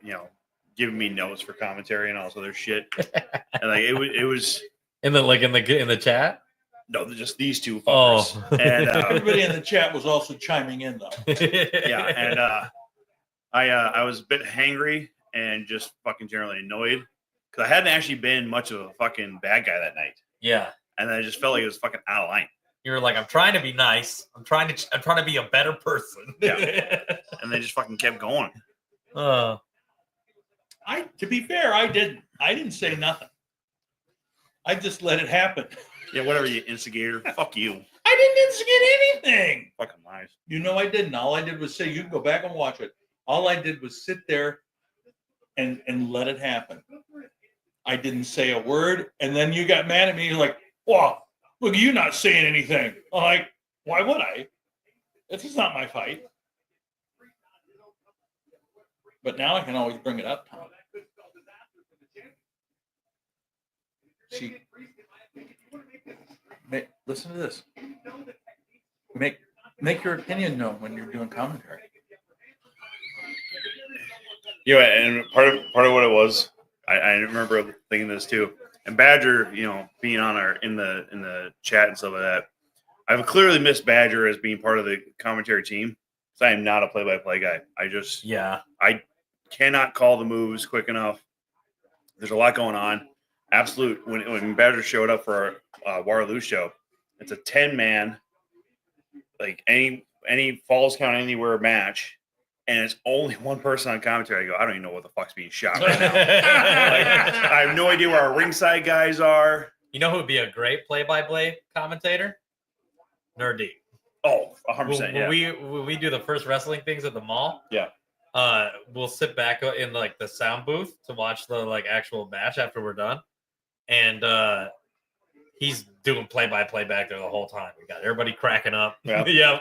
giving me notes for commentary and all this other shit, and like it was In the chat. no, just these two Oh. fuckers. And Everybody in the chat was also chiming in, though. yeah, and I was a bit hangry and just fucking generally annoyed because I hadn't actually been much of a fucking bad guy that night, Yeah. and I just felt like it was fucking out of line. You were like, I'm trying to be nice. I'm trying to be a better person. Yeah. And they just fucking kept going. To be fair, I didn't say nothing. I just let it happen. Yeah, whatever, you instigator. Fuck you. I didn't instigate anything. Fucking lies. You know I didn't. All I did was say, you can go back and watch it. All I did was sit there and let it happen. I didn't say a word. And then you got mad at me. You're like, whoa, look at you not saying anything. I'm like, why would I? This is not my fight. But now I can always bring it up, Tom. See, listen to this. Make your opinion known when you're doing commentary. Yeah, and part of what it was, I remember thinking this too. And Badger, being on in the chat and stuff like that, I've clearly missed Badger as being part of the commentary team. So I am not a play-by-play guy. I cannot call the moves quick enough. There's a lot going on. Absolute. When Badger showed up for our Waterloo show, it's a 10-man, like any falls count anywhere match, and it's only one person on commentary. I go, I don't even know what the fuck's being shot right now. I have no idea where our ringside guys are. You know who would be a great play-by-play commentator? Nerdy. Oh, 100%. Yeah. When we do the first wrestling things at the mall. Yeah. We'll sit back in like the sound booth to watch the like actual match after we're done, and he's doing play-by-play back there the whole time. We got everybody cracking up. Yeah. Yeah.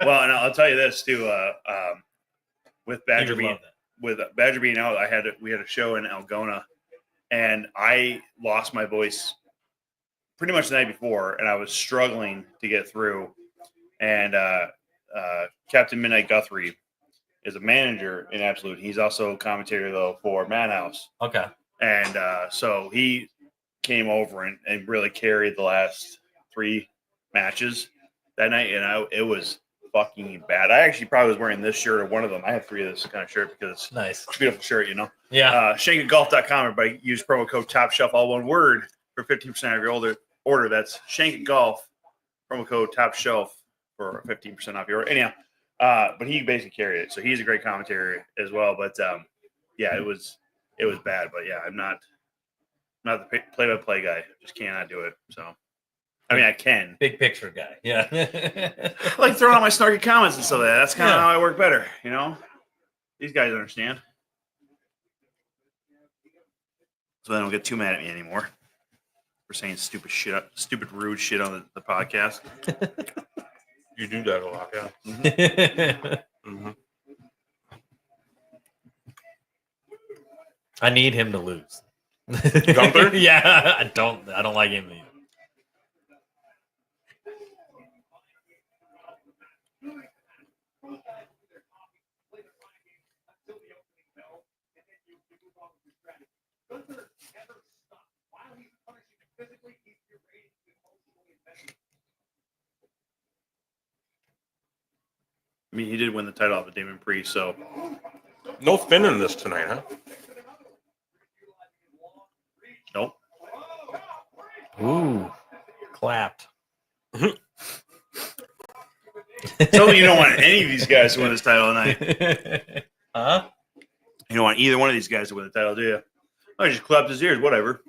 Well, and I'll tell you this too. With Badger love being out, we had a show in Algona, and I lost my voice pretty much the night before, and I was struggling to get through. And Captain Midnight Guthrie is a manager in Absolute. He's also a commentator though for Madhouse. Okay. And so he came over and really carried the last 3 matches that night, and it was fucking bad. I actually probably was wearing this shirt or one of them. I have 3 of this kind of shirt because Nice. it's a beautiful shirt, Yeah. Shankitgolf.com. Everybody use promo code Top Shelf, all one word, for 15% of your order. That's Shankit Golf, promo code Top Shelf for 15% off your order. Anyhow, but he basically carried it, so he's a great commentator as well. But yeah, it was bad. But yeah, I'm not the play-by-play guy. Just cannot do it. So I mean, I can. Big picture guy. Yeah. I like throwing out my snarky comments and stuff like that. That's kind of how I work better, These guys understand. So they don't get too mad at me anymore for saying stupid, rude shit on the podcast. You do that a lot, yeah. Mm-hmm. I need him to lose. Gunther? Yeah, I don't like him either. I mean, he did win the title off of Damon Priest, so No Finn in this tonight, huh? nope. Ooh, clapped. Tell me you don't want any of these guys to win this title tonight. Huh? You don't want either one of these guys to win the title, do you? I just clapped his ears, whatever.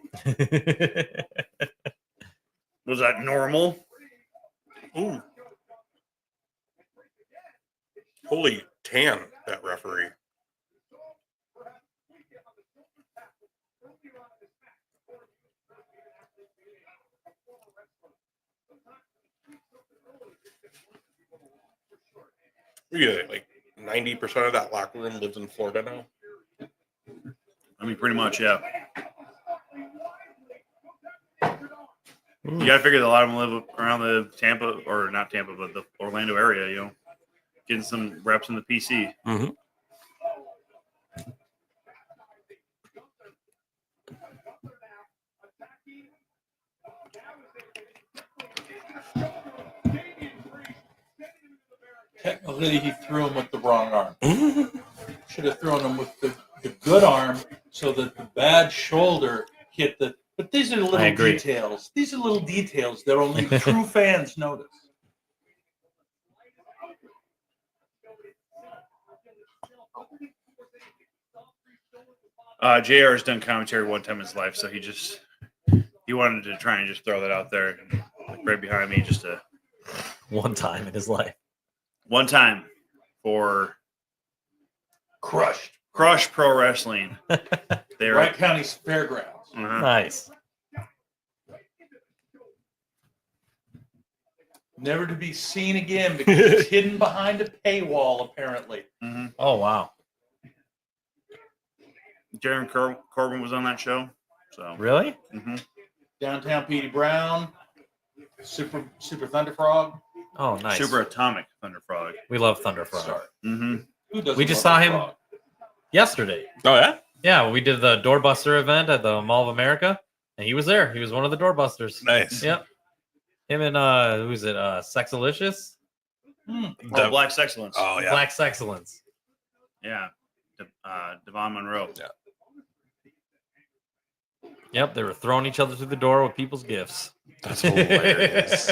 Was that normal? Ooh. Holy tan, that referee. Yeah, like 90% of that locker room lives in Florida now. I mean, pretty much, yeah. You got to figure that a lot of them live around the Tampa, or not Tampa, but the Orlando area, you know, getting some reps in the PC. Mm-hmm. Technically, he threw him with the wrong arm. Should have thrown him with the good arm so that the bad shoulder hit the. But these are little details. These are little details that only true fans notice. JR has done commentary one time in his life, so he wanted to try and just throw that out there, like right behind me, just to One time in his life. one time for Crushed. Crush Pro Wrestling. They're Wright County's Fairgrounds. Nice. Never to be seen again because it's hidden behind a paywall, apparently. Mm-hmm. Oh, wow. Jaron Corbin was on that show. So Really? mm-hmm. Downtown Petey Brown, Super Thunder Frog. Oh, nice. Super Atomic Thunder Frog. We love Thunder Frog. Sorry. Mm-hmm. Who doesn't We just love saw the him Frog? yesterday. Oh, yeah? Yeah, we did the Doorbuster event at the Mall of America, and he was there. He was one of the Doorbusters. Nice. Yep. Him and who's it? Sexalicious? Oh, Black Excellence. Oh, yeah. Black Sexcellence. Yeah. Devon Monroe. Yeah. Yep, they were throwing each other through the door with people's gifts. That's hilarious.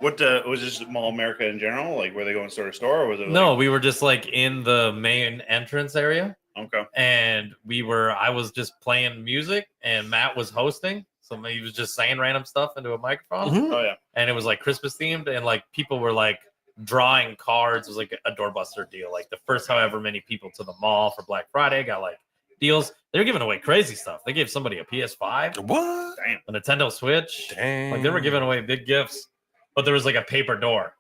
What was this Mall America in general? Like, were they going store to store, or was it? No, we were just like in the main entrance area, Okay. and I was just playing music, and Matt was hosting. So he was just saying random stuff into a microphone, Mhm. Oh yeah. and it was like Christmas themed, and like people were like drawing cards. It was like a doorbuster deal. Like the first however many people to the mall for Black Friday got like deals. They were giving away crazy stuff. They gave somebody a PS5, What? Damn. a Nintendo Switch. Dang. Like they were giving away big gifts, but there was like a paper door,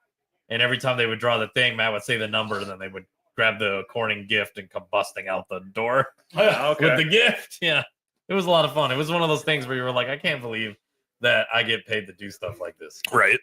and every time they would draw the thing, Matt would say the number, and then they would grab the Corning gift and come busting out the door Okay. with the gift. Yeah, it was a lot of fun. It was one of those things where you were like, I can't believe that I get paid to do stuff like this. Right.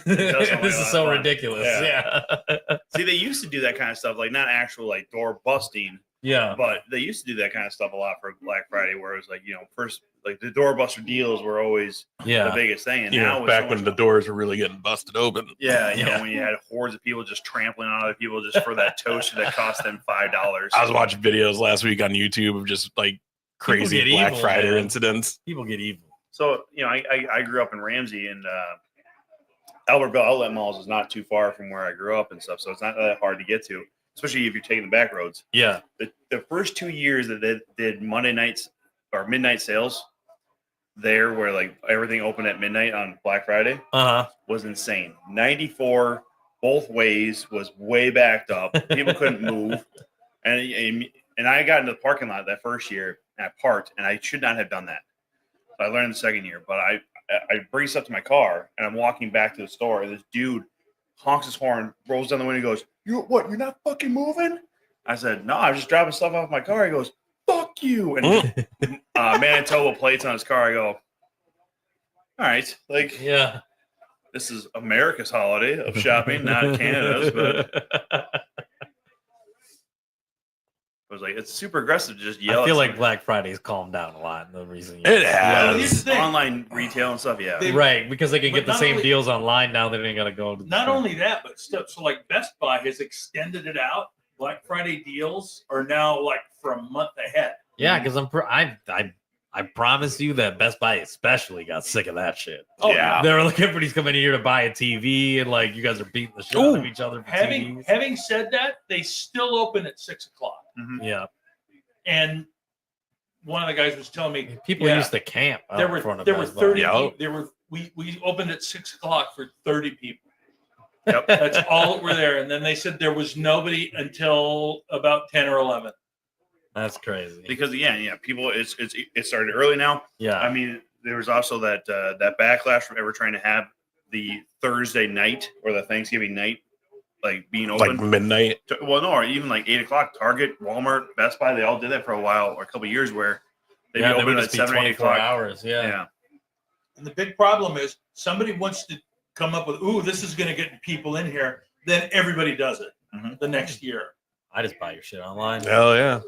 This sound like a lot is of so fun. ridiculous. Yeah. Yeah. See, they used to do that kind of stuff, like not actual like door busting, Yeah. but they used to do that kind of stuff a lot for Black Friday, where it was like, you know, first like the doorbuster deals were always the Yeah. biggest thing, and You now know, with back so when much- the doors were really getting busted open. yeah, you Yeah. know, when you had hordes of people just trampling on other people just for that toaster that cost them $5. I was watching videos last week on YouTube of just like crazy get Black evil, Friday man. incidents. People get evil. So, you know, I grew up in Ramsey, and Albertville Outlet Malls is not too far from where I grew up and stuff, so it's not that hard to get to, especially if you're taking the back roads. Yeah. The first 2 years that they did Monday nights or midnight sales there, where like everything opened at midnight on Black Friday, Uh huh. was insane. 94 both ways was way backed up. People couldn't move, and I got into the parking lot that first year and I parked, and I should not have done that. So I learned the second year, but I brace up to my car and I'm walking back to the store, and this dude honks his horn, rolls down the window, and goes, You're not fucking moving?" I said, "No, I'm just dropping stuff off my car." He goes, "Fuck you!" And Manitoba plates on his car. I go, "All right, like Yeah. this is America's holiday of shopping, not Canada's." But I was like, it's super aggressive to just yell. I feel at like somebody. Black Friday's calmed down a lot. The reason It Well, has. here's the thing. Online retail and stuff. Yeah, They- right, because they can But get the not same only- deals online now. They ain't gotta go. To the Not store. only that, but stuff. So like Best Buy has extended it out. Black Friday deals are now like for a month ahead. Yeah, because I I promise you that Best Buy especially got sick of that shit. Oh, Yeah. There were like everybody's coming here to buy a TV, and like you guys are beating the shit out of each other for TVs. Having said that, they still open at 6 o'clock. Yeah, And one of the guys was telling me people used to camp. Out there in were front of there were Best Buy. 30 Yeah. people. There were we opened at 6 o'clock for 30 people. Yep. That's all that were there. And then they said there was nobody until about 10 or 11. That's crazy. Because people it started early now. Yeah, I mean, there was also that backlash from ever trying to have the Thursday night or the Thanksgiving night like being open. Like midnight. Well, no, or even like 8 o'clock. Target, Walmart, Best Buy, they all did that for a while or a couple of years where they'd be they open would at just be 7 or 8 24 o'clock. hours. Yeah. And the big problem is somebody wants to come up with, ooh, this is going to get people in here. Then everybody does it the next year. I just buy your shit online. Hell yeah.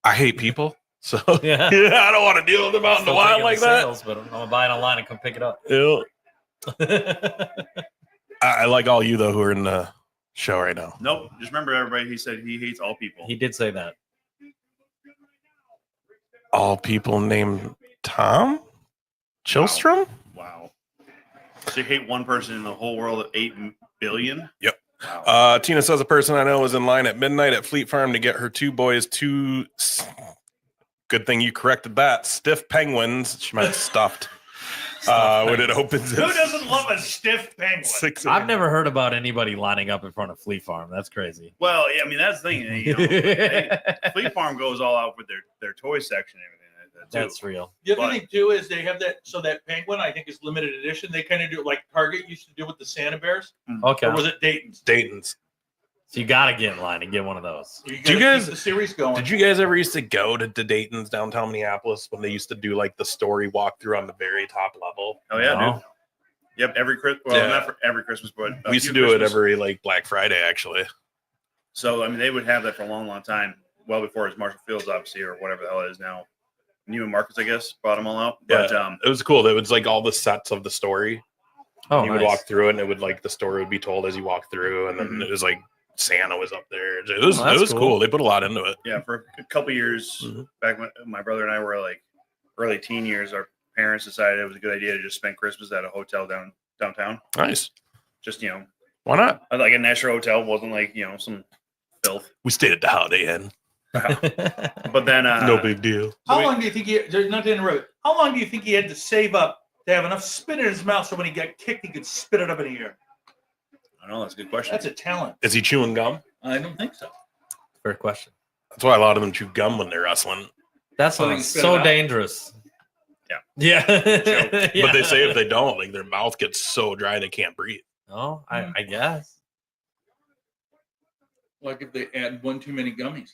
I hate people. So Yeah. I don't want to deal with them out in the Still wild taking like the that. sales, but I'm gonna buy it online and come pick it up. Yeah. I like all you though who are in the show right now. Nope. Just remember, everybody, he said he hates all people. He did say that. All people named Tom Chilstrom? Wow. So you hate one person in the whole world of 8 billion? Yep. Wow. Tina says a person I know was in line at midnight at Fleet Farm to get her two boys good thing you corrected that. Stiff penguins. She meant stuffed. When it opens Who at doesn't love a stiff penguin? 6 I've never heard about anybody lining up in front of Fleet Farm. That's crazy. Well, yeah, I mean, that's the thing. You know, Fleet Farm goes all out with their toy section and everything like that, too. That's real. The other But- thing too is they have that. So that penguin, I think, is limited edition. They kind of do it like Target used to do with the Santa Bears, Okay. or was it Dayton's? Dayton's. So you got to get in line and get one of those. You you gotta guys- keep the series going? Did you guys ever used to go to Dayton's downtown Minneapolis when they used to do like the story walkthrough on the very top level? Oh, yeah, No. dude. Yep, every Christmas. Well, Yeah. not for every Christmas, but a We used to few do it Christmas. every like Black Friday actually. So, I mean, they would have that for a long, long time, well before it was Marshall Fields, obviously, or whatever the hell it is now. Neiman Marcus, I guess, brought them all out. But It was cool. It was like all the sets of the story. Oh, You would walk through it and it would like the story would be told as you walk through, and then Mhm. it was like Santa was up there. It was Oh, that's cool. cool. They put a lot into it. yeah, for a couple years Mhm. back when my brother and I were like early teen years, our parents decided it was a good idea to just spend Christmas at a hotel downtown. Nice. Just, Why not? like a Nashville hotel, wasn't like, some filth. We stayed at the Holiday Inn. But then, No big deal. How long do you think not to interrupt? How long do you think he had to save up to have enough spit in his mouth so when he got kicked, he could spit it up in the air? I don't know, that's a good question. That's a talent. Is he chewing gum? I don't think so. Fair question. That's why a lot of them chew gum when they're wrestling. That's So they can spit it so out? dangerous. Yeah. Yeah. But they say if they don't, like their mouth gets so dry they can't breathe. Oh, I guess. Like if they add one too many gummies.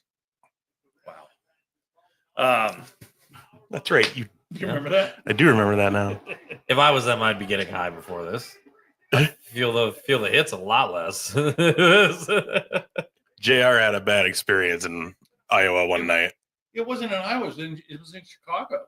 That's right. You Do you remember that? I do remember that now. If I was them, I'd be getting high before this. Feel the hits a lot less. JR had a bad experience in Iowa one night. It wasn't in Iowa. It was in Chicago.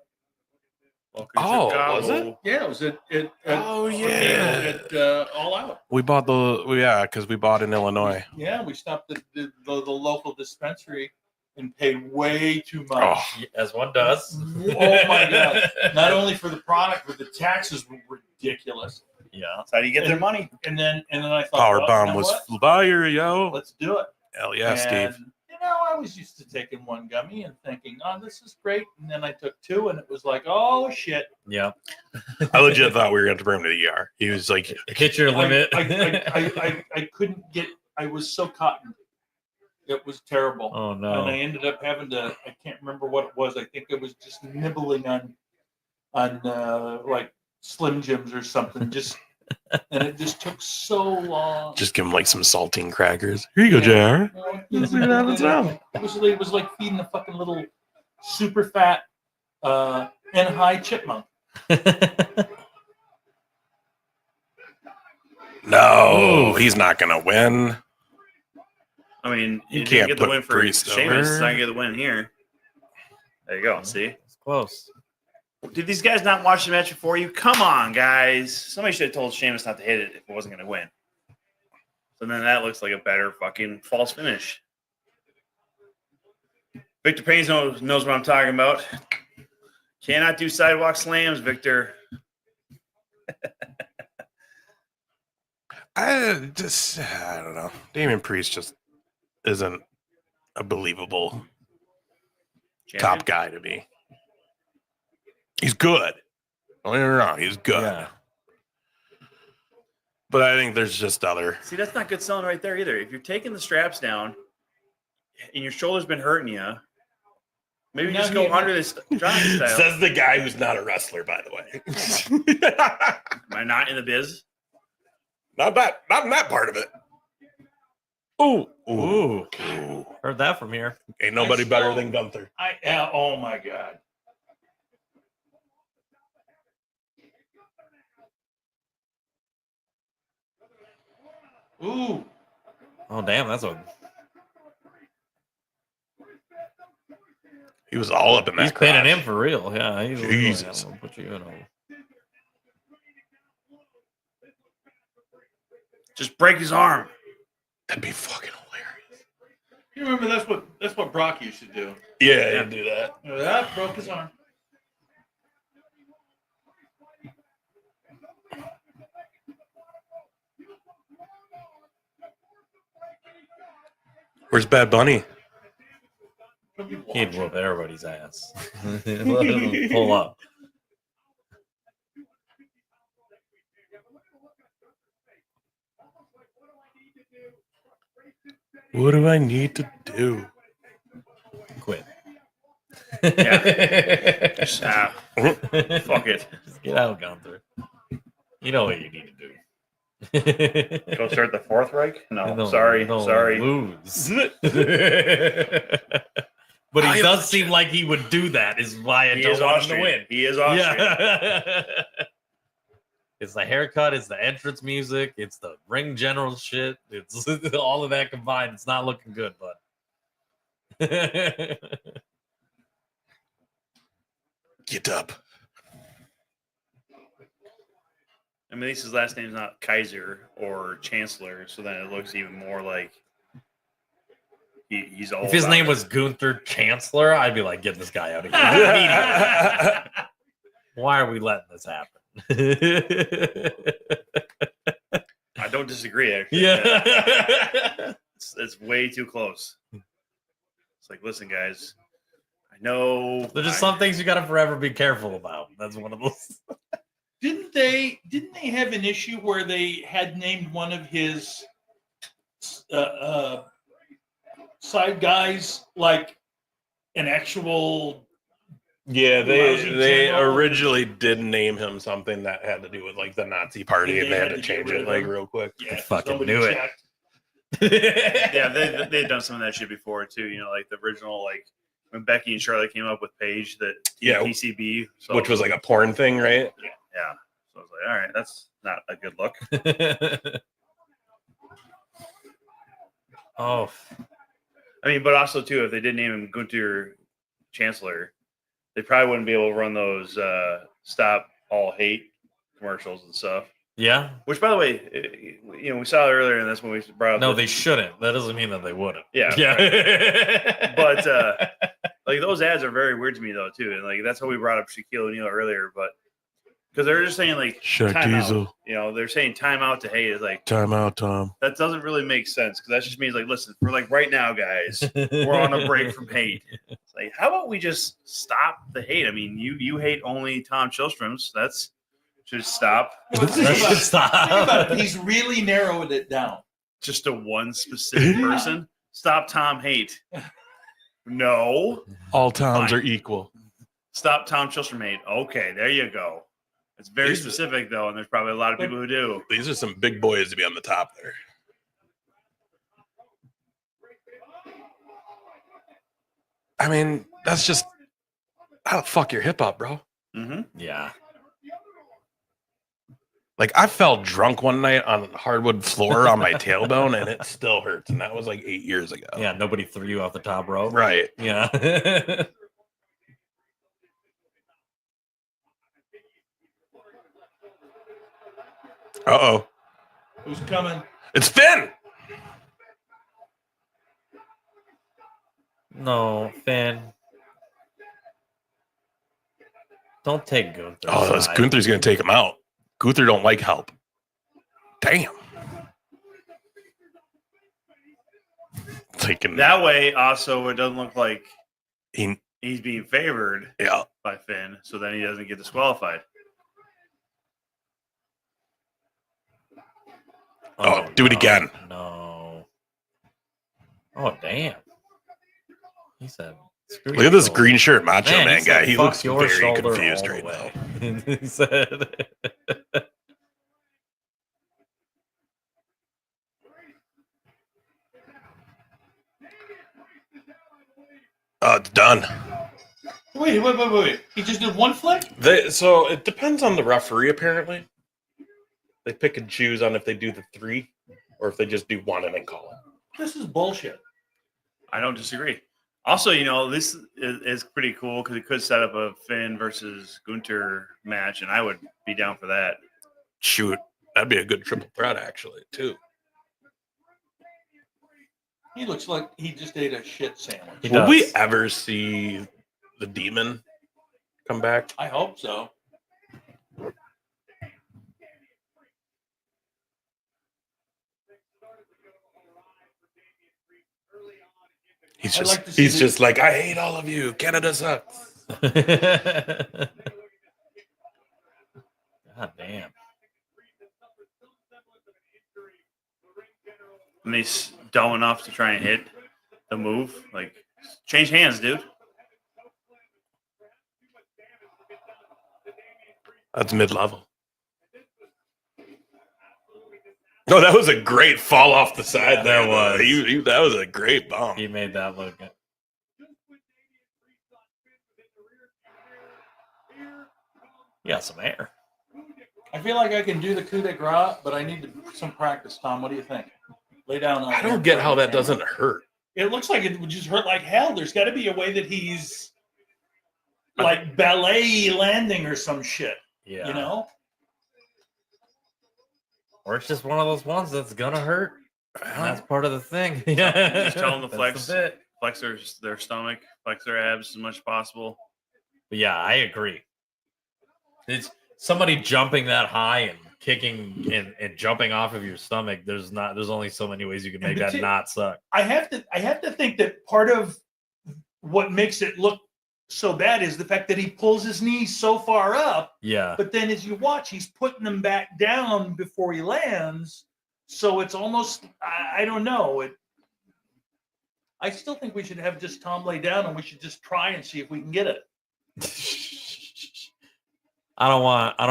Oh, was it? Yeah, it was at Oh, yeah. at All Out. We bought because we bought in Illinois. Yeah, we stopped at the local dispensary and paid way too much. Oh, As one does. Oh my god! Not only for the product, but the taxes were ridiculous. Yeah. That's how do you get their money? And then I thought, Power well, bomb you know was what? fire, yo. Let's do it. Hell yeah, and, Steve. I was used to taking one gummy and thinking, oh, this is great. And then I took two, and it was like, oh shit! Yeah. I legit thought we were going to bring him to the ER. He was like, Hit your limit. I couldn't get. I was so cotton. It was terrible. Oh And I no. ended up having to. I can't remember what it was. I think it was just nibbling on like Slim Jims or something. Just and it just took so long. just give him like some saltine crackers. Here you go, JR. Let's see what happens now. It was like feeding a fucking little super fat and high chipmunk. No, he's not going to win. I mean, You you can't can't get the put win for Priest Sheamus. over. It's not gonna get the win here. There you go. See, It's close. did these guys not watch the match before you? Come on, guys. Somebody should have told Sheamus not to hit it if it wasn't gonna win. So then that looks like a better fucking false finish. Victor Payne knows what I'm talking about. Cannot do sidewalk slams, Victor. I don't know. Damian Priest just isn't a believable Champion? top guy to me. He's good. Don't get me wrong, he's good. Yeah. But I think there's just other. See, that's not good selling right there either. If you're taking the straps down and your shoulder's been hurting you, maybe Now just go you- under this Johnny style. Says the guy who's not a wrestler, by the way. Am I not in the biz? Not in that part of it. Ooh. Ooh. Heard that from here. Ain't nobody better than Gunther. Oh my God. Ooh. Oh, damn. That's a. He was all up in that. He's pinning crotch. him for real. Yeah. He's Jesus. I'll put you in a. Just break his arm. That'd be fucking hilarious. You remember that's what Brock used to do. Yeah, he'd do that. That broke his arm. Where's Bad Bunny? He'd whoop everybody's ass. Let him pull up. What do I need to do? Quit. Yeah. Fuck it. Just get out, Gunther. You know what you need to do. Go start the Fourth Reich? No, No, sorry. no, Sorry. Lose. But he does seem like he would do that. Is why I He don't is want him Austrian. to win. He is Austrian. Yeah. It's the haircut, it's the entrance music, it's the ring general shit. It's all of that combined. It's not looking good, but Get up. I mean, at least his last name's not Kaiser or Chancellor, so then it looks even more like he's all. if his about name it. was Gunther Chancellor, I'd be like, get this guy out of here. Why are we letting this happen? I don't disagree. Actually, Yeah. it's way too close. It's like, listen, guys, I know. There's just some things you gotta forever be careful about. That's one of those. Didn't they have an issue where they had named one of his side guys like an actual? Yeah, Lousy they general. originally did name him something that had to do with like the Nazi party, and they had to change it like real quick. Yeah, fucking somebody knew it. checked. Yeah, they've done some of that shit before too. You know, like the original, like when Becky and Charlotte came up with Paige, that Yeah, PCB, so, which was like a porn thing, right? yeah. So I was like, all right, that's not a good look. Oh, I mean, but also too, if they did name him Gunther Chancellor, they probably wouldn't be able to run those stop all hate commercials and stuff. yeah. Which, by the way, you know, we saw it earlier, and that's when we brought up. No, they shouldn't. That doesn't mean that they wouldn't. Yeah, Yeah. but like those ads are very weird to me though too, and like that's how we brought up Shaquille O'Neal earlier, but because they're just saying like Shaq time out. Diesel. You know, they're saying time out to hate. It's like Time out, Tom. that doesn't really make sense because that just means like, listen, for like right now, guys, we're on a break from hate. It's like, how about we just stop the hate? I mean, you hate only Tom Chilstrom's. That's should stop. That should stop. Think about it. He's really narrowed it down. Just to one specific person. Stop Tom hate. No. All Toms Fine. are equal. Stop Tom Chilstrom hate. Okay, there you go. It's very These- specific though, and there's probably a lot of people who do. These are some big boys to be on the top there. I mean, that's just how the fuck your hip hop, bro. Mm-hmm. Yeah. Like I fell drunk one night on hardwood floor on my tailbone, and it still hurts. And that was like 8 years ago. Yeah. Nobody threw you off the top rope. Right. Yeah. Uh-oh. Who's coming? It's Finn. No, Finn. Don't take Gunther. Oh, Gunther's going to take him out. Gunther don't like help. Damn. Taking That way, also, it doesn't look like he, he's being favored yeah. by Finn, so then he doesn't get disqualified. Oh, do it again. No. Oh, damn. He said, Look at this green shirt Macho Man guy. He looks your very shoulder confused all the right way. now. He said, It's done. Wait. He just did one flick? So it depends on the referee, apparently. They pick and choose on if they do the 3 or if they just do 1 and then call it. This is bullshit. I don't disagree. Also, this is pretty cool because it could set up a Finn versus Gunther match, and I would be down for that. Shoot. That'd be a good triple threat, actually, too. He looks like he just ate a shit sandwich. Will we ever see the Demon come back? I hope so. He's I'd just like, I hate all of you. Canada sucks. God damn. And he's dumb enough to try and hit the move. Like, change hands, dude. That's mid-level. No, that was a great fall off the side. Yeah, there that was. That was a great bump. He made that look good. Yeah, some air. I feel like I can do the coup de grace, but I need some practice, Tom. What do you think? Lay down on I don't get how that doesn't hurt. It looks like it would just hurt like hell. There's got to be a way that he's like ballet landing or some shit. Yeah. You know? Or it's just one of those ones that's gonna hurt. And that's part of the thing. Just tell them to That's flex, the bit. flex their stomach, flex their abs as much as possible. But yeah, I agree. It's somebody jumping that high and kicking and jumping off of your stomach. There's only so many ways you can make that not suck. I have to think that part of what makes it look so bad is the fact that he pulls his knees so far up, Yeah. but then as you watch, he's putting them back down before he lands. So it's almost, I don't know. I still think we should have just Tom lay down and we should just try and see if we can get it. I don't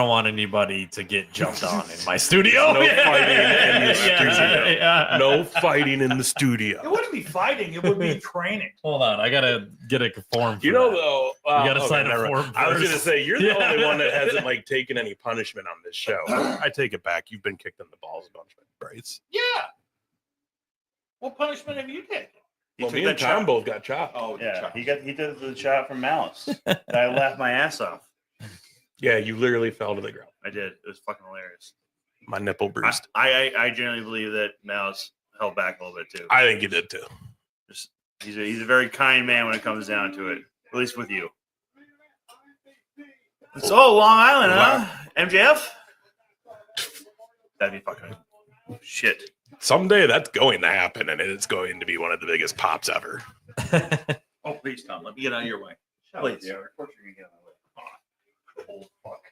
want anybody to get jumped on in my studio. No fighting in the studio. Yeah. No fighting in the It studio. wouldn't be fighting, it would be training. Hold on, I gotta get a form. For You know, that. though, You gotta sign a never form mind. I was first. gonna say you're the Yeah. only one that hasn't taken any punishment on this show. I take it back. You've been kicked in the balls a bunch, Bryce. Yeah. What punishment have you taken? Well, took me and that Tom chop. both got chopped. Oh, Yeah, he did the shot from Malice. I laughed my ass off. Yeah, you literally fell to the ground. I did. It was fucking hilarious. My nipple bruised. I generally believe that Malice held back a little bit too. I think you did too. He's a very kind man when it comes down to it. At least with you. So Long Island, huh? MJF? That'd be fucking shit. Someday that's going to happen, and it's going to be one of the biggest pops ever. Oh, please, Tom. Let me get out of your way. Please. Yeah, of course you're going to get out of my way. Oh, fuck.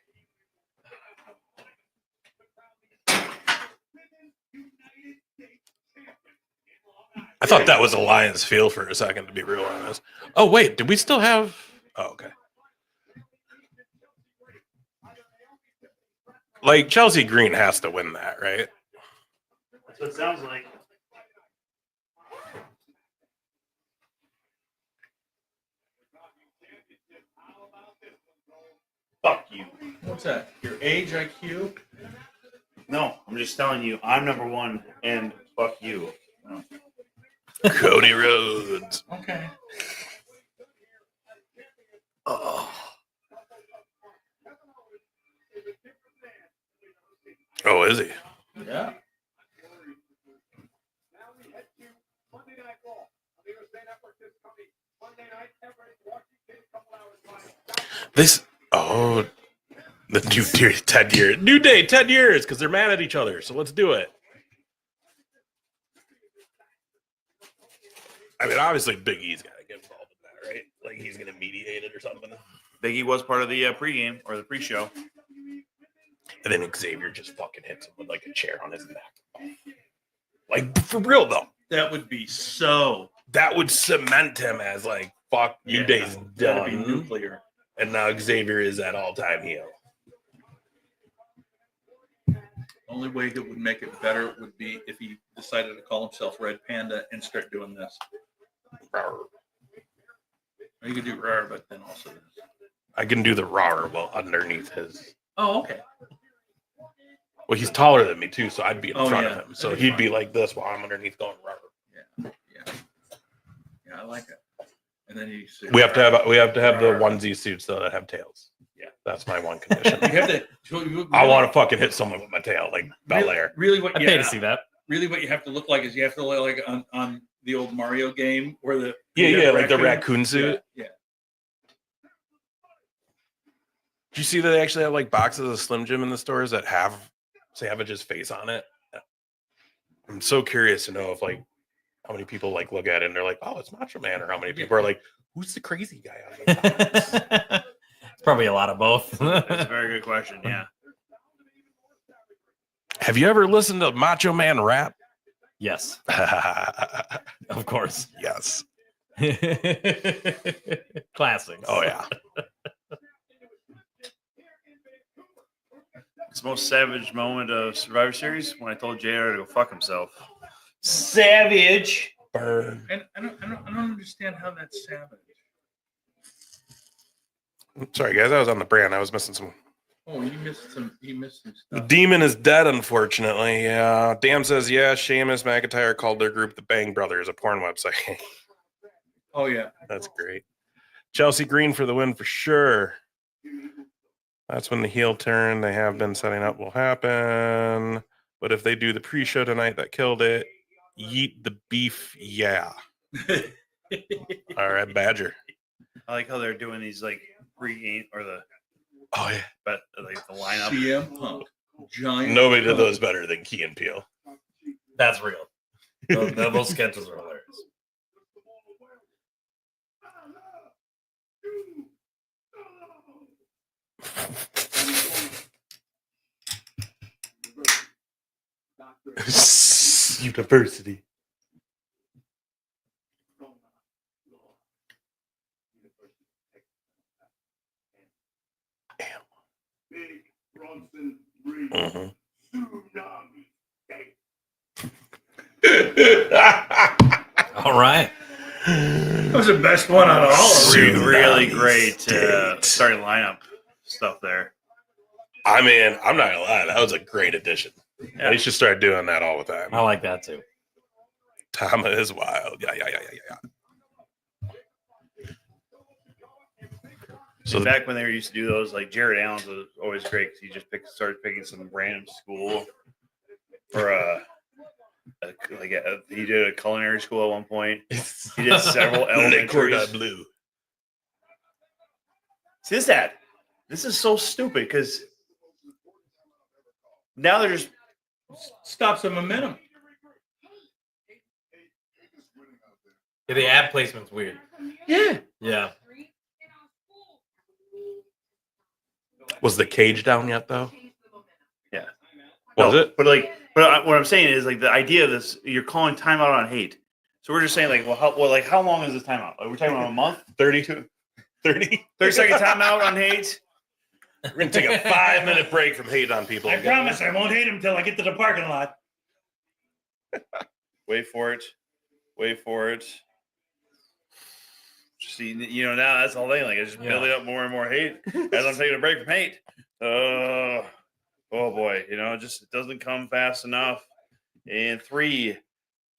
I thought that was Alliance Field for a second, to be real honest. Oh, wait, did we still have... Oh, okay. Chelsea Green has to win that, right? That's what it sounds like. Fuck you. What's that? Your age IQ? No, I'm just telling you, I'm number one, and fuck you. Cody Rhodes. Okay. Oh, is he? Yeah. This... Oh. Oh, the new 10 years. New day, 10 years, because they're mad at each other. So let's do it. I mean, obviously, Big E's got to get involved in that, right? Like, he's going to mediate it or something. Biggie was part of the pregame or the pre-show. And then Xavier just fucking hits him with, like, a chair on his neck. Like, for real, though. That would be so. That would cement him as, like, fuck, New Day's That'd be done. nuclear. And now Xavier is at all-time heel. Only way that would make it better would be if he decided to call himself Red Panda and start doing this. Rawr. Or you could do rare, but then also this. I can do the rawr while underneath his. Oh, okay. Well, he's taller than me, too, so I'd be in front yeah. of him. So That'd be he'd be fine. like this while I'm underneath going rawr. Yeah, I like it. And then you say, We have to have the onesie suits, though, that have tails. Yeah. That's my one condition. You have to. I want to fucking hit someone with my tail, like Belair. Really, what? I pay to see that. Really, what you have to look like is you have to look like on the old Mario game where the Like the raccoon suit. Yeah. Do you see that they actually have like boxes of Slim Jim in the stores that have Savage's face on it? I'm so curious to know if like how many people like look at it and they're like, oh, it's Macho Man, or how many people are like, who's the crazy guy on the box? It's probably a lot of both. That's a very good question. Yeah. Have you ever listened to Macho Man rap? Yes, of course. Yes. Classics. Oh yeah. It's the most savage moment of Survivor Series when I told JR to go fuck himself. Savage. Burn. And I don't understand how that's savage. Sorry guys, I was on the brand. I was missing some. Oh, you missed some The stuff. demon is dead, unfortunately. Yeah. Dan says, yeah, Sheamus McIntyre called their group the Bang Brothers, a porn website. Oh yeah. That's great. Chelsea Green for the win for sure. That's when the heel turn they have been setting up will happen. But if they do the pre-show tonight, that killed it. Yeet the beef, yeah. All right, Badger. I like how they're doing these like pre-game or the Oh yeah. but like the lineup. CM Punk. Giant. Nobody did Punk. those better than Key and Peele. That's real. Those sketches are hilarious. University. Mhm. All right. That was the best one out of all of them. Tsunami Really great State. starting lineup stuff there. I mean, I'm not gonna lie, that was a great addition. Yeah. They should start doing that all the time. I like that too. Tama is wild. Yeah. So Back when they used to do those, like Jared Allen's was always great because he just started picking some random school for he did a culinary school at one point. He did several Le elementaries. Cordon Bleu. See this is so stupid because now they're just Stops the momentum. Yeah, the ad placement's weird. yeah. Yeah. Was the cage down yet though? Yeah. Was No, it? But what I'm saying is like the idea of this, you're calling timeout on hate. So we're just saying like, how long is this timeout? Like, we're talking about a month, 30 30-second timeout on hate. We're gonna take a 5-minute break from hate on people. I promise I won't hate him until I get to the parking lot. Wait for it. See, now that's the whole thing. Like, it's just building up more and more hate as I'm taking a break from hate. Oh boy, it doesn't come fast enough. And 3,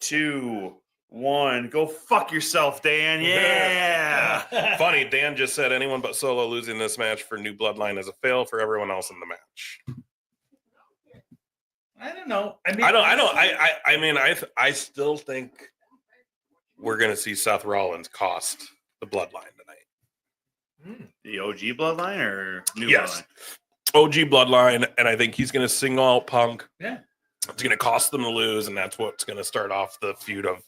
2, 1, go fuck yourself, Dan. Yeah. Funny, Dan just said anyone but Solo losing this match for New Bloodline is a fail for everyone else in the match. I don't know. I mean, I still think we're gonna see Seth Rollins cost the Bloodline tonight. The OG bloodline or new Yes. bloodline? OG bloodline, and I think he's going to single out Punk. Yeah. It's going to cost them to lose, and that's what's going to start off the feud of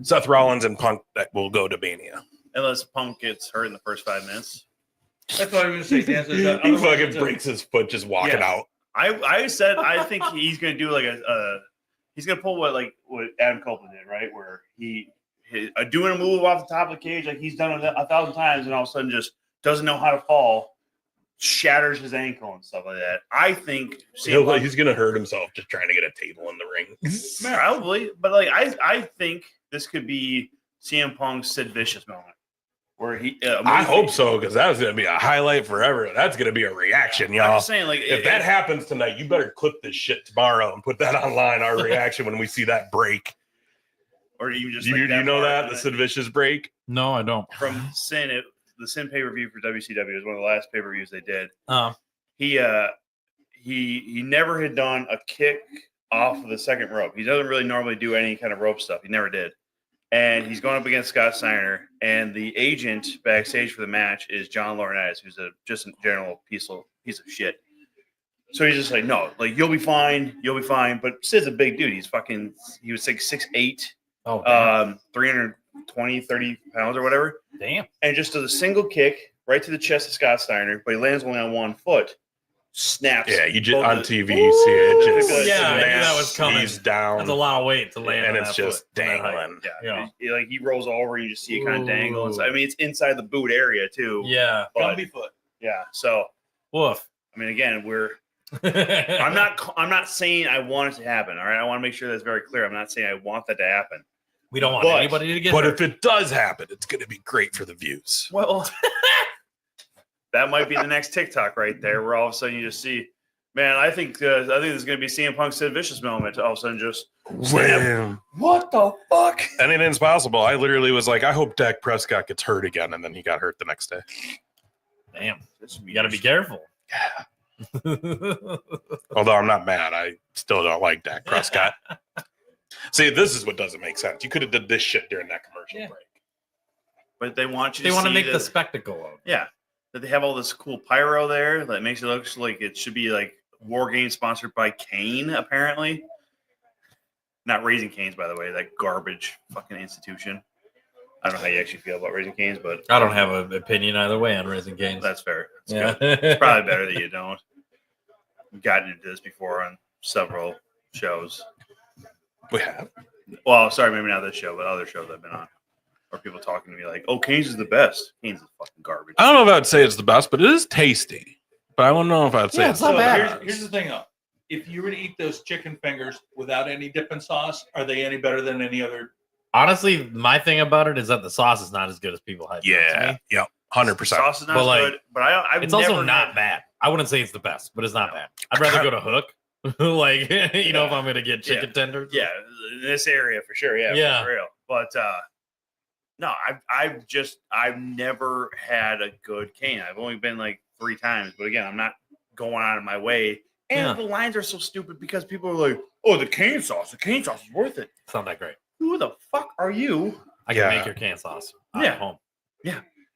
Seth Rollins and Punk that will go to Mania. Unless Punk gets hurt in the first 5 minutes. That's what I was going to say, Dan. So He otherwise fucking it's a- breaks his foot just walking Yeah. out. I said I think he's gonna do like he's gonna pull what Adam Copeland did, right? Where he doing a move off the top of the cage like he's done it 1,000 times, and all of a sudden just doesn't know how to fall, shatters his ankle and stuff like that. I think CM Punk, He's going to hurt himself just trying to get a table in the ring. probably, but like I think this could be CM Punk's Sid Vicious moment. Where he, I hope so, because that was going to be a highlight forever. That's going to be a reaction, I'm y'all. just saying, like, If that happens tonight, you better clip this shit tomorrow and put that online. Our reaction when we see that break. or even just You know that the Sid Vicious break? No, I don't. from Sin, the Sin pay per view for WCW was one of the last pay per views they did. Oh. He never had done a kick off of the second rope. He doesn't really normally do any kind of rope stuff. He never did. And he's going up against Scott Steiner, and the agent backstage for the match is John Laurinaitis, who's just a general piece of shit. So he's just like, no, like you'll be fine. But Sid's a big dude. He was like 6'8", Oh, 320, 30 pounds or whatever. damn. And just does a single kick right to the chest of Scott Steiner, but he lands only on one foot. Snaps. Yeah, you just both on of- TV, you see it. Just Yeah, I knew that was coming. He's down. That's a lot of weight to land, and on it's that just foot from that height. dangling. Yeah, Yeah. Like he rolls over, you just see it kind of dangle. Ooh. Inside. I mean, it's inside the boot area too. Yeah. but Gumby foot. yeah. So Woof. I mean, again, I'm not saying I want it to happen. All right, I want to make sure that's very clear. I'm not saying I want that to happen. We don't want But- anybody to get But hurt. if it does happen, it's going to be great for the views. Well, that might be the next TikTok right there, where all of a sudden you just see, man. I think there's going to be CM Punk Sid Vicious moment. All of a sudden, just Wham. what the fuck? Anything's possible. I literally was like, I hope Dak Prescott gets hurt again, and then he got hurt the next day. Damn. You got to be careful. Although I'm not mad, I still don't like Dak Prescott. See, this is what doesn't make sense. You could have did this shit during that commercial Yeah. break. But they want you. They want to see make that, the spectacle of it. yeah, that they have all this cool pyro there that makes it look like it should be like War Games sponsored by Kane. Apparently, not Raising Canes, by the way. That garbage fucking institution. I don't know how you actually feel about Raising Canes, but I don't have an opinion either way on Raising Canes. that's fair. It's yeah. good. It's probably better that you don't. We've gotten into this before on several shows. We have. Well, sorry, maybe not this show, but other shows I've been on. Or people talking to me like, oh, Canes is the best. Canes is fucking garbage. I don't know if I'd say it's the best, but it is tasty. But I don't know if I'd say Yeah, it's it's not the bad. best. Here's the thing, though. If you were to eat those chicken fingers without any dipping sauce, are they any better than any other? Honestly, my thing about it is that the sauce is not as good as people hype it up to Yeah. me. Yep. 100%. Sauce is not But, as like, good, but I've It's never also not had- bad. I wouldn't say it's the best, but it's not bad. I'd rather go to Hook. Like, you know, if I'm going to get chicken tenders. Yeah, in this area for sure. Yeah, Yeah. for real. But no, I've never had a good cane. I've only been like 3 times, but again, I'm not going out of my way. And Yeah. the lines are so stupid because people are like, "Oh, the cane sauce is worth it." It's not that great. Who the fuck are you? I can Yeah. make your can sauce Yeah. at home.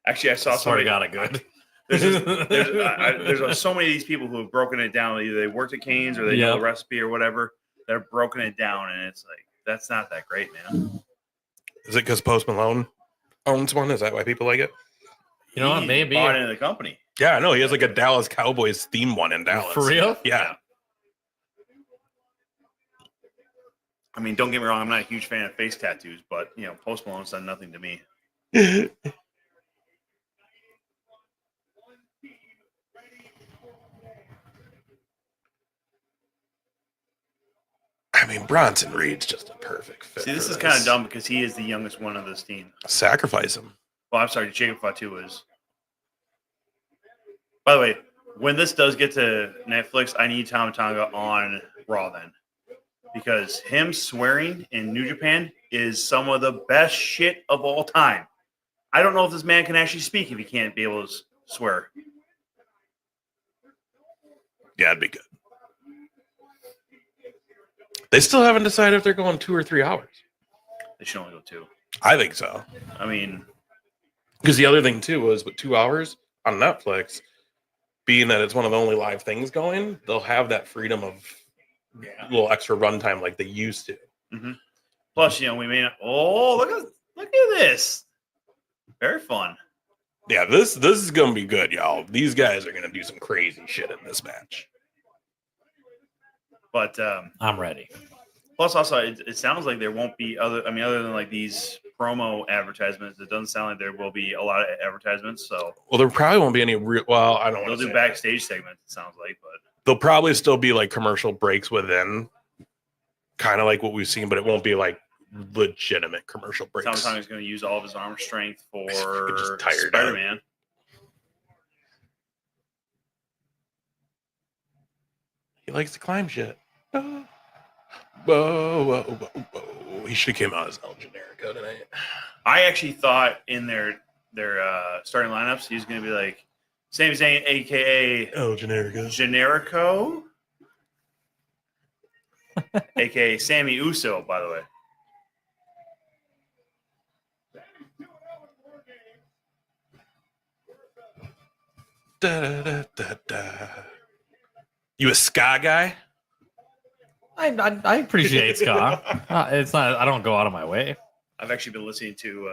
Actually, I saw I swear to somebody. God, I good. There's so many of these people who have broken it down. Either they worked at Cane's or they know Yeah. the recipe or whatever. They're broken it down, and it's like that's not that great, man. Is it because Post Malone owns one? Is that why people like it? You know what? He Maybe. bought into the company. Yeah, I know. He has like a Dallas Cowboys theme one in Dallas. For real? Yeah. I mean, don't get me wrong. I'm not a huge fan of face tattoos, but you know, Post Malone's done nothing to me. I mean, Bronson Reed's just a perfect fit. See, this for is kind of dumb because he is the youngest one of this team. Sacrifice him. Well, I'm sorry, Jacob Fatu is. By the way, when this does get to Netflix, I need Tama Tonga on Raw then. Because him swearing in New Japan is some of the best shit of all time. I don't know if this man can actually speak if he can't be able to swear. Yeah, it'd be good. They still haven't decided if they're going 2 or 3 hours. They should only go 2. I think so. I mean, Because the other thing too was with 2 hours, on Netflix, being that it's one of the only live things going, they'll have that freedom of a little extra runtime like they used to. Mm-hmm. Plus, you know, we may not. Oh, look at this. Very fun. Yeah, this is gonna be good, y'all. These guys are gonna do some crazy shit in this match. But I'm ready. plus, also, it sounds like there won't be other than like these promo advertisements. It doesn't sound like there will be a lot of advertisements. So, Well, there probably won't be any real. Well, I don't they'll want to do backstage segments. It sounds like, but there'll probably still be like commercial breaks within, kind of like what we've seen, but it won't be like legitimate commercial breaks. sounds like he's going to use all of his arm strength for Just tired Spider-Man. He likes to climb shit. Whoa, whoa, whoa, whoa. He should have came out as El Generico tonight. I actually thought in their starting lineups, he's going to be like Sami Zayn, aka El Generico. Generico, aka Sammy Uso, by the way. Da, da, da, da, da. You a ska guy? I appreciate ska. It's not. I don't go out of my way. I've actually been listening to.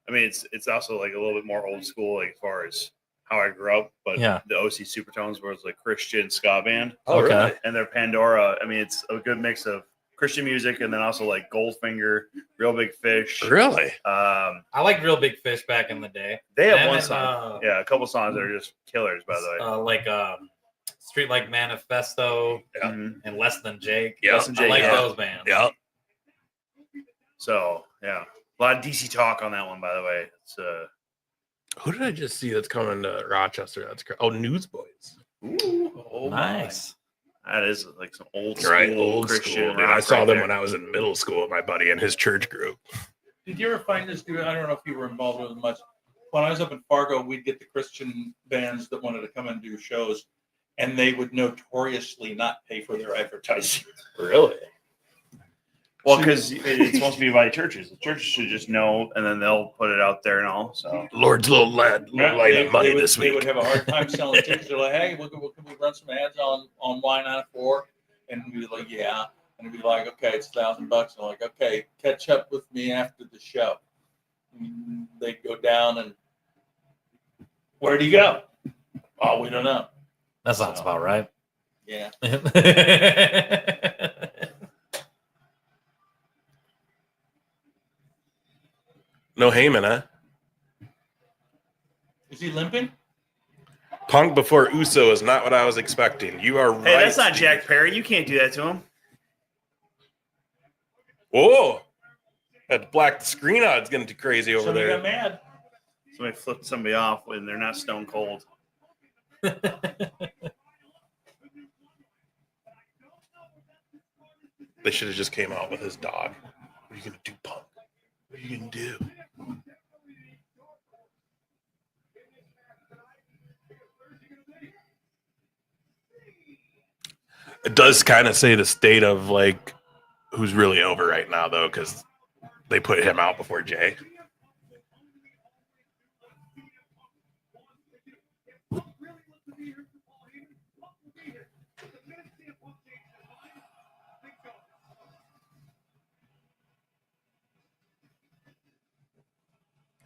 I mean, it's also like a little bit more old school, like as far as how I grew up. But Yeah. the OC Supertones was like Christian ska band, Oh, Okay. really? and their Pandora. I mean, it's a good mix of Christian music and then also like Goldfinger, Real Big Fish. Really? I liked Real Big Fish back in the day. They have And one then, song, yeah, a couple songs that are just killers, by the way. like Street Like Manifesto Yeah. Mhm. and Less Than Jake. Yeah. Less Than I Jake, like yeah. those bands. Yeah. So yeah, a lot of DC talk on that one, by the way. It's Who did I just see that's coming to Rochester? That's Newsboys. oh Nice. that is like some old school Right, old Christian school. Dude. rock I saw right them there. when I was in middle school with my buddy and his church group. Did you ever find this dude? I don't know if you were involved with it much. When I was up in Fargo, we'd get the Christian bands that wanted to come and do shows, and they would notoriously not pay for their advertising. Really? Well, because it's supposed to be by churches. The churches should just know, and then they'll put it out there and all. So Lord's little lad, light of money would, this they would week. have a hard time selling tickets. They're like, hey, can we run some ads on Y94? And we'd be like, yeah. And we'd be like, okay, it's $1,000. And I'm like, okay, catch up with me after the show. And they'd go down and, where'd he go? Oh, we don't know. That sounds about right. Yeah. No Heyman, huh? Is he limping? Punk before Uso is not what I was expecting. You are right. hey, that's not Steve. Jack Perry. You can't do that to him. Whoa. Had to black the screen out. It's getting too crazy over Somebody there. got mad. Somebody flipped somebody off when they're not stone cold. They should have just came out with his dog. What are you gonna do, Punk? What are you gonna do? It does kind of say the state of like who's really over right now, though, because they put him out before Jay.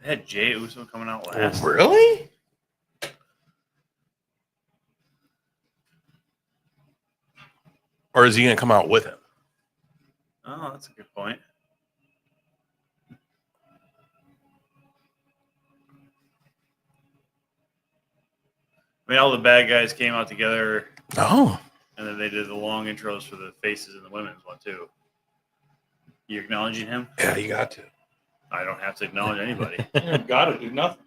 They had Jay Uso coming out last. Really? Or is he gonna come out with him? Oh, that's a good point. I mean, all the bad guys came out together, Oh, and then they did the long intros for the faces in the women's one too. You acknowledging him? yeah, you got to. I don't have to acknowledge anybody. You don't got to do nothing.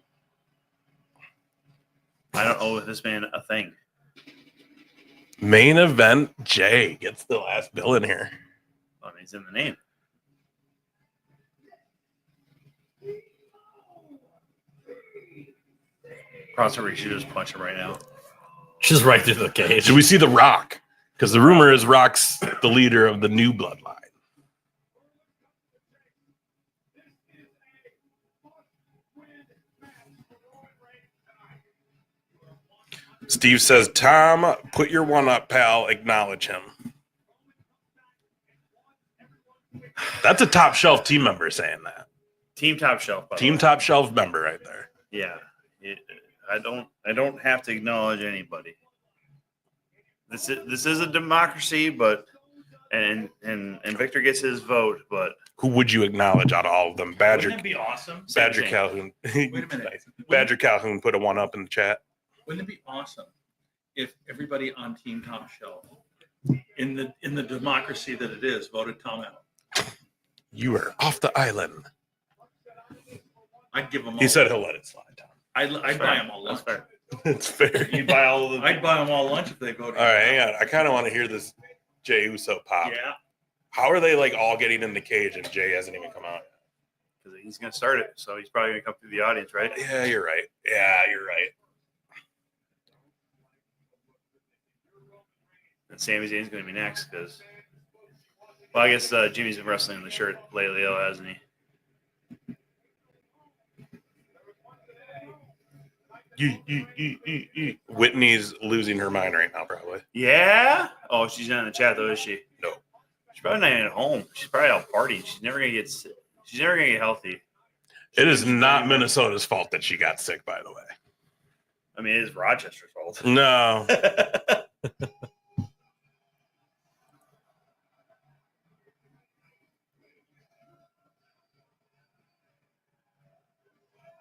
I don't owe this man a thing. Main event, Jay gets the last bill in here. I mean, it's in the name. Crossroads should just punch him right now. Just right through the cage. Should we see The Rock? Because the rumor is Rock's the leader of the new bloodline. Steve says, Tom, put your one up, pal. Acknowledge him. That's a top shelf team member saying that. Team top shelf. By the Team way. top shelf member right there. Yeah. I don't have to acknowledge anybody. This is a democracy, but and Victor gets his vote, but Who would you acknowledge out of all of them? Badger Wouldn't it be awesome? Badger thing. Calhoun. Wait a minute. Badger Calhoun put a one up in the chat. Wouldn't it be awesome if everybody on Team Top Shelf, in the democracy that it is, voted Tom out? You are off the island. I'd give them all. He said he'll let it slide, Tom. I'd buy them all lunch. That's fair. It's fair. You buy all of the. I'd buy them all lunch if they voted. All right, hang on. I kind of want to hear this Jay Uso pop. Yeah. How are they like all getting in the cage and Jay hasn't even come out? Because he's going to start it, so he's probably going to come through the audience, right? Yeah, you're right. Yeah, you're right. And Sami Zayn's going to be next because, well, I guess Jimmy's been wrestling in the shirt lately, hasn't he? Whitney's losing her mind right now, probably. Yeah. Oh, she's not in the chat though, is she? No. She's probably not at home. She's probably out partying. She's never going to get sick. She's never going to get healthy. It is not Minnesota's fault that she got sick, by the way. I mean, it is Rochester's fault. No.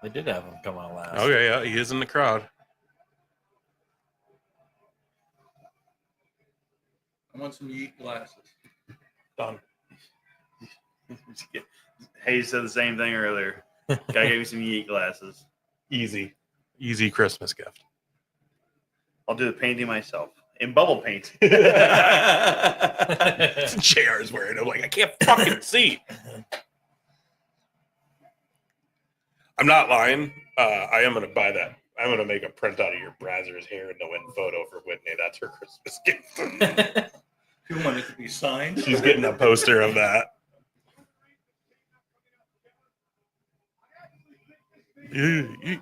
They did have him come out last. Okay, yeah, he is in the crowd. I want some yeet glasses. Done. Hey, you said the same thing earlier. Gotta give me some yeet glasses. Easy. Easy Christmas gift. I'll do the painting myself in bubble paint. JR's wearing. I'm like, I can't fucking see. I'm not lying. I am going to buy that. I'm going to make a printout of your Brazzers hair in the win photo for Whitney. That's her Christmas gift. You want it to be signed? She's getting a poster of that. I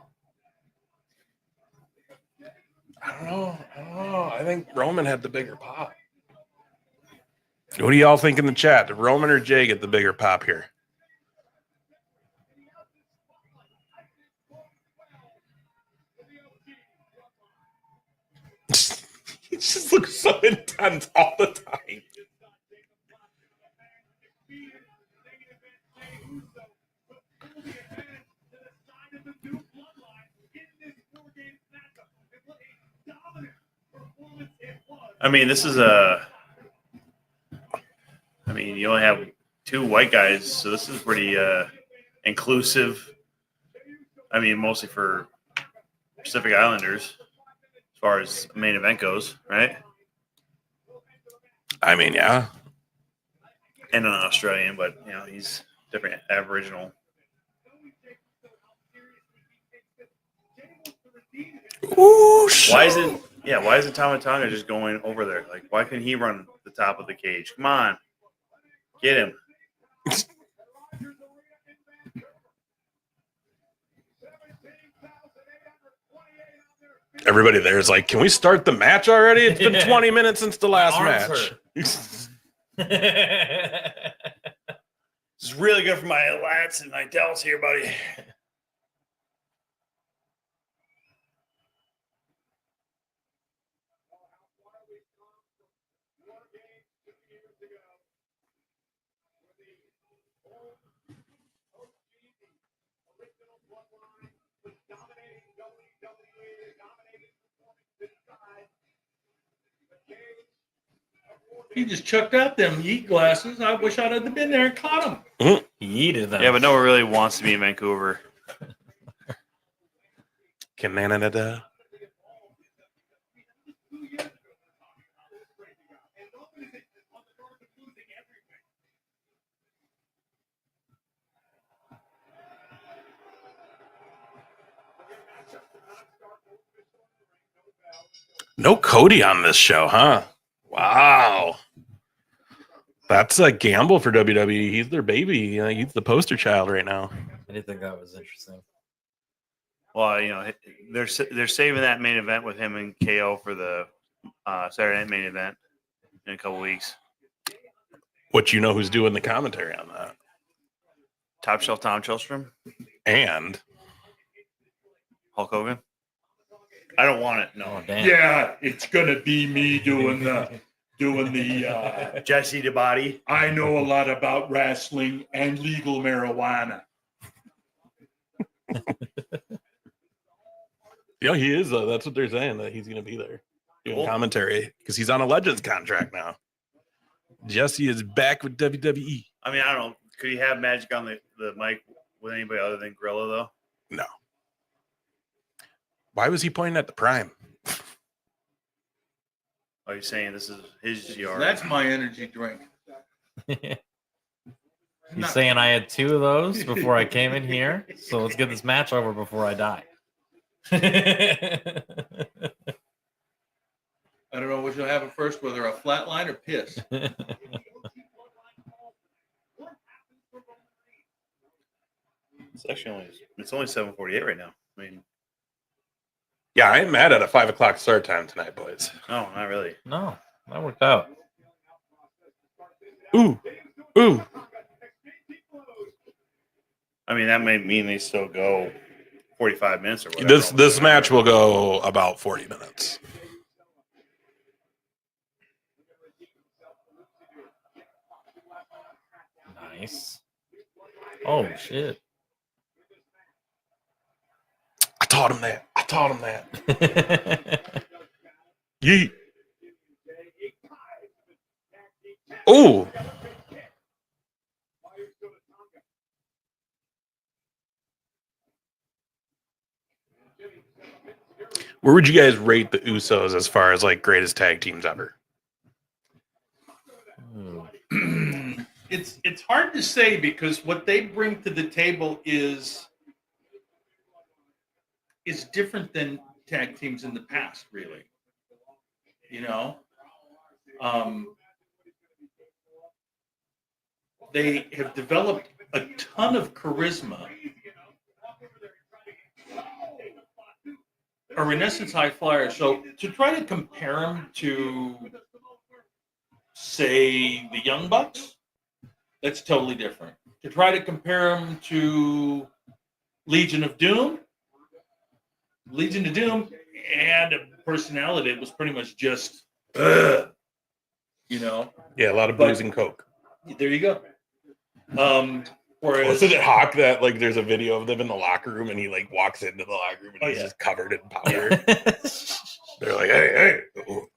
don't know. I think Roman had the bigger pop. What do y'all think in the chat? Did Roman or Jay get the bigger pop here? He just looks so intense all the time. I mean, this is I mean, you only have two white guys, so this is pretty inclusive. I mean, mostly for Pacific Islanders, as far as main event goes, right? I mean, yeah. And an Australian, but you know, he's different Aboriginal. Ooh, Why isn't Tama Tonga just going over there? Like, why couldn't he run the top of the cage? Come on. Get him. Everybody there is like, can we start the match already? It's been 20 minutes since the last match. This is really good for my lats and my delts here, buddy. He just chucked out them yeet glasses. I wish I'd have been there and caught him. He yeeted them. Yeah, but no one really wants to be in Vancouver. Canada. No Cody on this show, huh? Wow. That's a gamble for WWE. He's their baby. He's the poster child right now. I didn't think that was interesting. Well, they're saving that main event with him and KO for the Saturday night main event in a couple weeks. What you know who's doing the commentary on that? Top Shelf Tom Chelstrom, And Hulk Hogan. I don't want it. Oh, No, damn. Yeah, it's gonna be me doing the Jesse DeBody. I know a lot about wrestling and legal marijuana. yeah, he is. That's what they're saying, that he's going to be there doing Cool. commentary because he's on a Legends contract now. Jesse is back with WWE. I mean, I don't know. Could he have Magic on the mic with anybody other than Gorilla, though? No. Why was he pointing at the Prime? Are you saying this is his yard? That's my energy drink. He's saying I had 2 of those before I came in here, so let's get this match over before I die. I don't know what you'll have at first, whether a flatline or piss. It's actually only 7:48 right now. I mean, Yeah, I ain't mad at a 5 o'clock start time tonight, boys. no, not really. No, that worked out. Ooh. I mean, that may mean they still go 45 minutes or whatever. This match will go about 40 minutes. Nice. Oh, shit. I taught him that. Yeet. Oh. Where would you guys rate the Usos as far as like greatest tag teams ever? It's hard to say because what they bring to the table is different than tag teams in the past, really. They have developed a ton of charisma. A Renaissance high flyer. So to try to compare them to, say, the Young Bucks, that's totally different. To try to compare them to Legion of Doom and a personality that was pretty much just, Yeah, a lot of booze and coke. There you go. Whereas Wasn't it Hawk that like there's a video of them in the locker room and he like walks into the locker room and he's just covered in powder? They're like, hey. Ooh.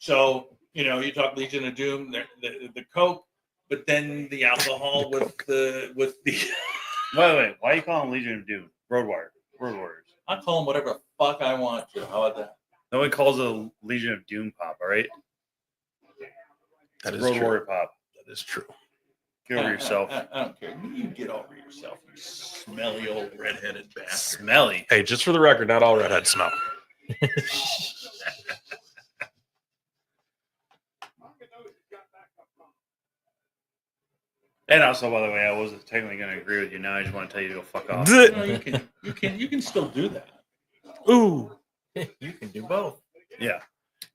So, you talk Legion of Doom, the coke, but then the alcohol with the Wait. Why are you calling Legion of Doom? Road Warriors. I call them whatever the fuck I want to. How about that? No one calls it a Legion of Doom pop, all right? That is Road true. Warrior pop. That is true. Get over yourself. I don't care. You get over yourself, you smelly old redheaded bastard. Smelly. Hey, just for the record, not all redheads smell. And also, by the way, I wasn't technically going to agree with you. Now I just want to tell you to go fuck off. No, you can still do that. Ooh. You can do both. Yeah.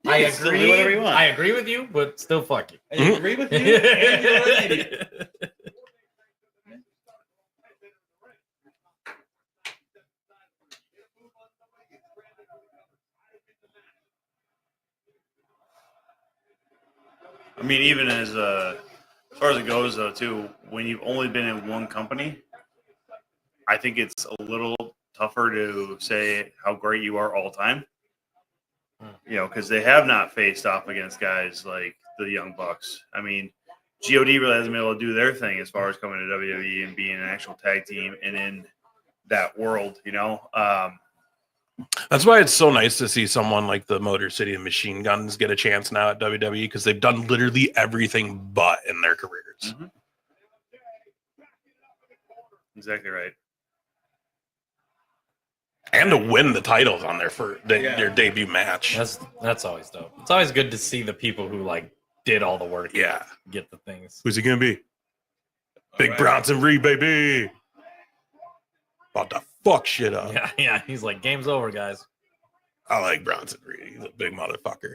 I can still agree. do whatever you want. I agree with you, but still fuck you. I agree with you. And you're an idiot. I mean, even as far as it goes, though, too, when you've only been in one company, I think it's a little tougher to say how great you are all time. Because they have not faced off against guys like the Young Bucks. I mean, God really hasn't been able to do their thing as far as coming to WWE and being an actual tag team and in that world, That's why it's so nice to see someone like the Motor City and Machine Guns get a chance now at WWE because they've done literally everything but in their careers. Mm-hmm. Exactly right. And to win the titles on their debut match. That's always dope. It's always good to see the people who like did all the work. Yeah. Get the things. Who's he gonna be? Big Bronson Reed, baby. About to fuck shit up. Yeah. He's like, game's over, guys. I like Bronson Reed. He's a big motherfucker.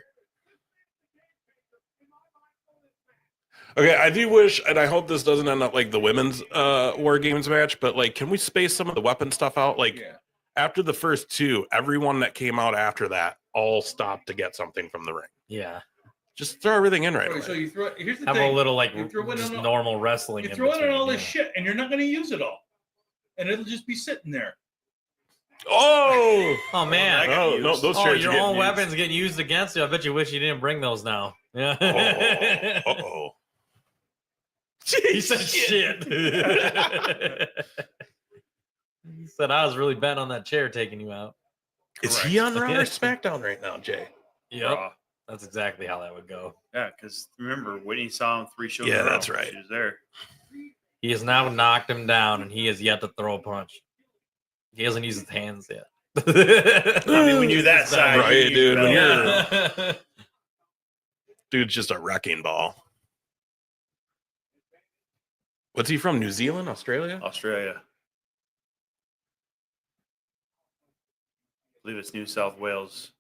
Okay, I do wish, and I hope this doesn't end up like the women's War Games match, but like, can we space some of the weapon stuff out? Like, after the first two, everyone that came out after that all stopped to get something from the ring. Yeah. Just throw everything in right away. So you throw. Here's the Have thing. a little like You throw in just all- normal wrestling. You in throw in between, all this yeah. shit, and you're not going to use it all, and it'll just be sitting there. Oh! Oh man. Oh, no, those Oh, chairs your are getting own used. weapons getting used against you. I bet you wish you didn't bring those now. Yeah. Oh, uh-oh. He said shit. He said I was really bent on that chair taking you out. Is he on Raw or SmackDown right now, Jay? Yep. Raw. That's exactly how that would go. Yeah, because remember, Whitney saw him 3 shows in Yeah, a row. that's right. She was there. He has now knocked him down, and he has yet to throw a punch. He hasn't used his hands yet. I mean, when you're that size, Right, you dude, when know. you're- Dude's just a wrecking ball. What's he from? New Zealand? Australia? Australia. I believe it's New South Wales.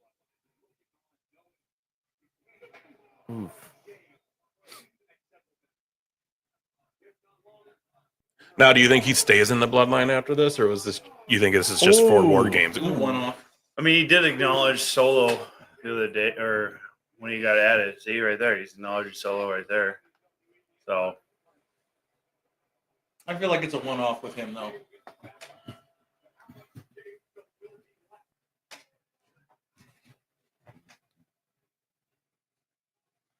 Now, do you think he stays in the bloodline after this, or was this? You think this is just for War Games? Ooh, one off. I mean, he did acknowledge Solo the other day, or when he got added. See right there, he's acknowledging Solo right there. So I feel like it's a one off with him though.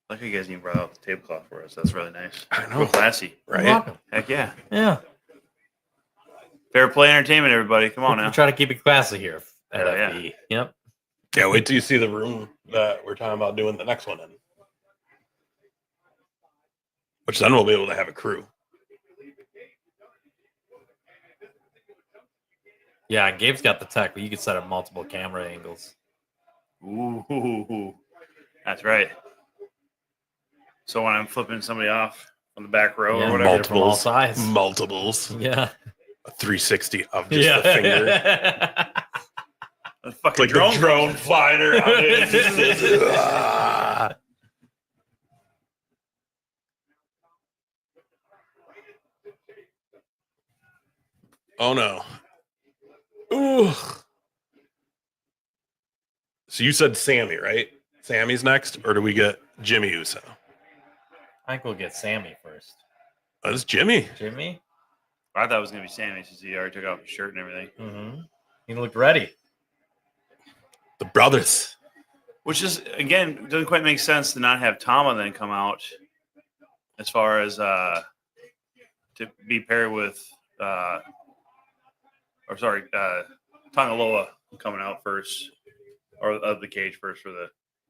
like you guys even brought out the tablecloth for us. That's really nice. I know. Real classy. Right? Heck yeah. Yeah. Fair play entertainment, everybody. Come on We now. try to keep it classy here at Oh, yeah. FBE. Yep. Yeah, wait till you see the room that we're talking about doing the next one in. Which then we'll be able to have a crew. Yeah, Gabe's got the tech, but you can set up multiple camera angles. Ooh, that's right. So when I'm flipping somebody off on the back row Yeah, or whatever, get it from all multiples. sides. Multiples. Yeah. A 360 of just Yeah. the finger. the It's fucking like the drone fighter. out there. It just says, "Ah." Oh no. Ooh. So you said Sammy, right? Sammy's next, or do we get Jimmy Uso? I think we'll get Sammy first. That's Jimmy. Jimmy? I thought it was gonna be Sammy since he already took off his shirt and everything. Mm-hmm. He looked ready. The brothers. Which is again doesn't quite make sense to not have Tama then come out as far as to be paired with Tangaloa coming out first or of the cage first for the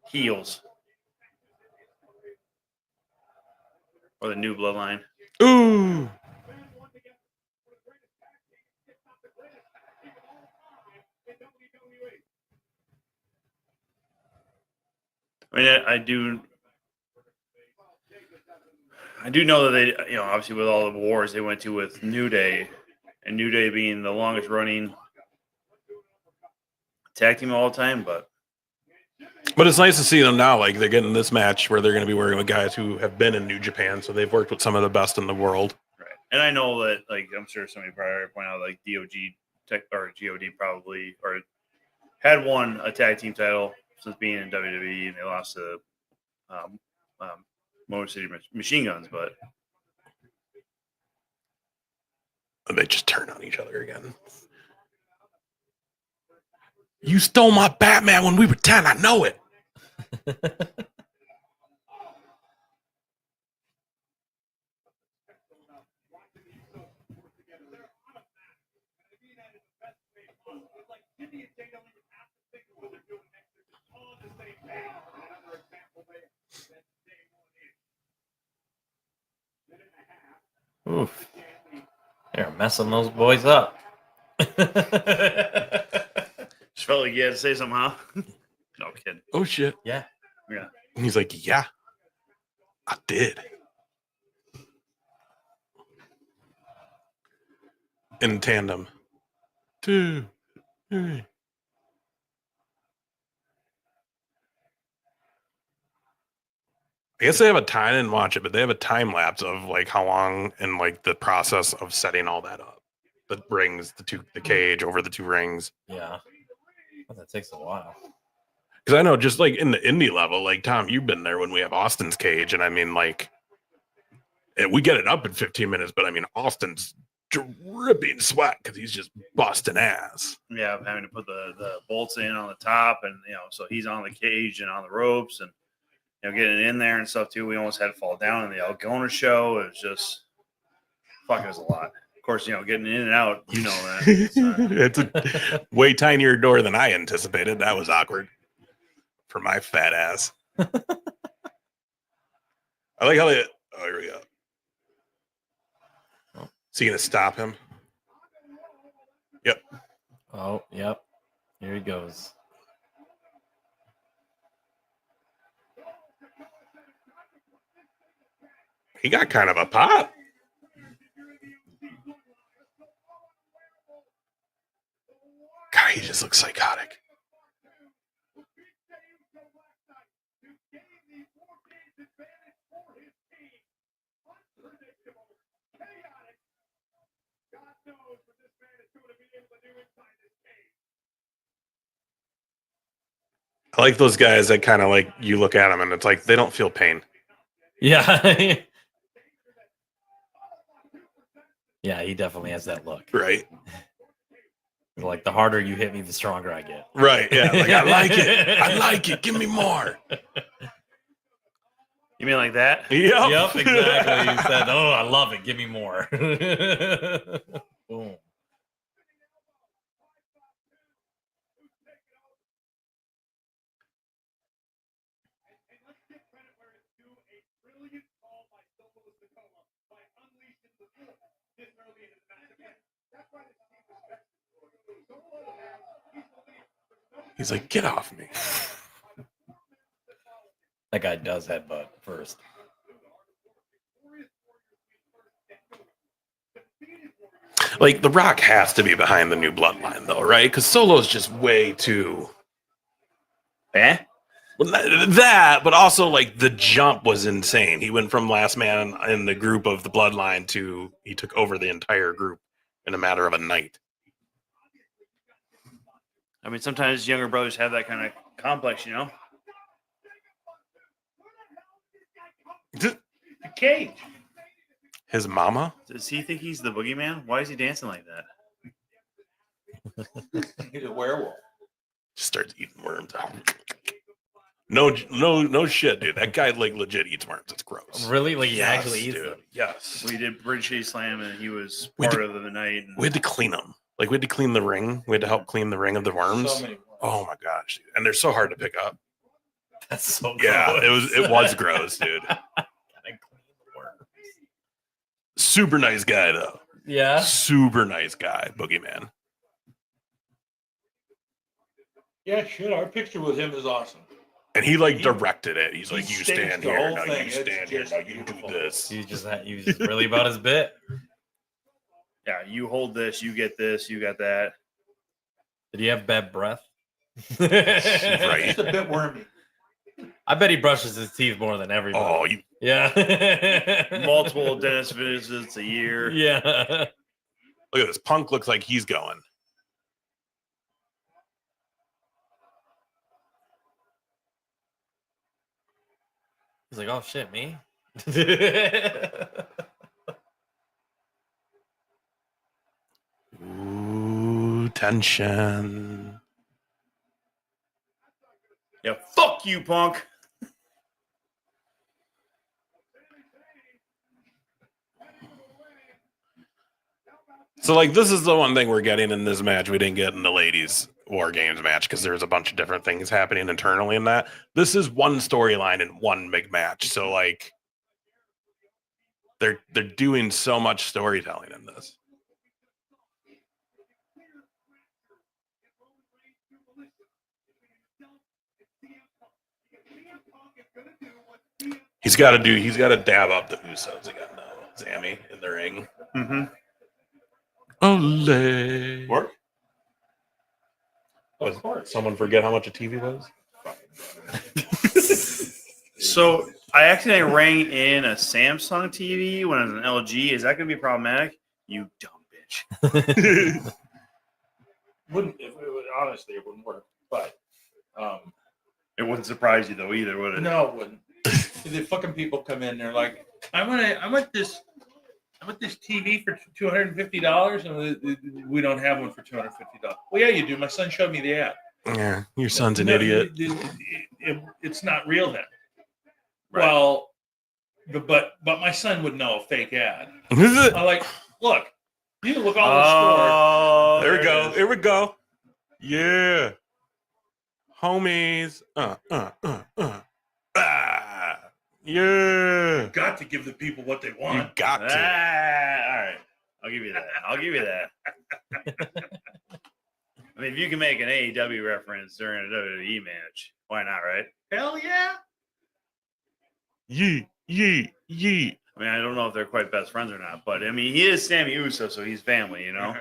heels or the new bloodline. Ooh. I mean, I do know that they, obviously with all the wars they went to with New Day, and New Day being the longest running tag team of all time, but But it's nice to see them now. Like they're getting this match where they're going to be working with guys who have been in New Japan, so they've worked with some of the best in the world. right. And I know that, like, I'm sure somebody probably pointed out, like God probably or had won a tag team title since being in WWE, and they lost to Motor City Machine Guns, but They just turn on each other again. You stole my Batman when we were 10. I know it. Oof. They're messing those boys up. just felt like you had to say something, huh? No kidding. Oh, shit. Yeah. Yeah. And he's like, yeah, I did. In tandem. 2, 3. I guess they have a time. I didn't watch it, but they have a time lapse of like how long and like the process of setting all that up. The rings, the cage over the 2 rings. Yeah. Well, that takes a while. Because I know just like in the indie level, like Tom, you've been there when we have Austin's cage, and I mean like we get it up in 15 minutes, but I mean Austin's dripping sweat because he's just busting ass. Yeah, having to put the bolts in on the top, and so he's on the cage and on the ropes, and getting in there and stuff too. We almost had to fall down in the Algona show. It was just fuck. It was a lot. Of course, getting in and out. That It's a way tinier door than I anticipated. That was awkward for my fat ass. I like how they. Oh, here we go. Is he gonna stop him? Yep. Oh, yep. Here he goes. He got kind of a pop. God, he just looks psychotic. I like those guys that kind of like you look at them and it's like they don't feel pain. Yeah. Yeah, he definitely has that look. Right. Like the harder you hit me, the stronger I get. Right. Yeah. Like I like it. I like it. Give me more. You mean like that? Yep, exactly. He said, "Oh, I love it. Give me more." Boom. He's like, get off me. That guy does headbutt first. Like, The Rock has to be behind the new bloodline, though, right? Because Solo's just way too. Eh? Well, that, but also, like, the jump was insane. He went from last man in the group of the bloodline to he took over the entire group in a matter of a night. I mean, sometimes younger brothers have that kind of complex, The cage. His mama? Does he think he's the boogeyman? Why is he dancing like that? He's a werewolf. Just starts eating worms. No shit, dude. That guy like legit eats worms. It's gross. Really? Like he Yes, actually eats dude. them? Yes. We did British Chase Slam, and he was We part did- of the night. And We had to clean them. Like we had to clean the ring. We had to help clean the ring of the worms. So many worms. Oh my gosh, dude. And they're so hard to pick up. That's so gross. Yeah, it was gross, dude. Gotta clean the worms. Super nice guy though. Yeah. Super nice guy, Boogeyman. Yeah, shit. Our picture with him is awesome. And he like He- directed it. He's like, he you staged stand the here, whole now thing. you It's stand here, just now you do beautiful. this. He was just really about his bit. yeah, you hold this, you get this, you got that. Did he have bad breath? Right. It's a bit wormy. I bet he brushes his teeth more than everybody. Oh, you Yeah. Multiple dentist visits a year. Yeah. look at this. Punk looks like he's going. He's like, oh shit, me? Ooh, tension. Yeah, fuck you, punk. So, like, this is the one thing we're getting in this match we didn't get in the ladies' War Games match because there's a bunch of different things happening internally in that. This is one storyline in one big match. So, like, they're doing so much storytelling in this. He's got to dab up the Usos again, though. Sammy in the ring. Mm-hmm. Ole. Work? Was someone forget how much a TV was? So I accidentally rang in a Samsung TV when it was an LG. Is that going to be problematic? You dumb bitch. Wouldn't honestly it wouldn't work, but It wouldn't surprise you though either, would it? no, it wouldn't. The fucking people come in, they're like, I want this TV for $250, and we don't have one for $250. Well, yeah, you do. My son showed me the ad. Yeah, your son's an No, idiot. It's not real then. Right. Well, but my son would know a fake ad. There I'm like, look, you can look all the store. Oh, we go. Here we go. Yeah. Homies. Yeah. Got to give the people what they You want. got to. All right. I'll give you that. I mean, if you can make an AEW reference during a WWE match, why not, right? Hell yeah. Yee. I mean, I don't know if they're quite best friends or not, but I mean, he is Sammy Uso, so he's family, you know?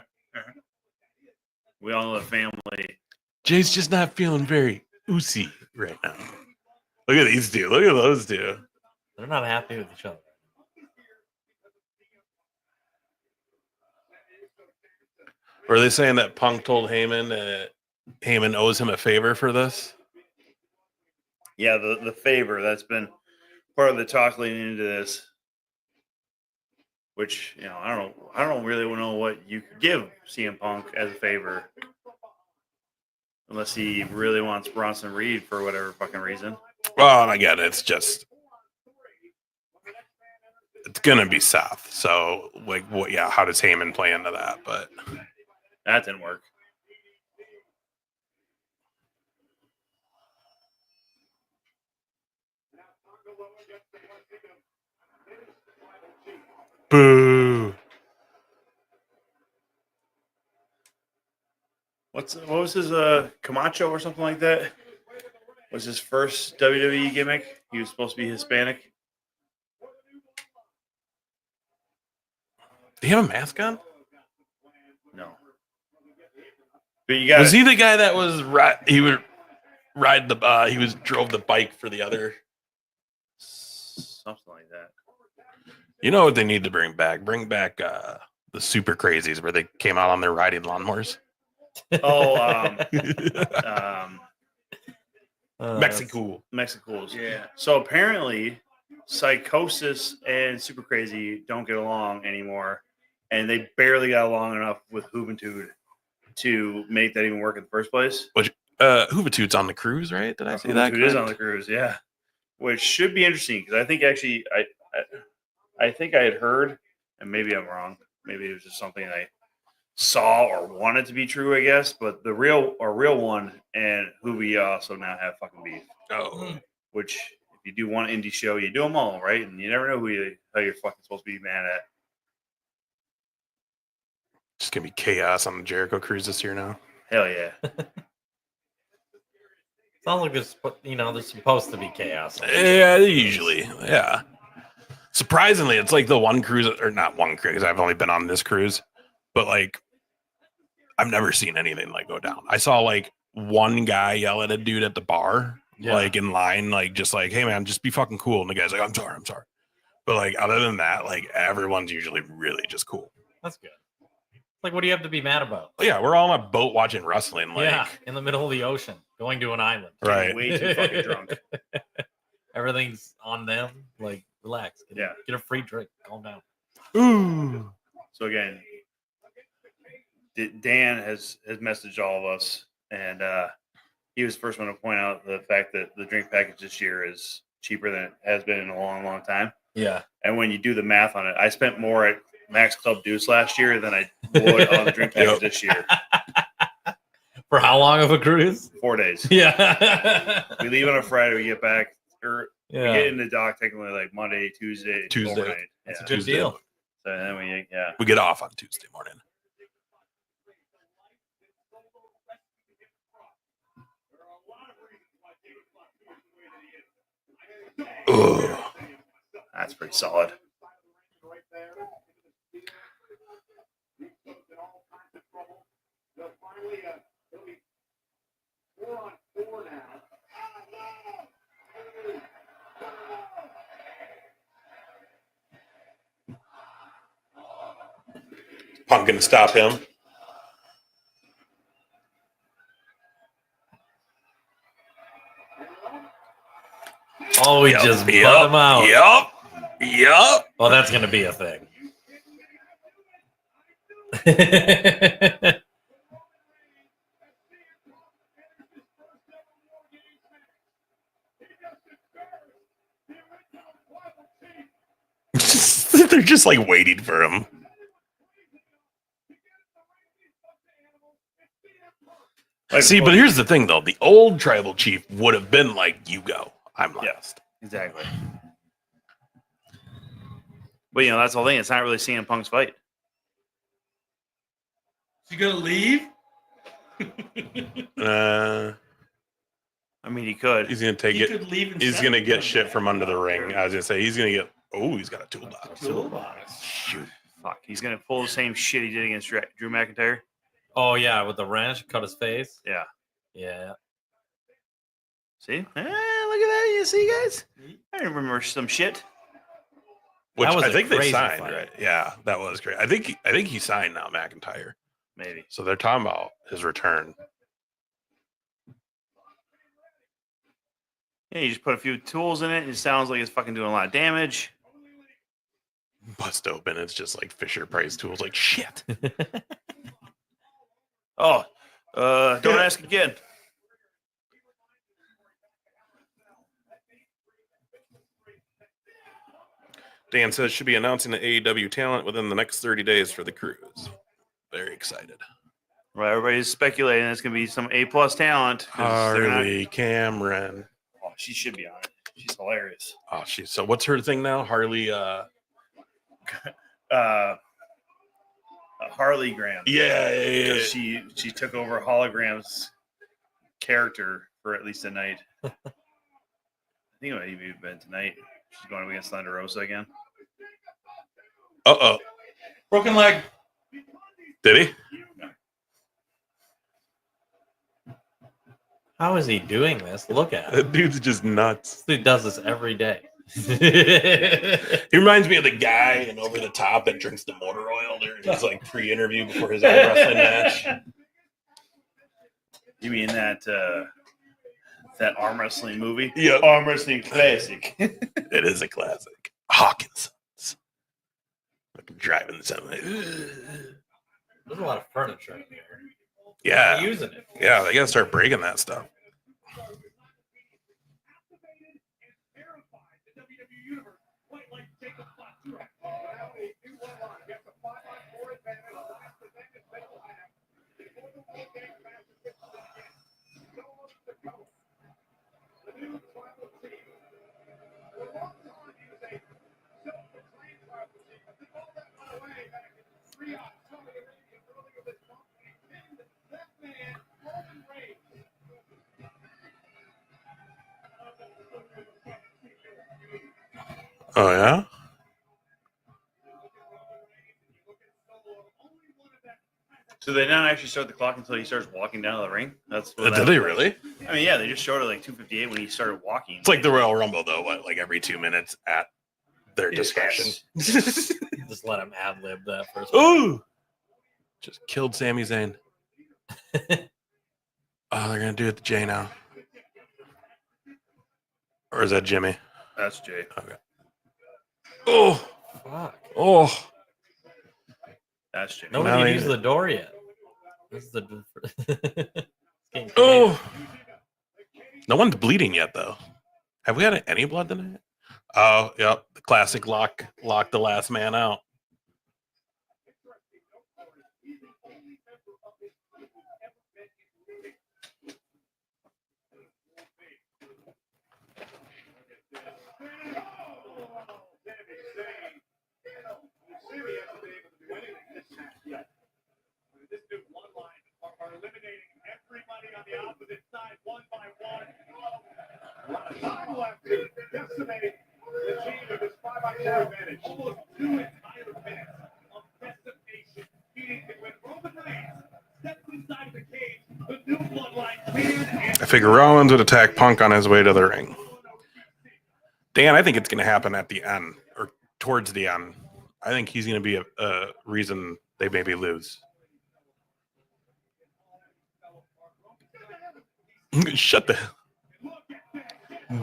We all know the family. Jay's just not feeling very oozy right now. Look at these two. Look at those two. They're not happy with each other. Were they saying that Punk told Heyman that Heyman owes him a favor for this? Yeah, the favor that's been part of the talk leading into this. Which, you know, I don't really know what you could give CM Punk as a favor. Unless he really wants Bronson Reed for whatever fucking reason. Well, and again, it's gonna be Seth. So, like, what? Yeah, how does Heyman play into that? But That didn't work. boo. What was his Camacho or something like that? Was his first WWE gimmick? He was supposed to be Hispanic. Do you have a mask on? No. But you got Was he the guy that was he would ride the he was drove the bike for the other? something like that. You know what they need to bring back? Bring back the Super Crazies where they came out on their riding lawnmowers. Oh, Mexico. Mexicools. Yeah. So apparently, Psychosis and Super Crazy don't get along anymore, and they barely got along enough with Juventud to make that even work in the first place. Which Juventude's on the cruise, right? Did I say that? Juventud is on correct? the cruise, yeah. Which should be interesting because I think actually I think I had heard, and maybe I'm wrong. Maybe it was just something I saw or wanted to be true, I guess. But the real one and Juvi also now have fucking beef. Oh, Which, if you do one indie show, you do them all, right? And you never know how you're fucking supposed to be mad at. just gonna be chaos on the Jericho cruise this year now. Hell yeah. Sounds like there's supposed to be chaos. Yeah, usually, yeah. Surprisingly, it's like the one cruise, or not one cruise. I've only been on this cruise, but like, I've never seen anything like go down. I saw like one guy yell at a dude at the bar, like in line, like just like, "Hey man, just be fucking cool." And the guy's like, I'm sorry." But like, other than that, like everyone's usually really just cool. That's good. Like, what do you have to be mad about? But yeah, we're all on a boat watching wrestling. Like, Yeah, in the middle of the ocean, going to an island. right. Way too fucking drunk. Everything's on them. Like, relax. Yeah. Get a free drink. Calm down. Ooh. So again, Dan has messaged all of us, and he was the first one to point out the fact that the drink package this year is cheaper than it has been in a long, long time. Yeah. And when you do the math on it, I spent more at Max Club Deuce last year than I would on the drink package this year. For how long of a cruise? 4 days. Yeah. We leave on a Friday, we get back, or we Yeah. get in the dock technically like Monday, Tuesday. overnight. That's Yeah. a good Tuesday. deal. So then We get off on Tuesday morning. Ugh. That's pretty solid. Punk gonna stop him. Oh, we just butt him out. Yup. Oh, that's gonna be a thing. They're just like waiting for him. See, but here's the thing, though. The old tribal chief would have been like, "You go, I'm last." Exactly. But that's the whole thing. It's not really CM Punk's fight. Is he gonna leave? I mean, he could. He's gonna take He it. could leave. And He's set gonna it. get shit from under the ring. I was gonna say he's gonna get. Oh, he's got a toolbox. Toolbox. Shoot. Fuck. He's gonna pull the same shit he did against Drew McIntyre. Oh yeah, with the wrench, cut his face. Yeah. Yeah. See? Look at that. You see, guys? I remember some shit. Which That was I a think they crazy signed, fight. right? Yeah, that was great. I think he signed now, McIntyre. Maybe. So they're talking about his return. Yeah, you just put a few tools in it, and it sounds like it's fucking doing a lot of damage. Bust open. It's just like Fisher Price tools. Like shit. Oh, don't ask again. Dan says should be announcing the AEW talent within the next 30 days for the cruise. Very excited. Right, everybody's speculating it's going to be some A-plus talent. 'cause they're not- Harley Cameron. Oh, she should be on it. She's hilarious. Oh, so what's her thing now? Harley. Harley Graham. Yeah. Because she took over Hologram's character for at least a night. I think it might even been tonight. She's going up against Thunder Rosa again. Uh-oh. Broken leg. Did he? How is he doing this? Look at him. That dude's just nuts. This dude does this every day. He reminds me of the guy in Over the Top that drinks the motor oil during his like pre-interview before his arm wrestling match. You mean that arm wrestling movie? Yep. Arm wrestling classic. It is a classic. Hawkinson's. Like driving something. There's a lot of furniture in here. Yeah. They're using it. Yeah, they gotta start breaking that stuff. Oh yeah? So they don't actually start the clock until he starts walking down to the ring? That's what Did that they was. really? I mean, yeah, they just showed it like 2:58 when he started walking. It's like the Royal Rumble though, what, like every 2 minutes at their discretion. Just let him ad lib that first. Ooh! Just killed Sami Zayn. Oh, they're gonna do it to Jay now. Or is that Jimmy? That's Jay. Okay. Oh, Fuck. oh. That's Jay. Nobody Now can they- use the door yet. This is the. It's getting Oh. No one's bleeding yet, though. Have we had any blood tonight? Oh, yep. The classic lock the last man out. I figure Rollins would attack Punk on his way to the ring. Dan, I think it's going to happen at the end or towards the end. I think he's going to be a reason they maybe lose. Shut the.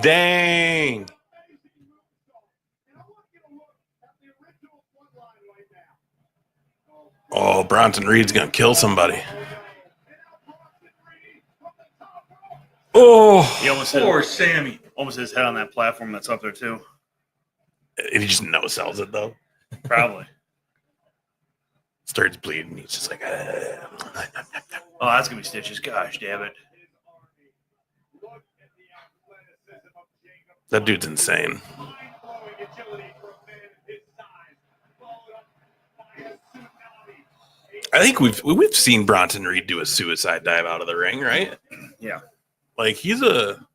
Dang. Oh, Bronson Reed's gonna kill somebody. Oh, He almost Poor hit, Sammy. almost hit his head on that platform that's up there too. he just no sells it though. Probably. Starts bleeding. He's just like, Oh, that's gonna be stitches. Gosh, damn it. that dude's insane. I think we've seen Bronson Reed do a suicide dive out of the ring, right? Yeah. Like he's a.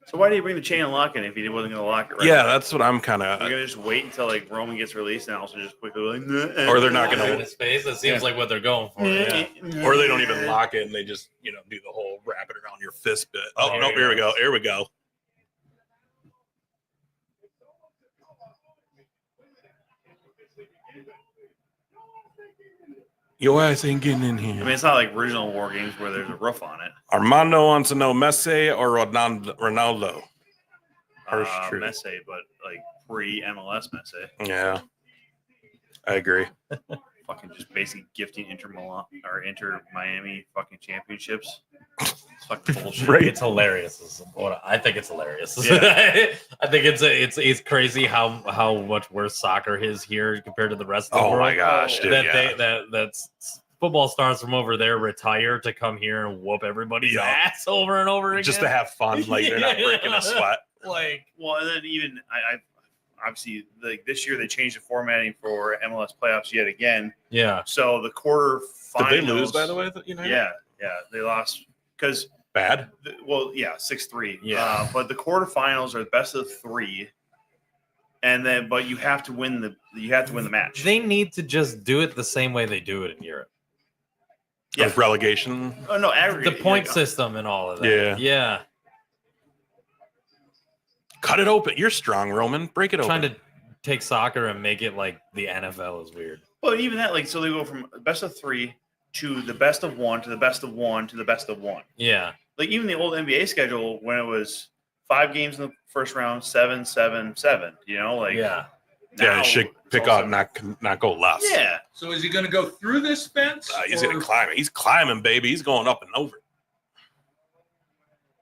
So why did he bring the chain and lock in if he wasn't gonna lock it? Right Yeah, away? that's what I'm kind We're of. gonna just wait until like Roman gets released and also just quickly like, Or they're not In gonna. his face. It seems like what they're going for. Yeah. Or they don't even lock it and they just do the whole wrap it around your fist bit. Oh There no! he Here we goes. go. Here we go. Your ass ain't getting in I here. mean, it's not like original War Games where there's a roof on it. Armando wants to know Messi or Ronaldo. Harsh truth. Messi, but like pre-MLS Messi. Yeah, I agree. Fucking just basically gifting Inter Milan or Inter Miami fucking championships. It's fucking bullshit. Right. It's hilarious. I think it's hilarious. Yeah. I think it's crazy how much worse soccer is here compared to the rest of the Oh world. my gosh, dude! That's football stars from over there retire to come here and whoop everybody's Yeah. ass over and over again. Just to have fun, like they're not breaking a sweat. Like, Well, and then even I obviously like this year they changed the formatting for MLS playoffs yet again. yeah, So the quarter Did finals. they lose, by the way? United? Yeah, they lost because Bad. 6-3. Yeah. But the quarterfinals are the best of 3, and then but you have to win the match. they need to just do it the same way they do it in Europe. Yeah. With relegation. Oh no, The aggregate. point system and all of that. Yeah. Yeah. Cut it open. You're strong, Roman. Break it open. Trying to take soccer and make it like the NFL is weird. Well, even that, like, so they go from best of 3 to the best of 1 to the best of 1 to the best of 1. Yeah. Like even the old NBA schedule when it was 5 games in the first round, 7, 7, 7. You know, like Yeah. Yeah, now it should it's pick also- up, not go left. Yeah, So is he going to go through this fence? He's or- gonna climb it. He's climbing, baby. He's going up and over.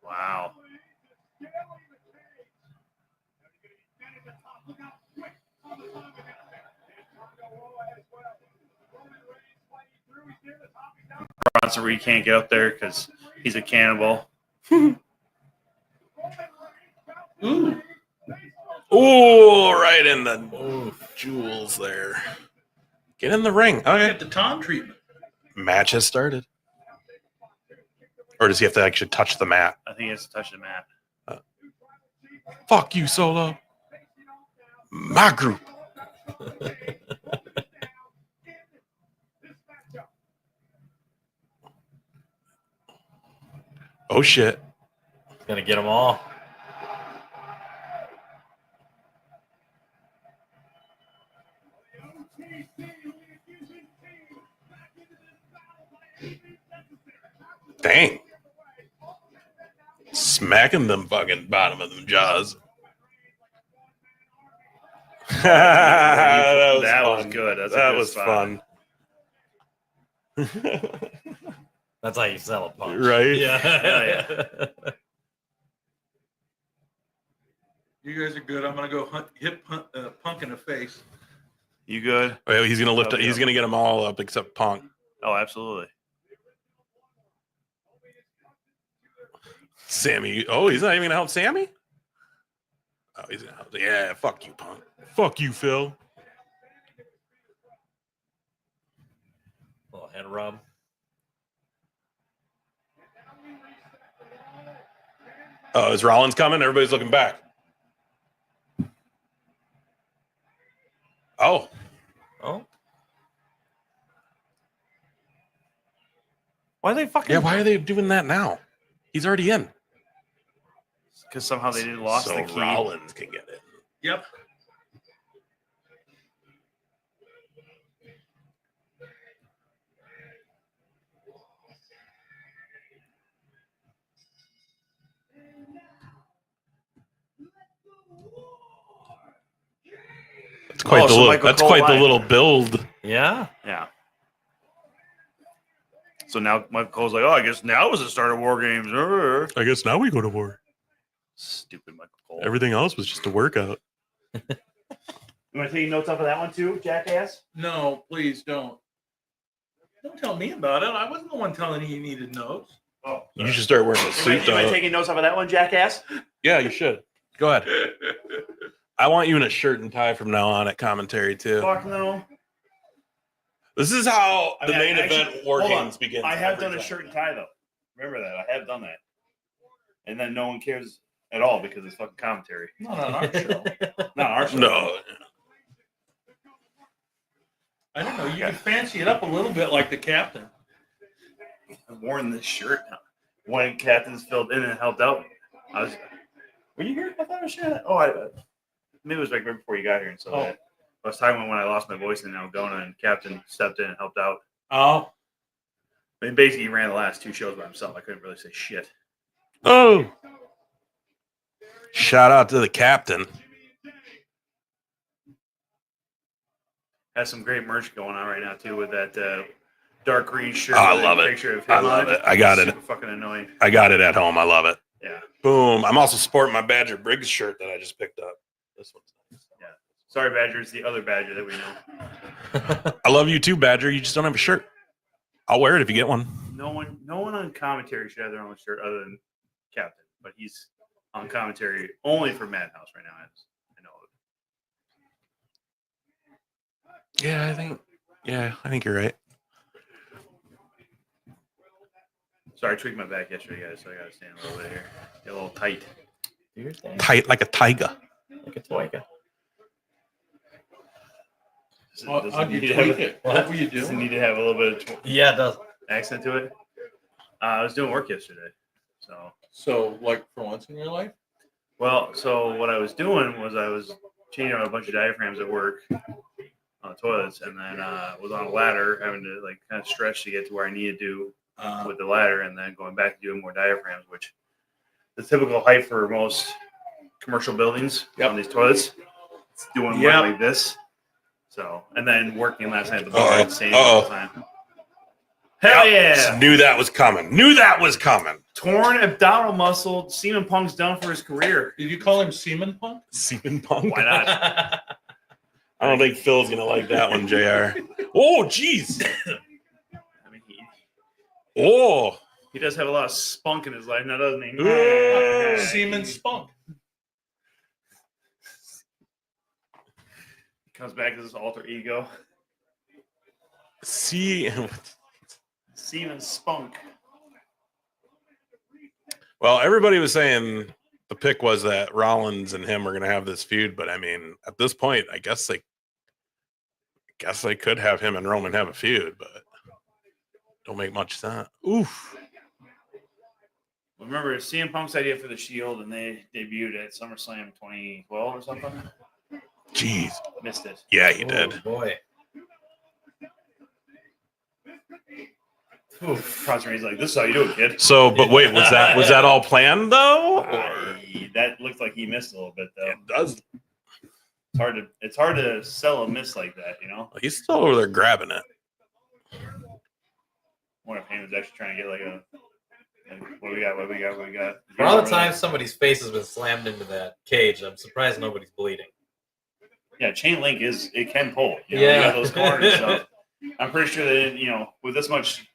wow. Bronson Reed can't get up there because he's a cannibal. Ooh, Oh, right in the jewels there. Get in the ring. Okay. get the Tom treatment. Match has started. Or does he have to actually touch the mat? I think he has to touch the mat. Fuck you, Solo. My group. Oh shit. Gonna get them all. Dang. Smacking them fucking bottom of them jaws. That was fun. good. That's a that good was spot. fun. That's how you sell a punch. Right? Yeah. You guys are good. I'm going to go hit Punk in the face. You good? Well, he's gonna lift Oh, it. He's yeah. gonna get them all up except Punk. Oh, absolutely. Sammy. Oh, he's not even gonna help Sammy? Oh, he's gonna help. Yeah, fuck you, Punk. Fuck you, Phil. Little head rub. Oh, is Rollins coming? Everybody's looking back. Oh, Oh. Why are they fucking? yeah. Why are they doing that now? He's already in. Because somehow they didn't lost so the key. Rollins can get it. Yep. That's quite the so little. Michael That's Cole quite the lied. little build. Yeah. Yeah. So now Michael Cole's like, oh, I guess now is the start of War Games. I guess now we go to war. Stupid Michael Cole. Everything else was just a workout. You want to take notes off of that one too, jackass? No, please don't. Don't tell me about it. I wasn't the one telling you he needed notes. Oh, You should start wearing a You suit. mind Though. taking notes off of that one, jackass? Yeah, you should. Go ahead. I want you in a shirt and tie from now on at commentary too. Fuck no. This is how I the mean, main actually- event War hold on. Games begins. I have every done a time. shirt and tie though. Remember that. I have done that. And then no one cares at all because it's fucking commentary. Not on our show. Not our show. No. I don't know. You can fancy it up a little bit like the captain. I've worn this shirt now. When captains filled in and helped out. Were you here? I thought I was sharing that. Oh, maybe it was like right before you got here. And so Oh. I was talking about when I lost my voice in Algona and Captain stepped in and helped out. Oh, I mean, basically, he ran the last 2 shows by himself. I couldn't really say shit. Oh. Shout out to the captain. Has some great merch going on right now too with that dark green shirt. Oh, I with a love it. Picture of him I on love it. I got it. Super fucking annoying. I got it at home. I love it. Yeah. Boom. I'm also sporting my Badger Briggs shirt that I just picked up. This one's nice. Sorry, Badger. It's the other Badger that we know. I love you too, Badger. You just don't have a shirt. I'll wear it if you get one. No one on commentary should have their own shirt other than Captain, but he's on commentary only for Madhouse right now. I know it. Yeah, I think you're right. Sorry, I tweaked my back yesterday, guys, so I gotta stand a little bit here. Get a little tight. Do your thing. Tight like a tiger. Like a toy. how'd you tweak it? What were you Does it doing? need to have a little bit of Yeah, it does. accent to it? I was doing work yesterday, so. So, like, for once in your life? Well, so what I was doing was I was changing out a bunch of diaphragms at work on the toilets, and then was on a ladder having to like kind of stretch to get to where I needed to with the ladder, and then going back to doing more diaphragms, which the typical height for most commercial buildings on these toilets. It's doing one like this. So, and then working last night at the bar at the same time. Hell yeah! Knew that was coming. Torn abdominal muscle. CM Punk's done for his career. Did you call him Seaman Punk? Seaman Punk. Why not? I don't think Phil's gonna like that one, JR. Oh, jeez. I mean, Oh. he does have a lot of spunk in his life now, doesn't he? Ooh. Seaman Spunk. Comes back as his alter ego. See. Steven Spunk. Well, everybody was saying the pick was that Rollins and him are going to have this feud, but I mean, at this point, I guess they could have him and Roman have a feud, but don't make much sense. Oof. Remember CM Punk's idea for the Shield, and they debuted at SummerSlam 2012 or something. Jeez. Missed it. Yeah, he did. Boy. He's like, "This is how you do it, kid." So, but wait, was that all planned though? Or? That looked like he missed a little bit, though. It does. It's hard to sell a miss like that, you know. He's still over there grabbing it. One of him was actually trying to get like a. What we got? For all the times somebody's face has been slammed into that cage, I'm surprised nobody's bleeding. Yeah, chain link it can pull. You know, Yeah. you got those corners. So I'm pretty sure that with this much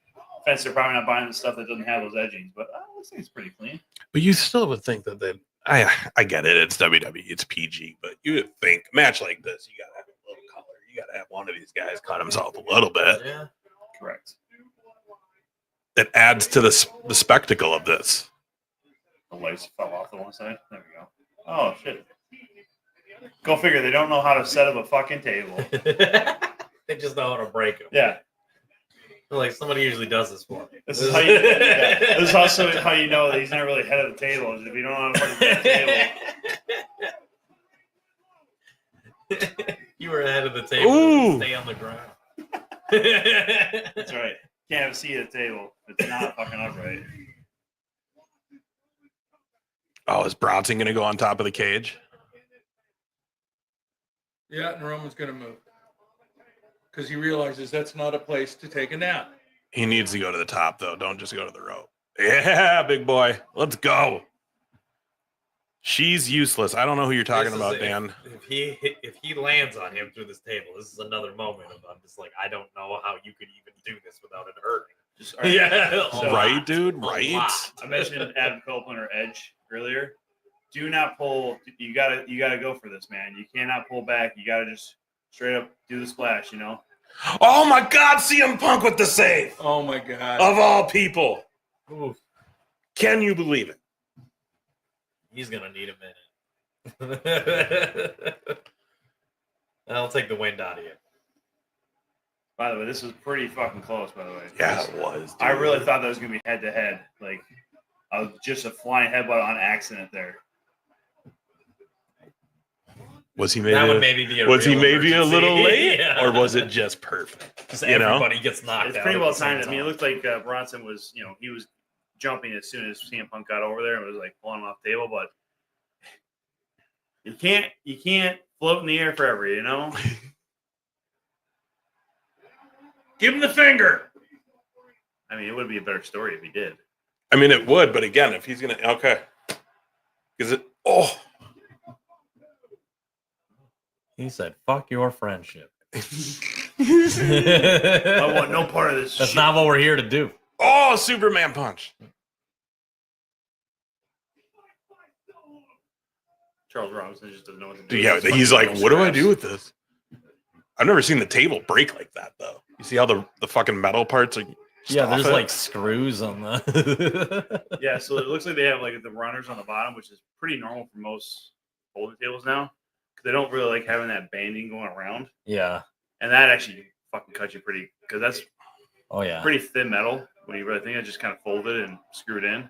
fence, they're probably not buying the stuff that doesn't have those edgings. But this thing's pretty clean. But you still would think that I get it. It's WWE. It's PG. But you would think a match like this, you gotta have a little color. You gotta have one of these guys cut himself a little bit. Yeah. Correct. It adds to the spectacle of this. The lights fell off the one side. There we go. Oh shit. Go figure. They don't know how to set up a fucking table. They just know how to break them. Yeah. Like somebody usually does this for me. This is how you. This is also how you know that he's not really head of the table. Is if you don't know how to fucking set the table. You were ahead of the table. Ooh. Stay on the ground. That's right. Can't have a seat at the table. It's not fucking upright. Oh, is Bronson going to go on top of the cage? Yeah, and Roman's going to move because he realizes that's not a place to take a nap. He needs to go to the top, though. Don't just go to the rope. Yeah, big boy. Let's go. She's useless. I don't know who you're talking about, Dan. If he lands on him through this table, this is another moment of I'm just like, I don't know how you could even do this without it hurting. Just, Yeah, So, Right, dude? Right? I mentioned Adam Copeland or Edge earlier. Do not pull. You gotta go for this, man. You cannot pull back. You gotta just straight up do the splash. You know. Oh, my God. CM Punk with the save. Oh my God. Of all people. Oof. Can you believe it? He's gonna need a minute. I'll take the wind out of you. By the way, this was pretty fucking close. By the way. Yeah, it was. Dude. I really thought that was gonna be head to head. Like, I was just a flying headbutt on accident there. Was he maybe? That would maybe be a Was he real maybe a emergency. little late, Yeah. or was it just perfect? Just you know? everybody gets knocked It's out. pretty at well the same timed. I mean, it time. looked like Bronson was, he was jumping as soon as CM Punk got over there and was like pulling him off the table. But you can't float in the air forever, you know. Give him the finger. I mean, it would be a better story if he did. I mean, it would, but again, if he's gonna, okay, because it. Oh, He said, "Fuck your friendship." I want no part of this. That's shit. not what we're here to do. oh, Superman punch. Charles Robinson just doesn't know what to do. Dude, yeah, he's like, what do I do with this? I've never seen the table break like that, though. You see how the fucking metal parts are. Yeah, there's off it? like screws on the. Yeah, so it looks like they have like the runners on the bottom, which is pretty normal for most folding tables now, because they don't really like having that banding going around, Yeah. and that actually fucking cuts you pretty, because that's Oh yeah. pretty thin metal when you really think it, just kind of folded and screwed in.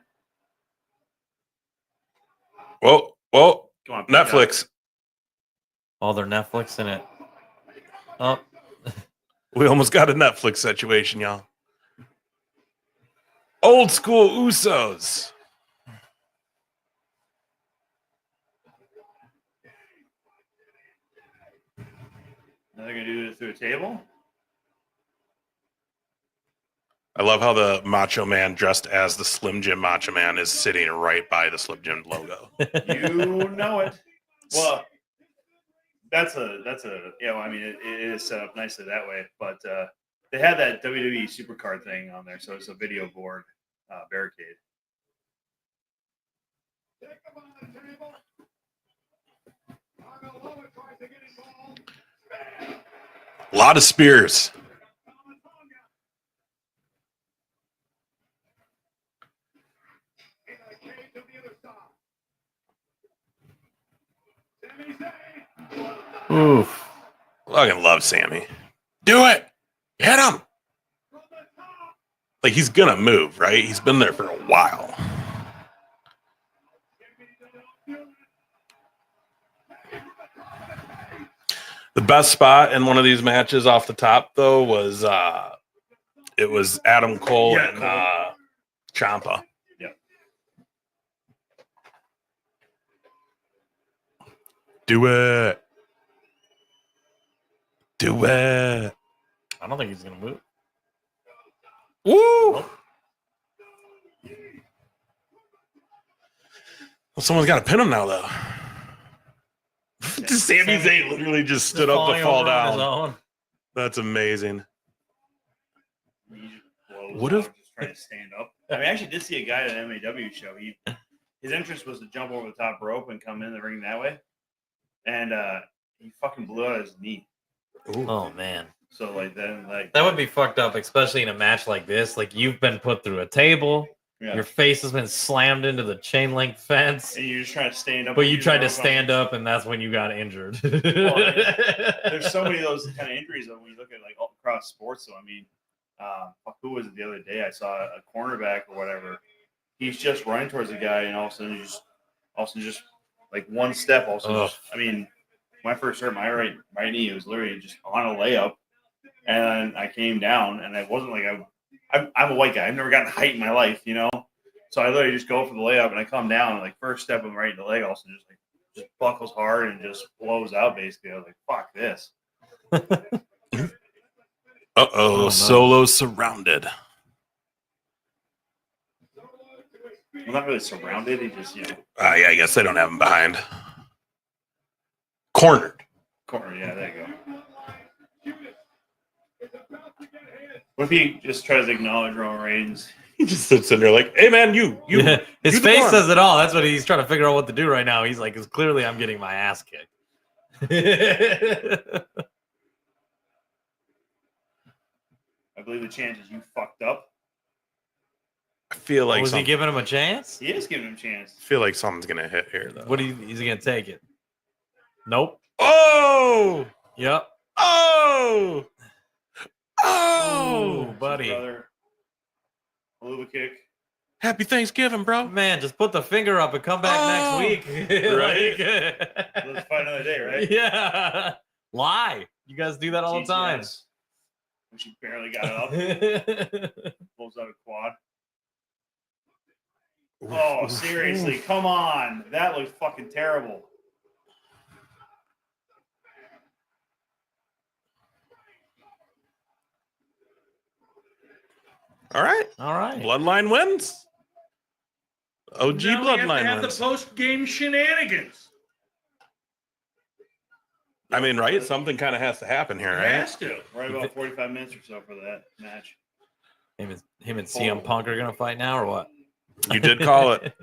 Well, Come on, pick up. Netflix. Oh, they're Netflix in it. Oh. We almost got a Netflix situation, y'all. Old school Usos. Now they're gonna do it through a table. I love how the Macho Man dressed as the Slim Jim Macho Man is sitting right by the Slim Jim logo. You know it. Well, that's a well, I mean, it is set up nicely that way, but they had that WWE Supercard thing on there, so it's a video board barricade. A lot of spears. Oof. Fucking love Sammy. Do it. Hit him. Like, he's gonna move, right? He's been there for a while. The best spot in one of these matches off the top, though, was it was Adam Cole and Ciampa. Yep. Do it. Do it. I don't think he's gonna move. Woo! Well, someone's got to pin him now, though. Sami Zayn literally just stood up to fall down. That's amazing. What if just trying to stand up? I mean, I actually did see a guy at an MAW show. His interest was to jump over the top rope and come in the ring that way, and he fucking blew out his knee. Ooh. Oh man. So that would be fucked up, especially in a match like this. Like you've been put through a table, yeah. your face has been slammed into the chain link fence, And you're just trying to stand up. but you tried to stand up, and that's when you got injured. There's so many of those kind of injuries when you look at like all across sports. So I mean, who was it the other day? I saw a cornerback or whatever. He's just running towards the guy, and all of a sudden just like one step. Also, I mean, when I first hurt my right knee, it was literally just on a layup, and I came down, and it wasn't like I'm a white guy. I've never gotten height in my life, you know. So I literally just go for the layup, and I come down, and like first step, I'm right in the leg, also just buckles hard and just blows out. Basically, I was like, "Fuck this." Uh-oh, no. Solo surrounded. I'm not really surrounded. He just, Yeah, I guess they don't have him behind. Cornered. corner. Yeah, there you go. What if he just tries to acknowledge Roman Reigns? He just sits in there like, hey, man, you. Yeah, his you the face one. says it all. That's what he's trying to figure out what to do right now. He's like, "Because clearly I'm getting my ass kicked." I believe the chance is you fucked up. I feel like Was he giving him a chance? He is giving him a chance. I feel like something's going to hit here, though. Is he gonna take it? Nope. Oh! Yep. Oh! Ooh, Oh! buddy. Brother. Haluva kick. Happy Thanksgiving, bro. Man, just put the finger up and come back Oh, next week. right. Let's fight another day, right? Yeah. Lie. You guys do that all the time. GTS. When she barely got up, pulls out a quad. Oh, seriously, come on. That looks fucking terrible. All right. All right. Bloodline wins. OG Now we have to Bloodline have wins. the post-game shenanigans. I mean, right? Something kind of has to happen here, It right? has to. Right about 45 minutes or so for that match. Him and CM Punk are gonna fight now, or what? You did call it.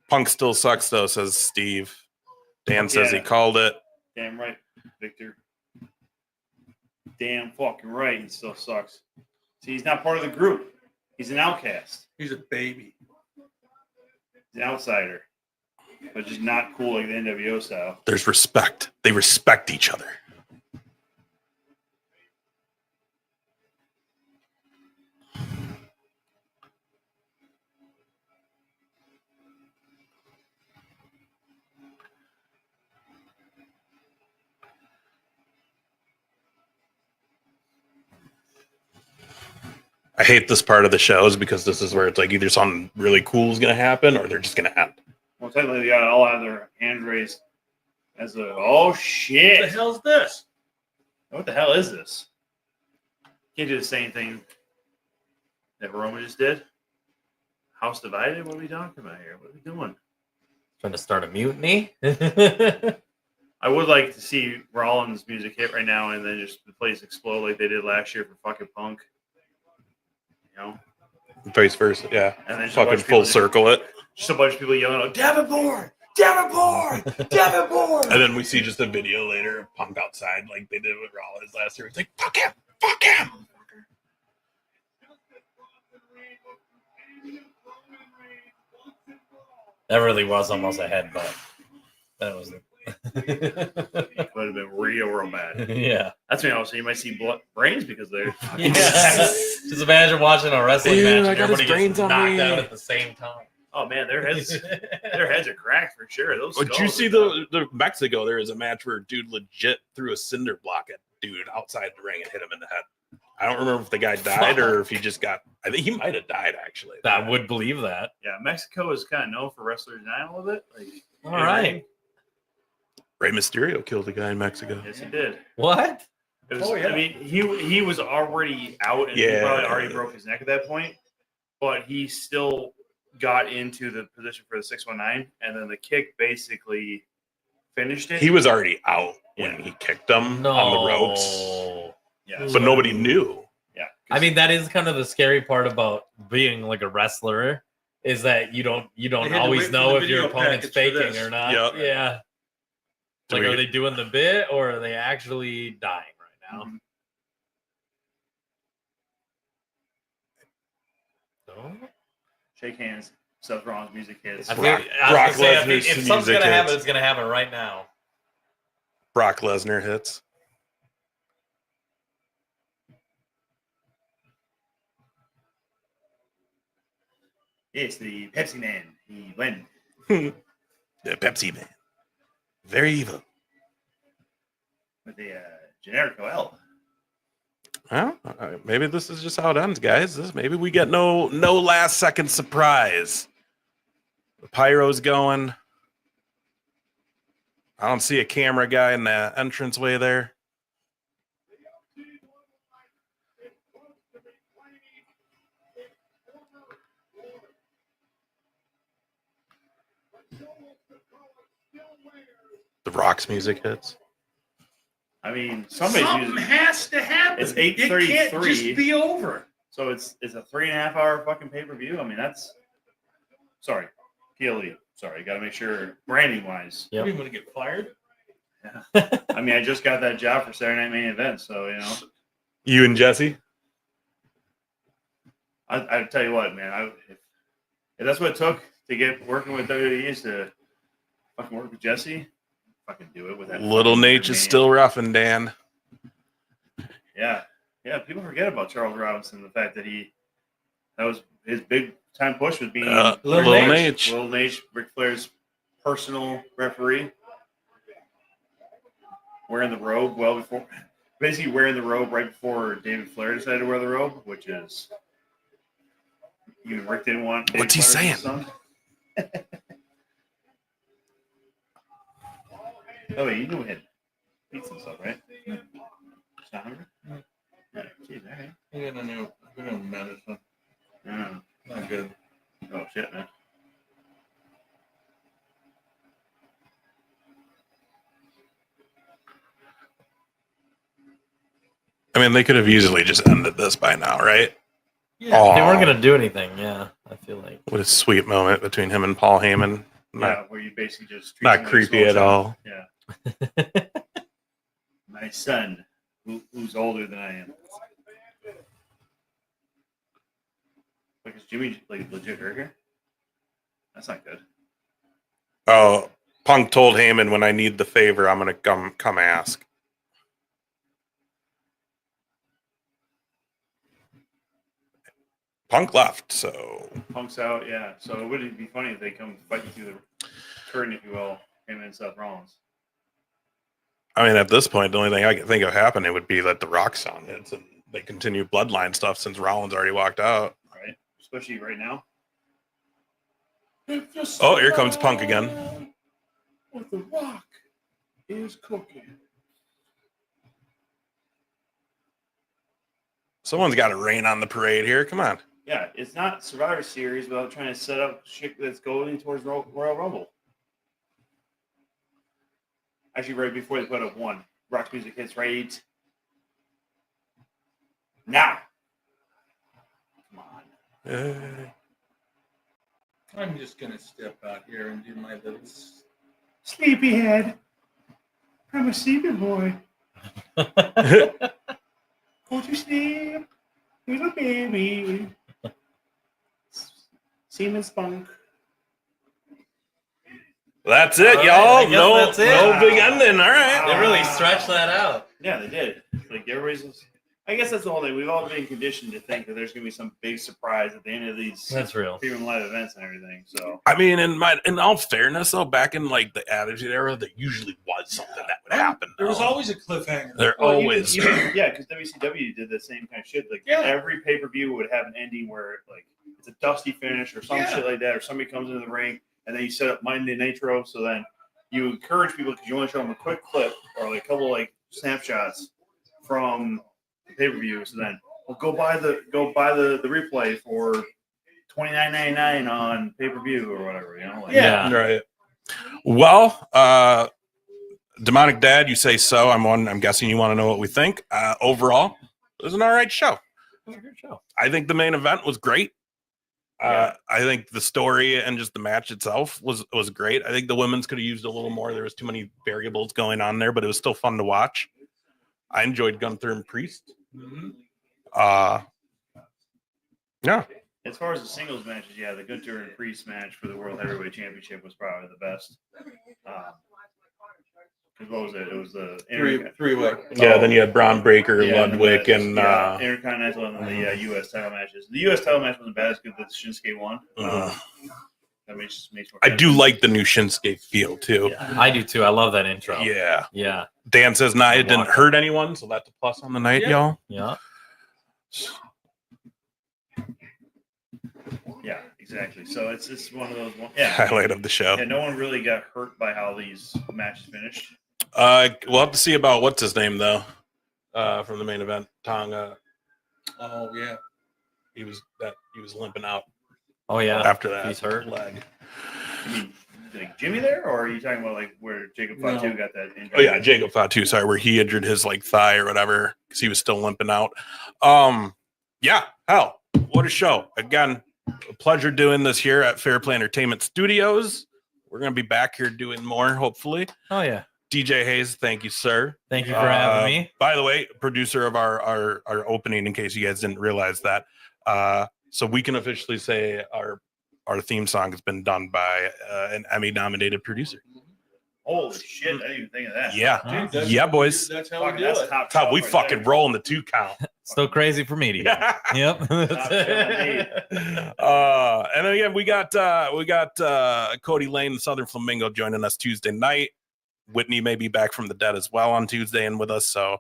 Punk still sucks, though, says Steve. Dan says he Yeah. called it. Damn right, Victor. Damn fucking right, he still sucks. See, he's not part of the group. He's an outcast. He's a baby. He's an outsider. But just not cool like the NWO style. There's respect. They respect each other. I hate this part of the shows because this is where it's like either something really cool is going to happen or they're just going to end. Well, technically, they got all have their hands raised as a, oh What shit. the hell's this? What the hell is this? Can't do the same thing that Roman just did. House divided? What are we talking about here? What are we doing? Trying to start a mutiny. I would like to see Rollins' music hit right now and then just the place explode like they did last year for fucking Punk. You know? Vice versa, yeah. And then just a bunch Fucking of people full circle it. Just a bunch of people yelling out, Davenport! Davenport! Davenport! And then we see just a video later of Punk outside like they did with Rollins last year. It's like, fuck him! Fuck him! That really was almost a headbutt. That was It would have been real bad. yeah. That's when also you might see brains because they're Yeah. Just imagine watching a wrestling Ew, match I and got his everybody gets brains on knocked me. out at the same time. oh man, their heads are cracked for sure. Those But you skulls see are- the Mexico, there is a match where a dude legit threw a cinder block at dude outside the ring and hit him in the head. I don't remember if the guy died or if he just got, I think he might have died actually. I would believe that. Yeah, Mexico is kind of known for wrestlers dying a little bit. Like, All right. Rey Mysterio killed a guy in Mexico. yes, he did. What? It was, Oh, yeah. I mean, he was already out and he Yeah. probably already broke his neck at that point, but he still got into the position for the 619, and then the kick basically finished it. He was already out when Yeah. he kicked him No. on the ropes, yeah, but nobody knew. Yeah, I mean, that is kind of the scary part about being like a wrestler is that you don't They had to always wait for know the if your video opponent's package for faking this. or not. Yep. Yeah. Do Like, we- are they doing the bit or are they actually dying right now? Mhm. No? shake hands. Seth Rollins music hits. I Brock- think, I was Brock gonna say, Lesnar's if something's music gonna happen, hits. it's gonna happen right now. Brock Lesnar hits. It's the Pepsi Man. He win. The Pepsi Man. Very evil. with the generic L. Well, maybe this is just how it ends, guys. Maybe we get no last second surprise. The pyro's going. I don't see a camera guy in the entranceway there. The Rock's music hits. I mean, somebody's Something using. has to happen. It's It 8:33. can't just be over. So it's a 3.5 hour fucking pay per view. I mean, that's sorry, PLE. Sorry, got to make sure branding wise. You want to get fired? I mean, I just got that job for Saturday Night Main Event, so you know. You and Jesse? I tell you what, man. If that's what it took to get working with WWE is to fucking work with Jesse, fucking do it with that. Little Nate is still roughing, Dan. Yeah. People forget about Charles Robinson. The fact that that was his big time push was being Little Nate. Little Nate, Ric Flair's personal referee, wearing the robe basically wearing the robe right before David Flair decided to wear the robe, which is even Rick didn't want. David What's he Flair saying? Oh, wait, you knew we had pizza and stuff, right? Just not hungry? Yeah, geez, all right. I got a new medicine. Mm. Not good. Oh, shit, man. I mean, they could have easily just ended this by now, right? Yeah. Aw. They weren't gonna do anything. Yeah, I feel like. What a sweet moment between him and Paul Heyman. Yeah, where you basically just treat Not somebody creepy as at all. Yeah. My son, who's older than I am. Like, is Jimmy legit hurt here? That's not good. Oh, Punk told Heyman, when I need the favor, I'm going to come ask. Punk left, so Punk's out, yeah. So it would be funny if they come fight you through the curtain, if you will, him and Seth Rollins. I mean, at this point, the only thing I can think of happening would be that the Rock song hits and they continue bloodline stuff since Rollins already walked out. Right? Especially right now. Oh, here comes Punk again. What the Rock is cooking. Someone's got to rain on the parade here. Come on. Yeah, it's not Survivor Series without trying to set up shit that's going towards Royal Rumble. Actually, right before they put up one, Rock's music hits right now. Come on. I'm just gonna step out here and do my little. Sleepyhead. I'm a sleepy boy. Go to sleep, little baby. Seaman Spunk. That's it, All right, y'all. I guess No, that's it. no big ending. All right. They really stretched that out. Yeah, they did. Like everybody's. I guess that's the whole thing. We've all been conditioned to think that there's going to be some big surprise at the end of these That's real. premium live events and everything. So I mean, in all fairness, though, back in like the Attitude Era, there usually was something that would happen. There was though. always a cliffhanger. There Well, always. yeah, because WCW did the same kind of shit. Like every pay per view would have an ending where like it's a dusty finish or some shit like that, or somebody comes into the ring and then you set up Monday Nitro. So then you encourage people because you want to show them a quick clip or like a couple like snapshots from the pay per view. So then go buy the replay for $29.99 on pay per view or whatever. You know? Like, Yeah. Right. Well, Demonic Dad, you say so. I'm guessing you want to know what we think. Overall, it was an all right show. It was a good show. I think the main event was great. I think the story and just the match itself was great. I think the women's could have used a little more. There was too many variables going on there, but it was still fun to watch. I enjoyed Gunther and Priest. Yeah. As far as the singles matches, yeah, the Gunther and Priest match for the World Heavyweight Championship was probably the best. What was it? It was the Three-way. Yeah, then you had Braun Breaker, Yeah, Ludwig, and Intercontinental and then the U.S. title matches. The U.S. title match wasn't bad as good as Shinsuke won. That makes more I sense. do like the new Shinsuke feel too. I do too. I love that intro. Yeah. Yeah. Dan says, "Nah, it didn't hurt anyone, so that's a plus on the night, y'all." Yeah. Yeah, exactly. So it's one of those. Yeah, Highlight of the show. yeah. No one really got hurt by how these matches finished. We'll have to see about what's his name though, from the main event. Tonga. Oh yeah. He was limping out Oh yeah. after that. He's hurt. Leg. You mean like Jimmy there, or are you talking about like where Jacob Fatu got that injury? Oh yeah, Jacob Fatu. Sorry, where he injured his like thigh or whatever because he was still limping out. Yeah, hell, what a show! Again, a pleasure doing this here at Fair Play Entertainment Studios. We're gonna be back here doing more, hopefully. Oh yeah. DJ Hayes, thank you, sir. Thank you for having me. By the way, producer of our opening, in case you guys didn't realize that. So we can officially say our theme song has been done by an Emmy-nominated producer. Holy shit! I didn't even think of that. Yeah, Dude, yeah, boys. That's how we do That's it. top. Top, we shelf right fucking there. roll in the 2 count. Still crazy for me to hear. Yep. And then again, we got Cody Lane, the Southern Flamingo, joining us Tuesday night. Whitney may be back from the dead as well on Tuesday and with us, so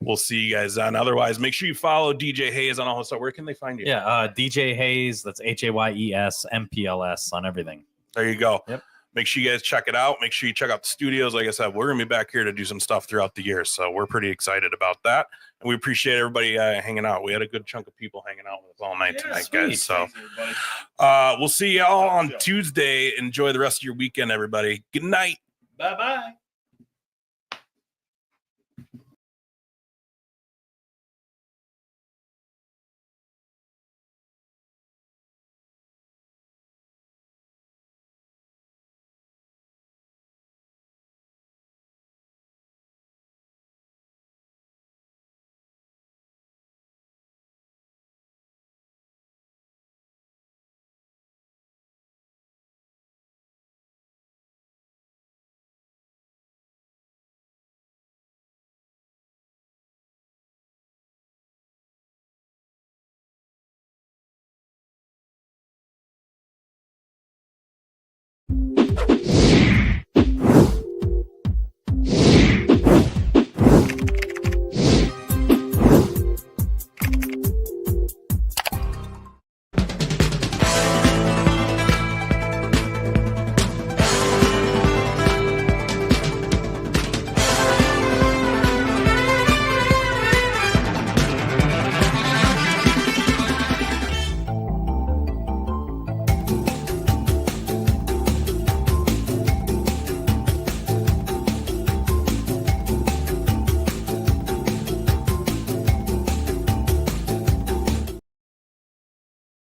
we'll see you guys then. Otherwise, make sure you follow DJ Hayes on all his stuff. Where can they find you? Yeah. DJ Hayes. That's HAYES MPLS on everything. There you go. Yep. Make sure you guys check it out. Make sure you check out the studios. Like I said, we're going to be back here to do some stuff throughout the year. So we're pretty excited about that. And we appreciate everybody hanging out. We had a good chunk of people hanging out with us all night tonight, sweet. guys. So Thanks, everybody. we'll see you all on Tuesday. Enjoy the rest of your weekend, everybody. Good night. Bye bye.